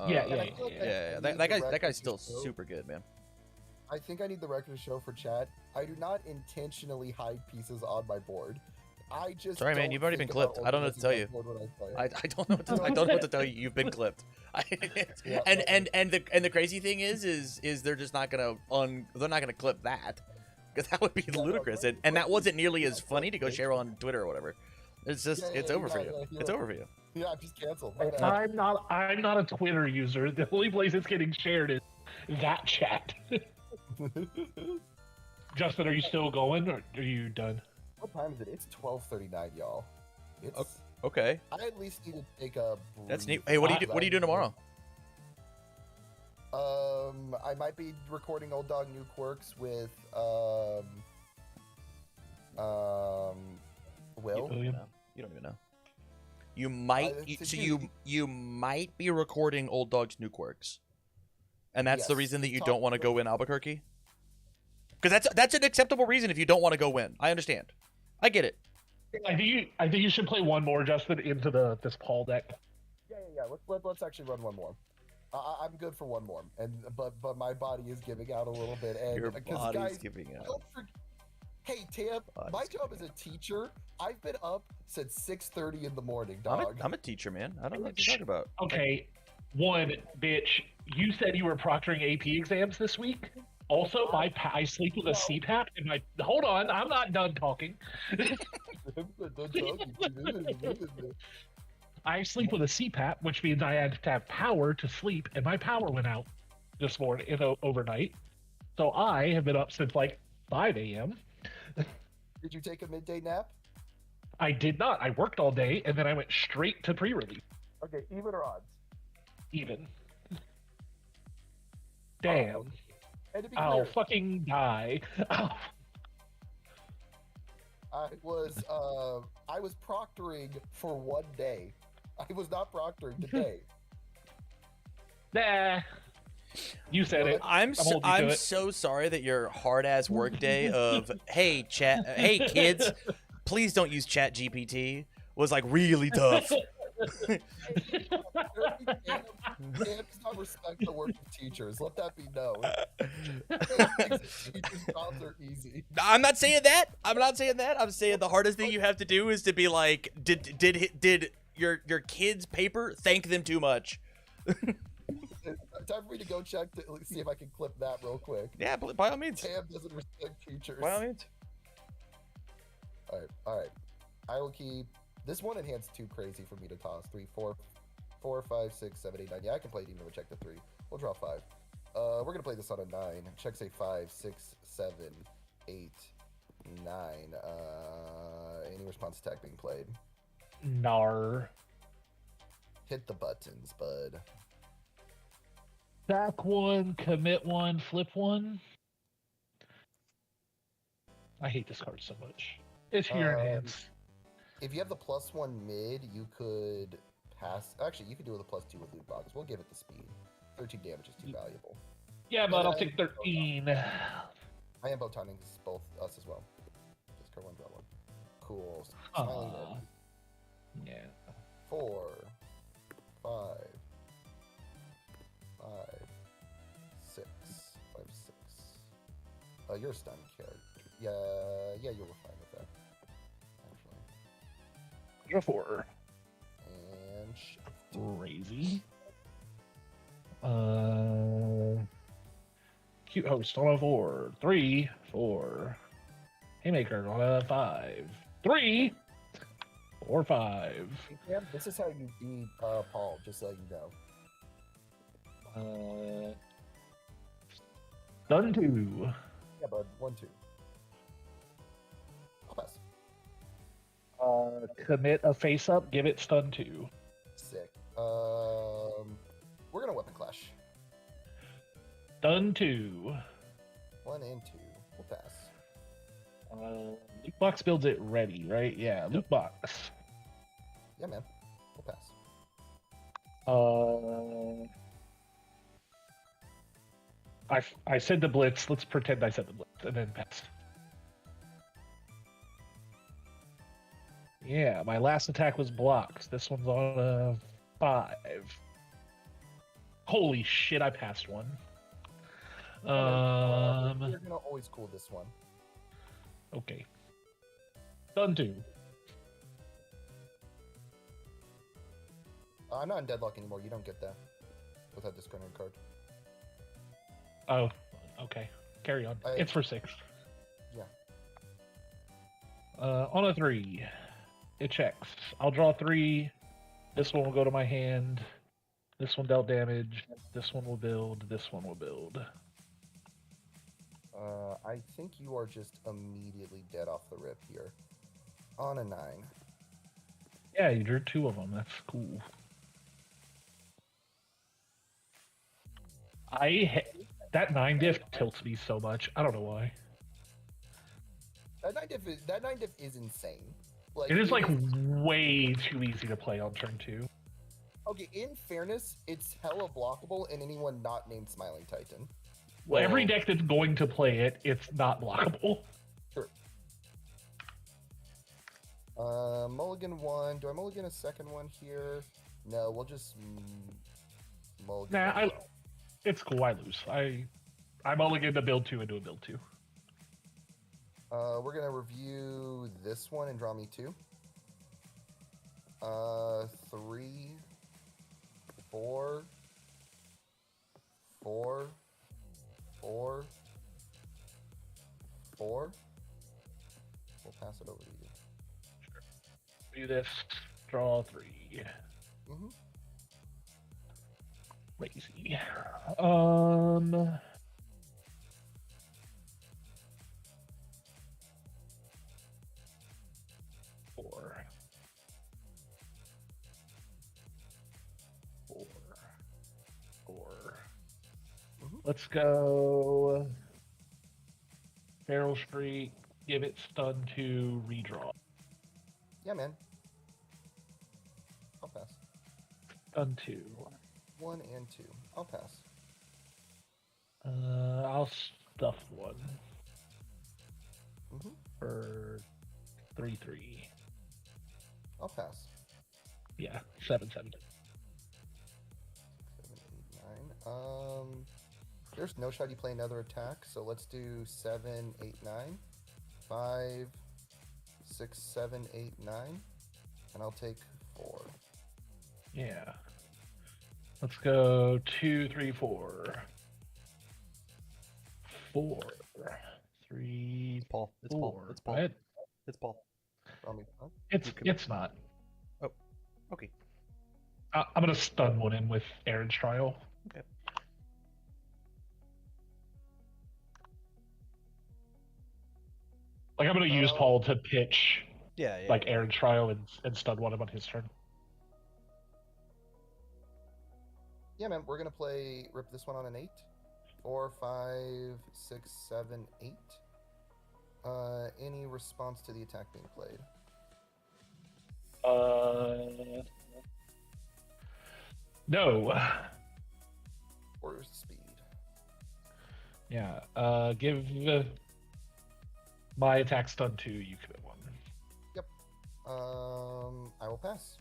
Yeah. I feel like I That need the guy's record still to show- super good, man. I think I need the record to show for chat. I do not intentionally hide pieces on my board. I just Sorry, man, don't you've already think been clipped. about I don't know what to tell you. organizing my board when I play. I don't know what to, I don't know what to tell you. You've been clipped. Yeah. and the crazy thing is they're just not gonna they're not gonna clip that, because that would be no, ludicrous, no, and that no, wasn't nearly as no, funny to go no, share on Twitter or whatever. It's just Yeah, it's yeah, over for yeah, you. yeah, It's yeah. over for you. Yeah, I'm just canceled. And I'm not a Twitter user. The only place it's getting shared is that chat. Justin, are you still going, or are you done? What time is it? It's 12:39, y'all. It's. Okay, I at least need to take a. that's neat. brief Hey, what are because you doing tomorrow? I might be recording Old Dog New Quirks with Will. William? No, you don't even know. You might it's so a you might be recording Old Dog's New Quirks, and that's the Yes, reason that you talk don't want to about- go win Albuquerque. Because that's an acceptable reason if you don't want to go win. I understand. I get it. I think you should play one more, Justin, into this Paul deck. Yeah. Let's actually run one more. I'm good for one more, but my body is giving out a little bit, and Your 'cause body's guys, giving out. don't forget. Hey Tam, Body's my job giving as a teacher, I've been up since 6:30 in the morning, I'm dog. a teacher, man. I don't know what you're talking about. Okay, one, bitch, you said you were proctoring AP exams this week. Also, I sleep with a CPAP in my. Hold on, I'm not done talking. I sleep with a CPAP, which means I had to have power to sleep, and my power went out this morning, overnight. So I have been up since like 5 a.m. Did you take a midday nap? I did not. I worked all day, and then I went straight to pre-release. Okay, even or odds? Even. Damn. And to be I'll clear, fucking die. Ow. I was proctoring for one day. I was not proctoring today. Nah. You said it. I'm holding you to I'm it. so sorry that your hard ass work day of hey kids, please don't use Chat GPT was like really tough. Camps not respect the work of teachers. Let that be known. Teachers' jobs are easy. I'm not saying that. I'm saying the hardest thing you have to do is to be like, did your kid's paper thank them too much? Time for me to go check to see if I can clip that real quick. Yeah, by all means. Tam doesn't respect teachers. By all means. All right. I will keep this one enhanced too crazy for me to toss. 3, 4, 5, 6, 7, 8, 9. Yeah, I can play it even with check the 3. We'll draw 5. We're gonna play this on a 9. Check say 5, 6, 7, 8, 9. Any response attack being played? Nar. Hit the buttons, bud. Back one, commit one, flip one. I hate this card so much. It's here in hands. If you have the +1 mid, you could pass. Actually, you could do it with a +2 with loot box. We'll give it the speed. 13 damage is too valuable. Yeah, but I'll I- take 13. I am bow timing both us as well. Just curve one, draw one. Cool. Smiling Aw. red. Yeah. 4, 5, 6, 5, 6. You're a stun character. Yeah, you were fine with that. Actually. Draw 4. And shift. Crazy. Cute host on a 4. 3, 4. Haymaker on a 5. 3, 4, 5. Yeah, this is how you beat Paul, just so you know. Stun 2. Yeah, bud. 1-2. I'll pass. Commit a face up, give it stun 2. Sick. We're gonna weapon clash. Stun 2. 1 and 2. We'll pass. Loot box builds it ready, right? Yeah, loot box. Yeah, man. We'll pass. I said the blitz. Let's pretend I said the blitz and then pass. Yeah, my last attack was blocked. This one's on a 5. Holy shit! I passed one. We're gonna always cool this one. Okay. Stun 2. I'm not in deadlock anymore. You don't get that without discarding a card. Oh, okay. Carry on. It's for 6. Yeah. On a 3, it checks. I'll draw 3. This one will go to my hand. This one dealt damage. This one will build. This one will build. I think you are just immediately dead off the rip here. On a 9. Yeah, you drew 2 of them. That's cool. That 9 diff tilts me so much. I don't know why. That 9 diff is insane. Like, It is like way too easy to play on turn 2. Okay, in fairness, it's hella blockable in anyone not named Smiling Titan. Well, every deck that's going to play it, it's not blockable. Sure. Mulligan 1. Do I mulligan a second one here? No, we'll just mulligan. Nah, it's cool. I lose. I'm only going to build 2 into a build 2. We're gonna review this one and draw me 2. 3, 4, 4, 4, 4. We'll pass it over to you. Do this. Draw 3. Mm-hmm. Lazy. 4. 4. 4. Mhm. Let's go. Feral Street. Give it stun to redraw. Yeah, man. I'll pass. Stun 2. 1 and 2. I'll pass. I'll stuff 1 Mm-hmm. for 3/3. I'll pass. Yeah, 7/7. 7, 8, 9. There's no shot you play another attack, so let's do 7, 8, 9. 5, 6, 7, 8, 9. And I'll take 4. Yeah. Let's go 2, 3, 4. 4. 3. Paul. It's 4. Paul. It's Paul. Right? It's Paul. Draw me 5. It's not. Okay. I'm gonna stun one in with Aaron's trial. Okay. Like I'm gonna use Paul to pitch Yeah. like Aaron's trial and stun one him on his turn. Yeah, man. We're gonna rip this one on an 8. 4, 5, 6, 7, 8. Any response to the attack being played? No. Or speed? Yeah. Give my attack stun 2. You commit 1. I will pass.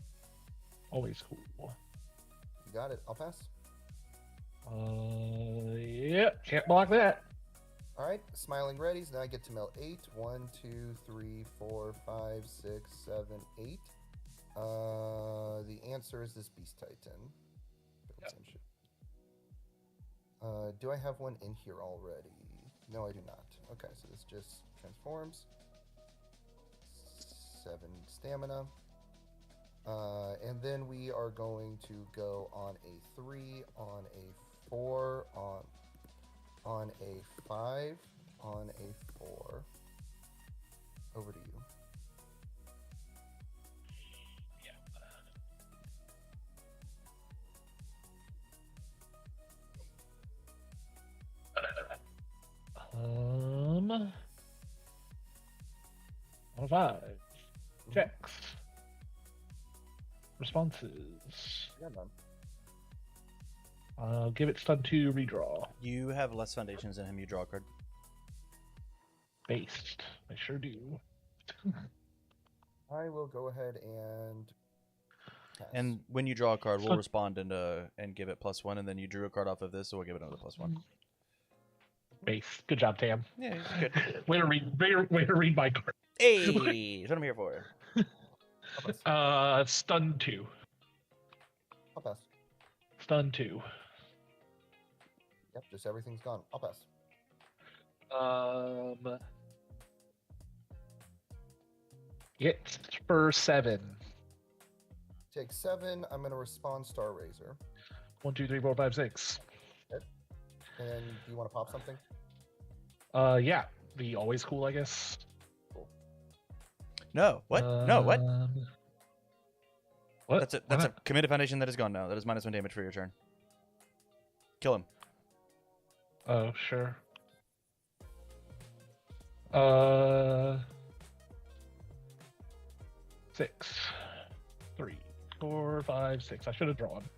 Always cool. You got it. I'll pass. Yeah. Can't block that. All right, smiling readies. Now I get to mill 8. 1, 2, 3, 4, 5, 6, 7, 8. The answer is this Beast Titan. Yep. Do I have one in here already? No, I do not. Okay, so this just transforms. 7 stamina. And then we are going to go on a 3, on a 4, on a 5, on a 4. Over to you. On a 5. Checks. Responses. Yeah, man. I'll give it stun 2, redraw. You have less foundations than him. You draw a card. Based. I sure do. I will go ahead and pass. And when you draw a card, we'll So- respond and give it +1, and then you drew a card off of this, so we'll give it another +1. Base. Good job, Tam. Yeah, it's good. Way to read my card. Hey, that's what I'm here for. I'll pass. Stun 2. I'll pass. Stun 2. Yep, just everything's gone. I'll pass. Hit for 7. Take 7. I'm going to respond Star Razor. 1, 2, 3, 4, 5, 6. And then, do you want to pop something? Yeah. The always cool, I guess. No, what? No, what? What? That's a Why not? committed foundation that is gone now. That is -1 damage for your turn. Kill him. Oh, sure. 6, 3, 4, 5, 6. I should have drawn.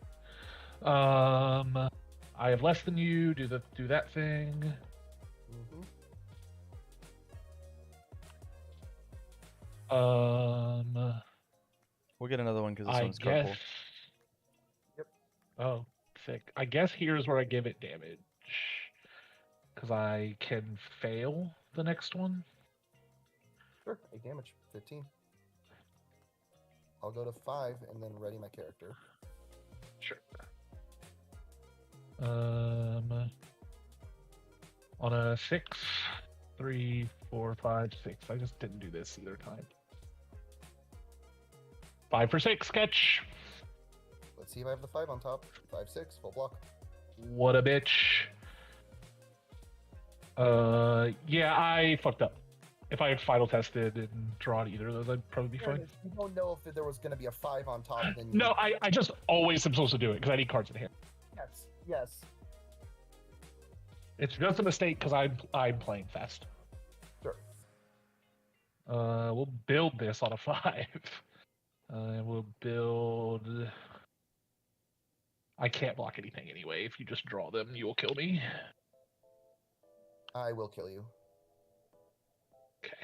I have less than you. Do that thing. Mm-hmm. We'll get another one because this I one's guess. cardful. Yep. Oh, sick. I guess here's where I give it damage. Because I can fail the next one. Sure, 8 damage. 15. I'll go to 5 and then ready my character. Sure. On a 6, 3, 4, 5, 6. I just didn't do this either time. 5 for 6, catch. Let's see if I have the 5 on top. 5, 6, full block. What a bitch. Yeah, I fucked up. If I had final tested and drawn either of those, I'd probably be There it fine. is. You don't know if there was going to be a 5 on top. Then you... No, I just always am supposed to do it because I need cards in hand. Yes, yes. It's just a mistake because I'm playing fast. Sure. We'll build this on a 5. We'll build. I can't block anything anyway. If you just draw them, you will kill me. I will kill you. Okay.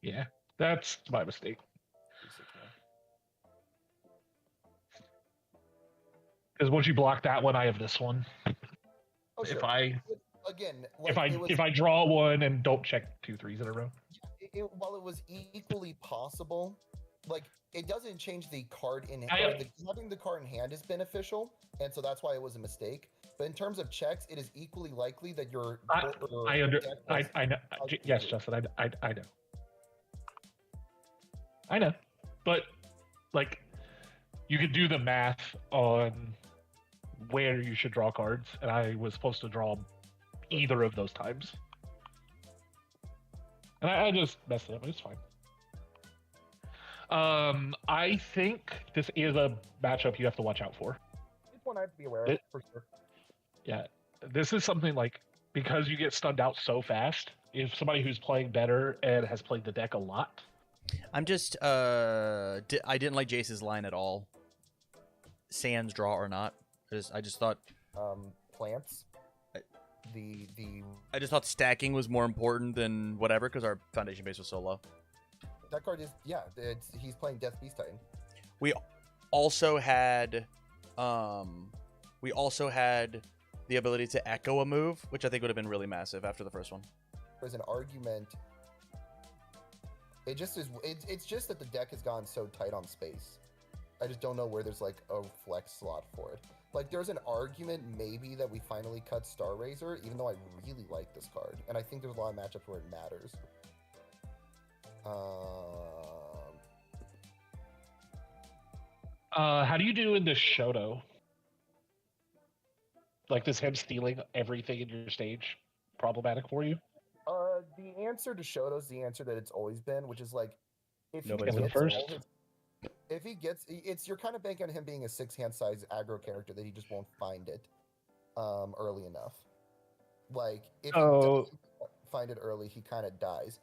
Yeah, that's my mistake. 3, 6, 9. Because once you block that one, I have this one. Oh, sure. If I Again, like, it was, if I draw one and don't check 2 3s in a row. while it was equally possible, like, it doesn't change the card in I- hand. Having the card in hand is beneficial, and so that's why it was a mistake. But in terms of checks, it is equally likely that your I deck was- I know. Yes, Justin. I know. I know, but like, you could do the math on where you should draw cards, and I was supposed to draw either of those times, and I just messed it up. It's fine. I think this is a matchup you have to watch out for. It's one I have to be aware of, It- for sure. Yeah, this is something like, because you get stunned out so fast. If somebody who's playing better and has played the deck a lot, I'm just I didn't like Jace's line at all. Sans draw or not. I just thought Plants. I- The I just thought stacking was more important than whatever because our foundation base was so low. that card is he's playing Death Beast Titan. We also had the ability to echo a move, which I think would have been really massive after the first one. There's an argument. It just is. It's just that the deck has gone so tight on space. I just don't know where there's like a flex slot for it. Like, there's an argument maybe that we finally cut Star Razor, even though I really like this card, and I think there's a lot of matchups where it matters. how do you do in this Shoto? Like, is him stealing everything in your stage problematic for you? the answer to Shoto's the answer that it's always been, which is like if Nobody's he been gets first. all his, if he gets it's you're kind of banking on him being a 6-hand size aggro character that he just won't find it early enough. Like if he Oh. doesn't find it early, he kind of dies.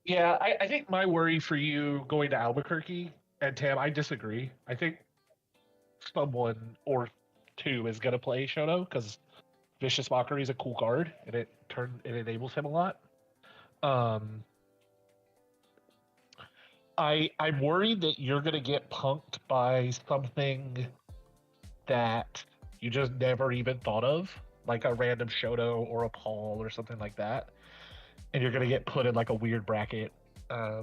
Yeah, I think my worry for you going to Albuquerque, and Tam, I disagree. I think someone or two is going to play Shoto because Vicious Mockery is a cool card and it enables him a lot. I'm worried that you're going to get punked by something that you just never even thought of, like a random Shoto or a Paul or something like that, and you're going to get put in like a weird bracket. I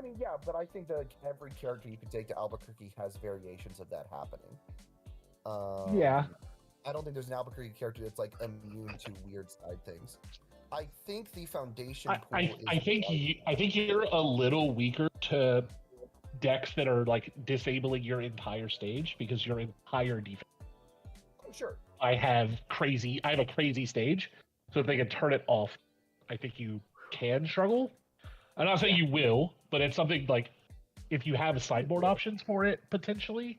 mean, yeah, but I think that every character you can take to Albuquerque has variations of that happening. Yeah. I don't think there's an Albuquerque character that's like immune to weird side things. I think the foundation pool I think you're a little weaker to decks that are like disabling your entire stage because your entire defense. Oh, sure. I have a crazy stage, so if they can turn it off, I think you can struggle. I'm not saying you will, but it's something like if you have sideboard options for it potentially.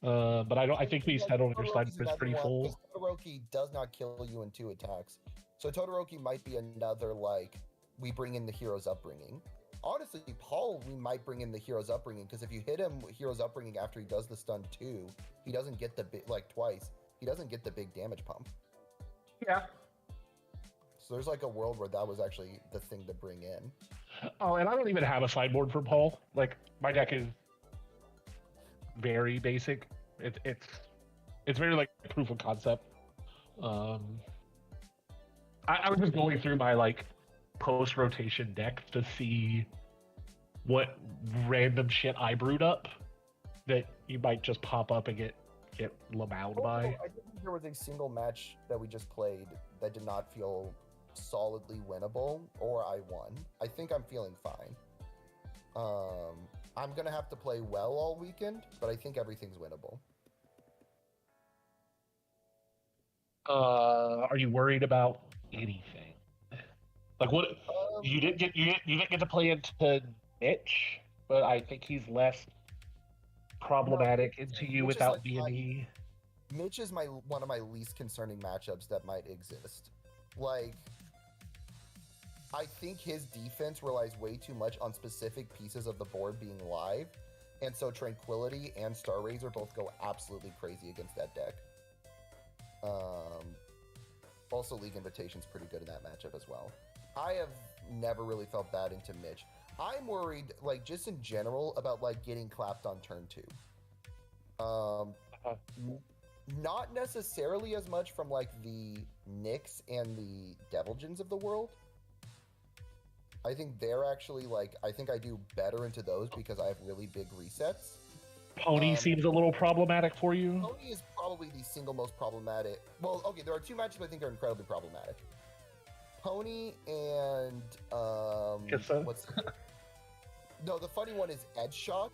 But I think we settled your sideboard is pretty full. Todoroki does not kill you in 2 attacks, so Todoroki might be another like we bring in the hero's upbringing. Honestly, Paul, we might bring in the hero's upbringing because if you hit him hero's upbringing after he does the stun 2, he doesn't get the twice. He doesn't get the big damage pump. Yeah. So there's like a world where that was actually the thing to bring in. Oh, and I don't even have a sideboard for Paul. Like my deck is very basic. It's very like proof of concept. I was just going through my like post rotation deck to see what random shit I brewed up that you might just pop up and get lamowed by. I think there was a single match that we just played that did not feel solidly winnable, or I won. I think I'm feeling fine. I'm gonna have to play well all weekend, but I think everything's winnable. Are you worried about anything? Like what? You didn't get to play into Mitch, but I think he's less problematic into you Mitch is without like BME. Mitch is one of my least concerning matchups that might exist. Like, I think his defense relies way too much on specific pieces of the board being live, and so Tranquility and Star Razor both go absolutely crazy against that deck. Also, League Invitation's pretty good in that matchup as well. I have never really felt bad into Mitch. I'm worried, like, just in general, about, like, getting clapped on turn 2. Not necessarily as much from, like, the Nyx and the Deviljins of the world. I think they're actually, like, I think I do better into those because I have really big resets. Pony seems a little problematic for you. Pony is probably the single most problematic. Well, okay, there are 2 matches I think are incredibly problematic. Pony and Kissa? No, the funny one is Edgeshot.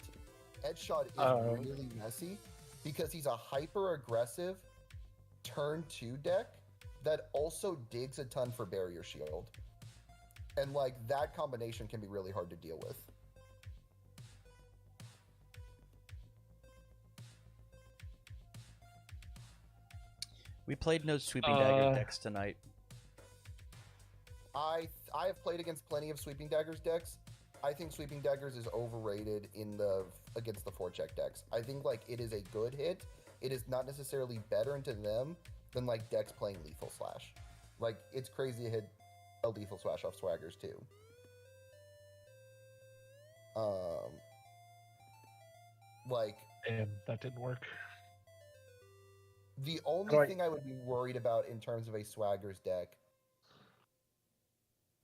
Edgeshot is really messy because he's a hyper aggressive turn 2 deck that also digs a ton for Barrier Shield. And like that combination can be really hard to deal with. We played no Sweeping Dagger decks tonight. I have played against plenty of Sweeping Daggers decks. I think Sweeping Daggers is overrated against the 4-check decks. I think like it is a good hit. It is not necessarily better into them than like decks playing Lethal Slash. Like it's crazy to hit a Lethal Slash off Swaggers too. And that didn't work. The only thing I would be worried about in terms of a Swaggers deck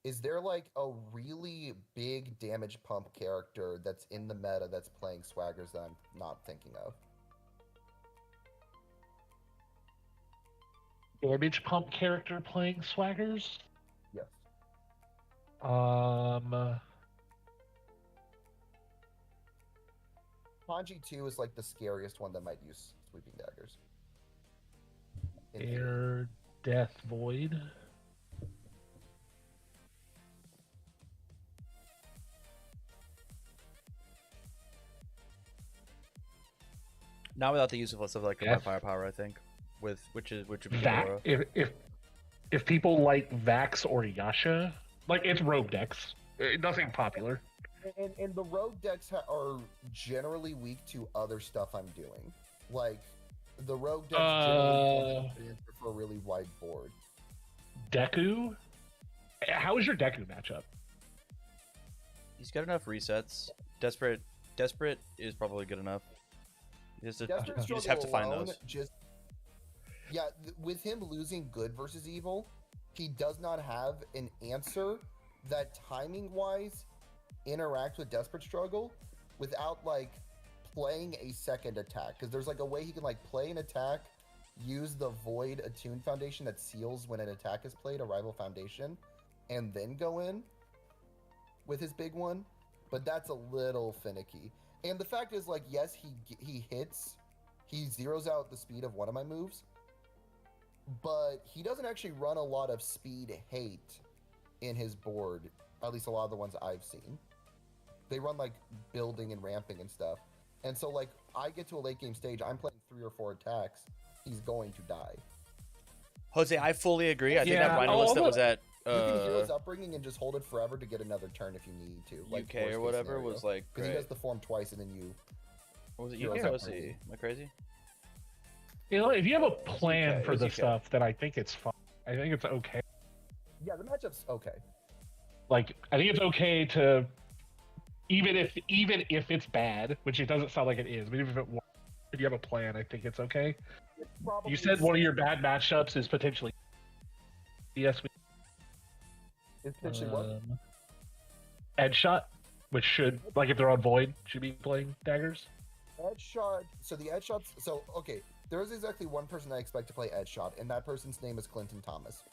is there like a really big damage pump character that's in the meta that's playing Swaggers that I'm not thinking of. Damage pump character playing Swaggers? Yes. Hanji 2 is like the scariest one that might use Sweeping Daggers. Air Death Void. Not without the use of stuff like Yeah. firepower, I think. Which would be That Aurora. if people like Vax or Yasha, like it's rogue decks, nothing popular. And the rogue decks are generally weak to other stuff I'm doing. Like, the rogue decks generally for a really wide board. Deku, how is your Deku matchup? He's got enough resets. Desperate is probably good enough. You just have to find those. With him losing good versus evil, he does not have an answer that timing-wise interact with Desperate Struggle without like playing a second attack, because there's like a way he can like play an attack, use the Void Attune Foundation that seals when an attack is played, a rival foundation, and then go in with his big one. But that's a little finicky. And the fact is, like, yes, he hits, he zeroes out the speed of one of my moves, but he doesn't actually run a lot of speed hate in his board, at least a lot of the ones I've seen. They run like building and ramping and stuff. And so like I get to a late game stage, I'm playing 3 or 4 attacks, he's going to die. Jose, I fully agree. I think that Rhino list that was at you can heal his upbringing and just hold it forever to get another turn if you need to. Like UK or whatever was like because great. he does the form twice and then you. What was it? heroes UK or OC? upbringing. Am I crazy? You know, if you have a plan UK, for the UK. stuff, then I think it's fine. I think it's okay. Yeah, the matchup's okay. Like, I think it's okay to, even if it's bad, which it doesn't sound like it is, but even if you have a plan, I think it's okay. You said one of your bad matchups is potentially yes, It's potentially what? Edge shot, which should, like, if they're on void, should be playing daggers. Edge shot. So the edge shots. So okay, there is exactly one person I expect to play edge shot, and that person's name is Clinton Thomas.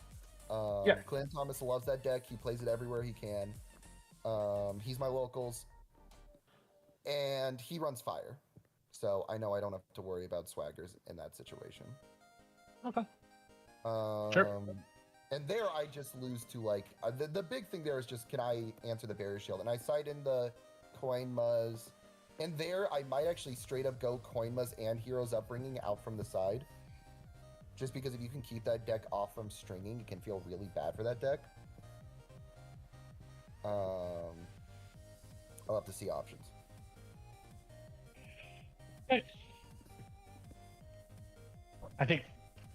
Yeah. Clinton Thomas loves that deck. He plays it everywhere he can. He's my locals, and he runs fire, so I know I don't have to worry about swaggers in that situation. Okay. Sure. And there I just lose to like the big thing there is just can I answer the barrier shield, and I cite in the coin muzz. And there, I might actually straight up go Coinmas and Heroes Upbringing out from the side. Just because if you can keep that deck off from stringing, it can feel really bad for that deck. I'll have to see options. I think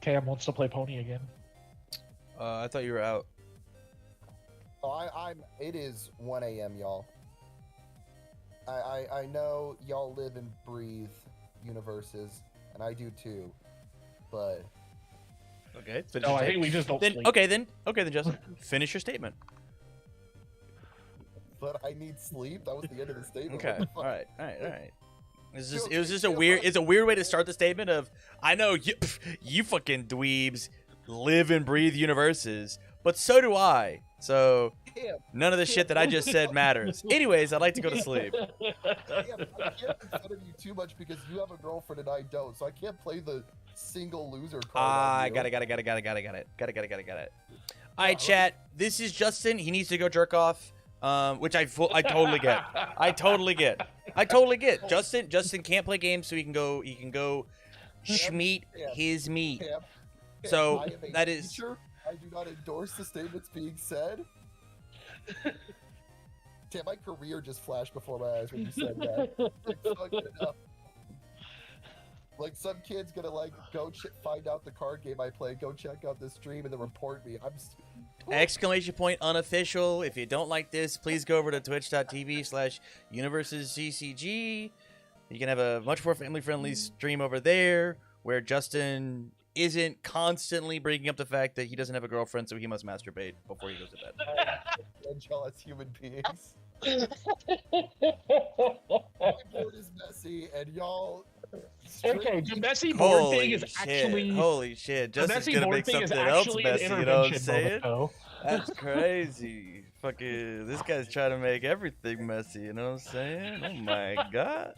Cam wants to play Pony again. I thought you were out. Oh, it is 1 a.m., y'all. I know y'all live and breathe universes, and I do too, but... Okay. No, I think we just don't Then sleep. okay, then Justin, finish your statement. But I need sleep? That was the end of the statement. Okay. What the All fuck? right. It was just a weird. It's a weird way to start the statement of. I know you fucking dweebs live and breathe universes, but so do I. So Damn. none of the shit that I just said matters. Anyways, I'd like to go to sleep. Yeah, but I can't make fun of you too much because you have a girlfriend and I don't, so I can't play the single loser card. on you. Got it. All right, chat. This is Justin. He needs to go jerk off. Which I totally get. I totally get. Justin can't play games, so he can go schmeat his meat. Cam, So I am a that is. teacher. I do not endorse the statements being said. Damn, my career just flashed before my eyes when you said that. Like, fucking hell. Like some kid's gonna like go find out the card game I play, go check out this stream, and then report me. Exclamation point unofficial. If you don't like this, please go over to twitch.tv/universesccg. You can have a much more family-friendly stream over there where Justin isn't constantly bringing up the fact that he doesn't have a girlfriend, so he must masturbate before he goes to bed. And y'all as human beings. My board is messy, and y'all. Okay, the messy board thing is Holy shit. the Justin's messy gonna board make thing is something else actually messy, an you know what I'm intervention saying? moment, though. That's crazy. Fucking, this guy's trying to make everything messy, you know what I'm saying? Oh my god.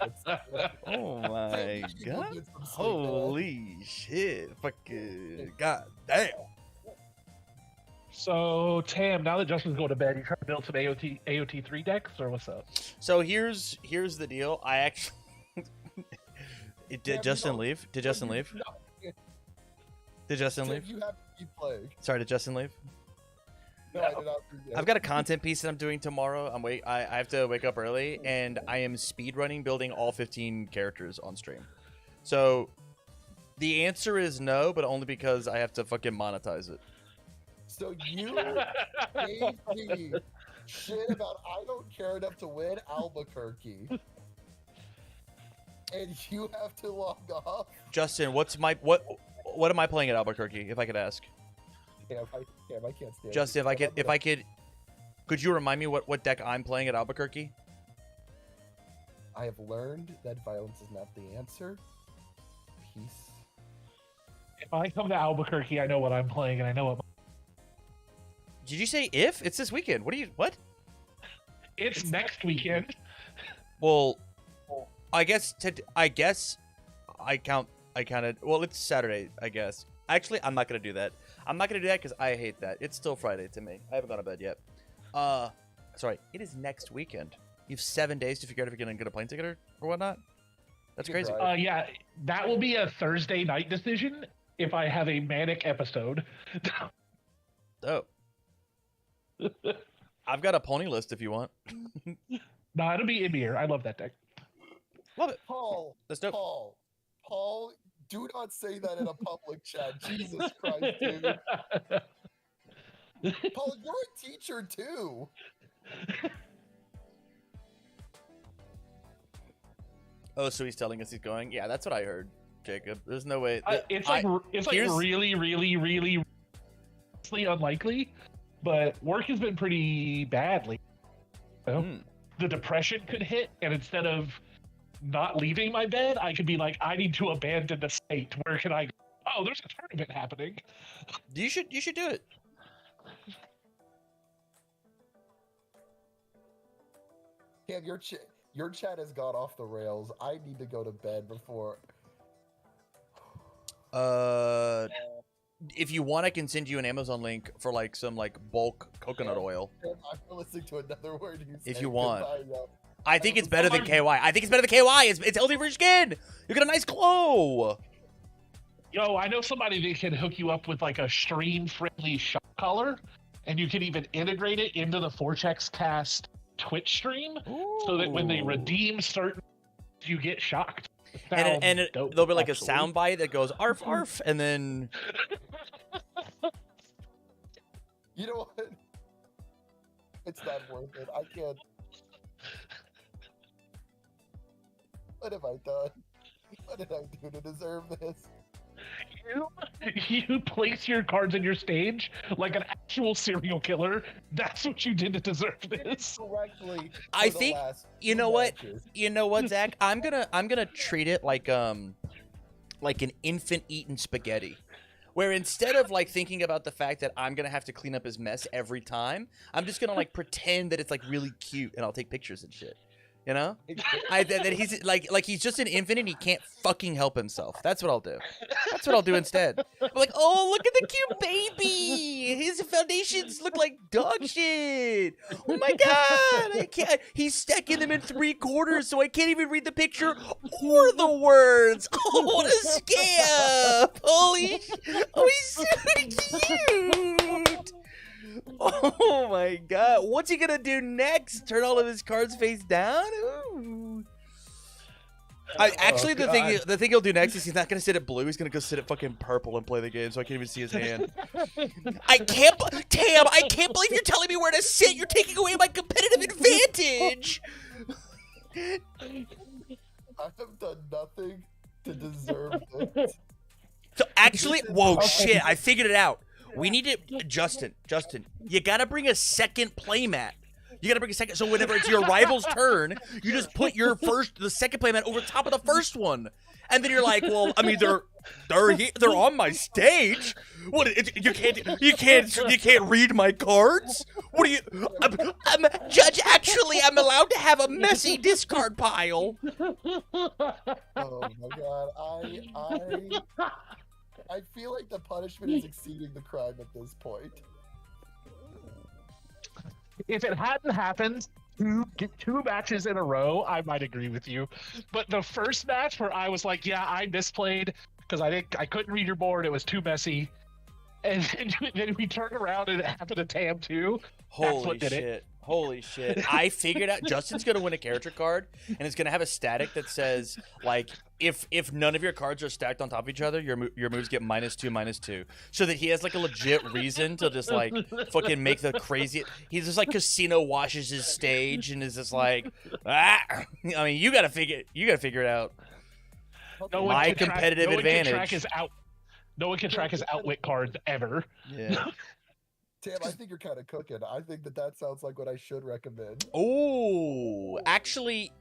Oh my god. Holy shit. Fucking, god damn. So, Tam, now that Justin's going to bed, you trying to build some AOT3 decks, or what's up? So here's the deal. I actually Did Justin leave? Did Justin leave? No, Did Justin Tim, leave? you have to keep playing. Sorry, did Justin leave? No, I did not do that. I've got a content piece that I'm doing tomorrow. I have to wake up early, and I am speedrunning building all 15 characters on stream. So, the answer is no, but only because I have to fucking monetize it. So you gave me shit about I don't care enough to win Albuquerque. And you have to log off? Justin, what am I playing at Albuquerque, if I could ask? Damn, I can't stand Justin, it. if I could, could you remind me what deck I'm playing at Albuquerque? I have learned that violence is not the answer. Peace. If I come to Albuquerque, I know what I'm playing, and I know what. Did you say if? It's this weekend. What? It's next weekend. Well, I counted. Well, it's Saturday, I guess. Actually, I'm not gonna do that. I'm not gonna do that because I hate that. It's still Friday to me. I haven't gone to bed yet. Sorry. It is next weekend. You have 7 days to figure out if you're gonna get a plane ticket or whatnot. That's You crazy. drive. Yeah, that will be a Thursday night decision if I have a manic episode. Oh. I've got a pony list if you want. No, it'll be Ymir. I love that deck. Love it. Paul, That's dope. Paul, do not say that in a public chat. Jesus Christ, dude. Paul, you're a teacher too. Oh, so he's telling us he's going? Yeah, that's what I heard, Jacob. There's no way. It's like here's- really, really, really unlikely, but work has been pretty bad lately. You know? The depression could hit, and instead of not leaving my bed, I could be like, I need to abandon the state. Where can I go? Oh, there's a tournament happening. You should do it. Cam, your chat has gone off the rails. I need to go to bed before. If you want, I can send you an Amazon link for like some like bulk coconut oil. I'm listening to another word you said. If you want. Goodbye, yo. I think it's better than KY. I think it's better than KY. It's healthy for your skin. You get a nice glow. Yo, I know somebody that can hook you up with like a stream-friendly shot color, and you can even integrate it into the Vortex Cast Twitch stream, so that when they Ooh. redeem certain, you get shocked. And Dope, there'll be like actually. a sound bite that goes arf arf, and then You know what? It's not worth it. I can't. What have I done? What did I do to deserve this? You place your cards in your stage like an actual serial killer. That's what you did to deserve this. Correctly. I for the think- last you two know what? matches. you know what, Zach? I'm gonna treat it like an infant eating spaghetti. Where instead of like thinking about the fact that I'm gonna have to clean up his mess every time, I'm just gonna like pretend that it's like really cute and I'll take pictures and shit. You know? That he's like he's just an infant and he can't fucking help himself. That's what I'll do. That's what I'll do instead. I'm like, oh, look at the cute baby. His foundations look like dog shit. Oh my god, I can't. He's stacking them in 3/4, so I can't even read the picture or the words. Oh, what a scam! Holy, oh, he's so cute. Oh my god, what's he gonna do next? Turn all of his cards face down? Ooh. Actually, the thing he'll do next is he's not gonna sit at blue. He's gonna go sit at fucking purple and play the game, so I can't even see his hand. Tam, I can't believe you're telling me where to sit. You're taking away my competitive advantage. I have done nothing to deserve this. So actually, whoa, shit! I figured it out. We need to, Justin, you gotta bring a second playmat. You gotta bring a second, so whenever it's your rival's turn, you just put the second playmat over top of the first one, and then you're like, well, I mean, they're on my stage. What? You can't read my cards. What do you? I'm Judge. Actually, I'm allowed to have a messy discard pile. Oh my god, I feel like the punishment is exceeding the crime at this point. If it hadn't happened, two matches in a row, I might agree with you. But the first match where I was like, yeah, I misplayed because I couldn't read your board. It was too messy. And then we turned around and it happened to Tam too. Holy shit. Holy shit. I figured out Justin's going to win a character card, and it's going to have a static that says, like, if none of your cards are stacked on top of each other, your moves get -2/-2. So that he has, like, a legit reason to just, like, fucking make the crazy... He's just, like, casino washes his stage and is just like, ah! I mean, you got to figure it out. My competitive advantage. No one can track his outwit cards ever. Yeah. Tam, I think you're kind of cooking. I think that sounds like what I should recommend. Oh, actually,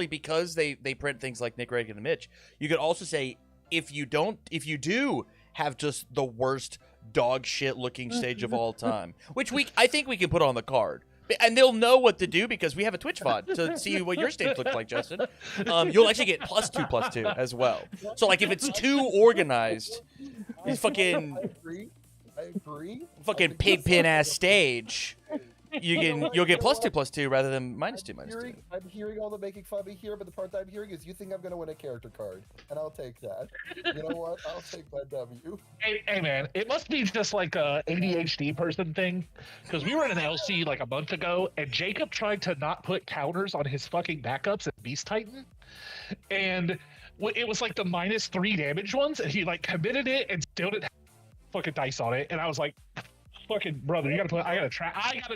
because they print things like Nick Reagan and Mitch, you could also say if you do have just the worst dog shit looking stage of all time, which I think we can put on the card. And they'll know what to do because we have a Twitch VOD to see what your stage looks like, Justin. You'll actually get +2/+2 as well. So, like, if it's too organized, it's fucking... I agree. Fucking pigpen ass stage. You'll get +2/+2 rather than -2/-2. I'm hearing all the making fun of me here, but the part that I'm hearing is you think I'm gonna win a character card, and I'll take that. You know what? I'll take my W. Hey man, it must be just like a ADHD person thing, because we were in an LC like a month ago, and Jacob tried to not put counters on his fucking backups at Beast Titan, and it was like the -3 damage ones, and he like committed it and still didn't have fucking dice on it, and I was like, fucking brother, I gotta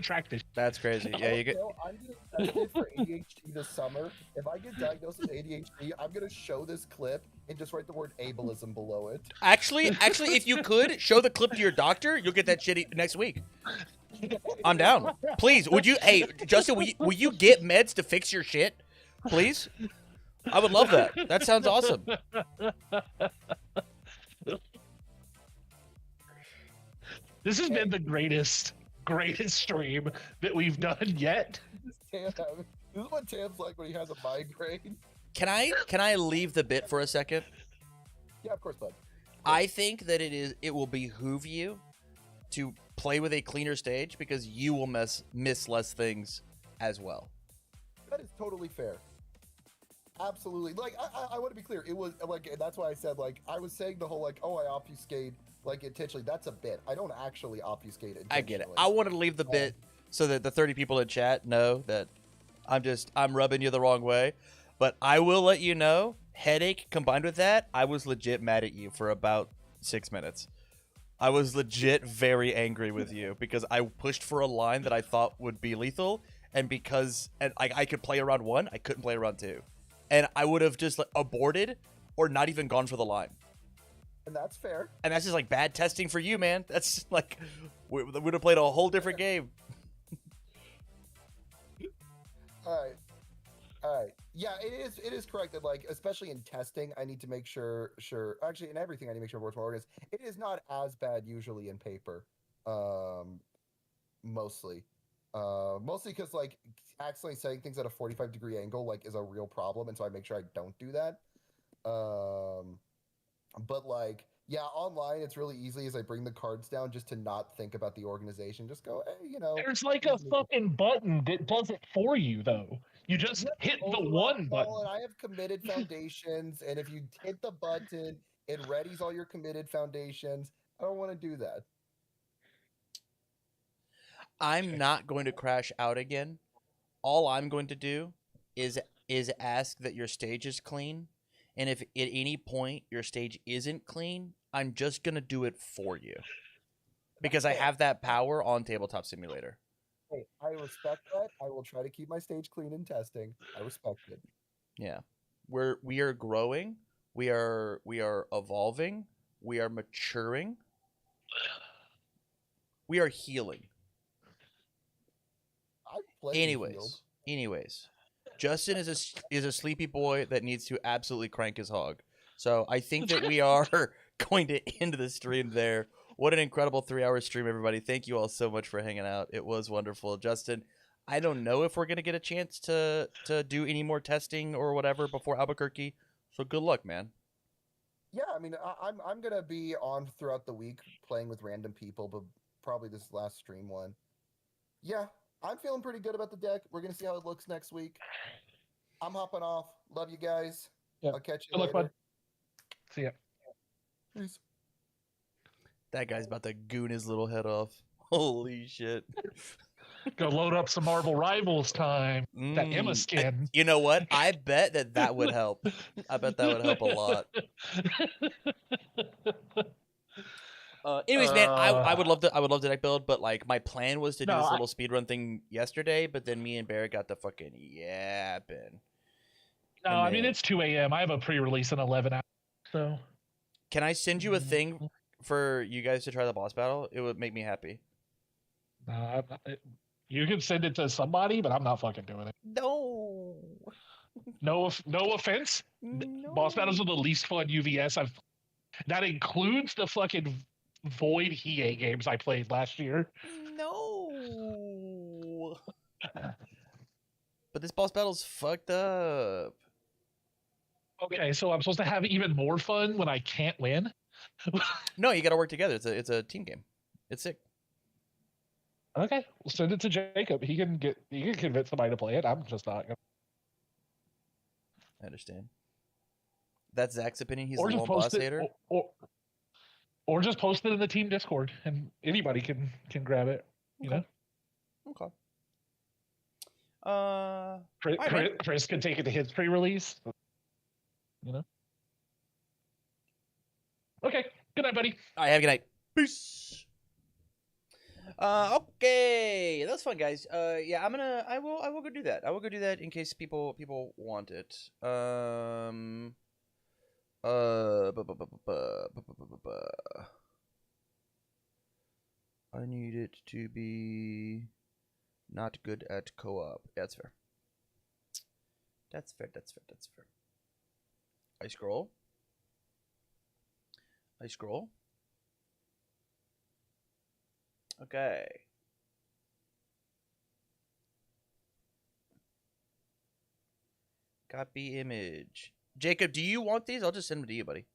track this. That's crazy. Yeah, you get. I'm gonna test it for ADHD this summer. If I get diagnosed with ADHD, I'm gonna show this clip and just write the word ableism below it. Actually, if you could show the clip to your doctor, you'll get that shit next week. I'm down. Please, would you? Hey, Justin, will you get meds to fix your shit? Please, I would love that. That sounds awesome. This has been the greatest stream that we've done yet. This is what Tam's like when he has a migraine. Can I leave the bit for a second? Yeah, of course, bud. I think that it will behoove you to play with a cleaner stage because you will miss less things as well. That is totally fair. Absolutely. Like, I want to be clear. It was like, that's why I said, like, I was saying the whole, like, oh, I obfuscate, like, intentionally. That's a bit. I don't actually obfuscate intentionally. I get it. I wanted to leave the bit so that the 30 people in chat know that I'm rubbing you the wrong way. But I will let you know, headache combined with that, I was legit mad at you for about 6 minutes. I was legit very angry with you because I pushed for a line that I thought would be lethal, and because I could play around 1, I couldn't play around 2. And I would have just like, aborted or not even gone for the line. And that's fair. And that's just like bad testing for you, man. That's like, we would have played a whole different game. All right. Yeah, it is correct that, like, especially in testing, I need to make sure actually in everything I need to make sure it works more organized. It is not as bad usually in paper. Mostly because, like, accidentally setting things at a 45-degree angle, like, is a real problem, and so I make sure I don't do that. But, like, yeah, online it's really easy as I bring the cards down just to not think about the organization. Just go, hey, you know. There's like a fucking button that does it for you, though. You just hit the one button. And I have committed foundations, and if you hit the button, it readies all your committed foundations. I don't want to do that. I'm not going to crash out again. All I'm going to do is ask that your stage is clean. And if at any point your stage isn't clean, I'm just going to do it for you. Because I have that power on Tabletop Simulator. Hey, I respect that. I will try to keep my stage clean in testing. I respect it. Yeah. We are growing. We are evolving. We are maturing. We are healing. Anyways, Justin is a sleepy boy that needs to absolutely crank his hog. So I think that we are going to end the stream there. What an incredible 3-hour stream, everybody. Thank you all so much for hanging out. It was wonderful. Justin, I don't know if we're going to get a chance to do any more testing or whatever before Albuquerque. So good luck, man. Yeah, I mean, I'm going to be on throughout the week playing with random people, but probably this last stream one. Yeah, I'm feeling pretty good about the deck. We're gonna see how it looks next week. I'm hopping off. Love you guys. Yep. I'll catch you Good luck, later. bud. See ya. Peace. That guy's about to goon his little head off. Holy shit. Go load up some Marvel Rivals time. That Emma Mm. skin. You know what? I bet that would help. I bet that would help a lot. Anyways, man, I would love to deck build, but like my plan was to do No, this little speedrun thing yesterday, but then me and Barrett got the fucking yapping. No, And I mean then- it's 2 a.m. I have a pre-release in 11 hours. So Can I send you a thing for you guys to try the boss battle? It would make me happy. you can send it to somebody, but I'm not fucking doing it. No. No offense. Boss battles are the least fun UVS I've. That includes the fucking Void Hiei games I played last year. No. But this boss battle's fucked up. Okay, so I'm supposed to have even more fun when I can't win. No, you got to work together. It's a team game. It's sick. Okay, we'll send it to Jacob. He can convince somebody to play it. I'm just not gonna. I understand. That's Zach's opinion. He's Or the just lone boss post it, hater. or just post it in the team Discord, and anybody can grab it. You know, Okay. Chris, All right, man. Chris can take it to his pre-release. You know. Okay. Good night, buddy. All right, have a good night. Peace. Okay, that was fun, guys. Yeah, I will go do that. I will go do that in case people want it. I need it to be not good at co-op. Yeah, that's fair. That's fair. I scroll. Okay. Copy image. Jacob, do you want these? I'll just send them to you, buddy.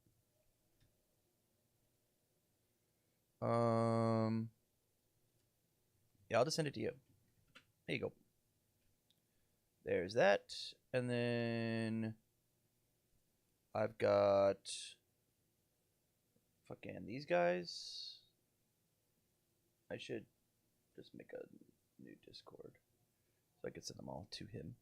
Yeah, I'll just send it to you. There you go. There's that. And then I've got fucking these guys. I should just make a new Discord so I can send them all to him.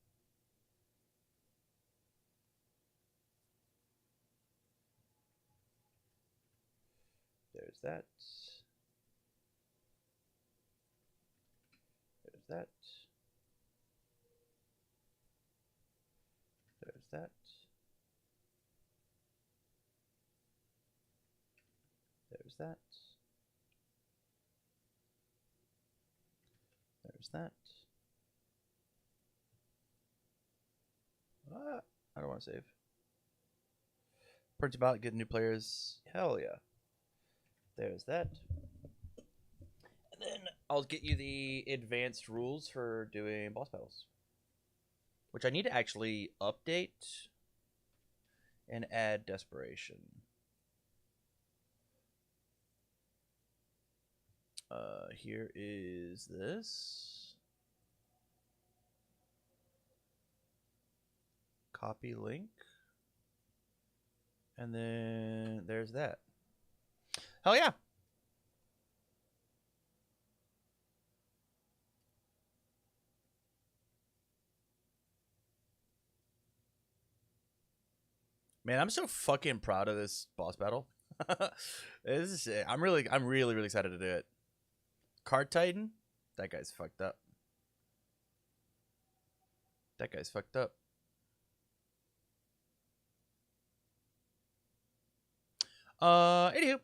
There's that. There's that. There's that. There's that. There's that. I don't want to save. Print them out, get new players. Hell yeah. There's that. And then I'll get you the advanced rules for doing boss battles, which I need to actually update and add desperation. Here is this. Copy link. And then there's that. Hell yeah. Man, I'm so fucking proud of this boss battle. I'm really excited to do it. Card Titan? That guy's fucked up. Anywho,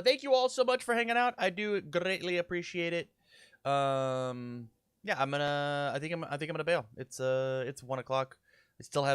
thank you all so much for hanging out. I do greatly appreciate it. Yeah, I think I'm gonna bail. It's 1 o'clock. I still have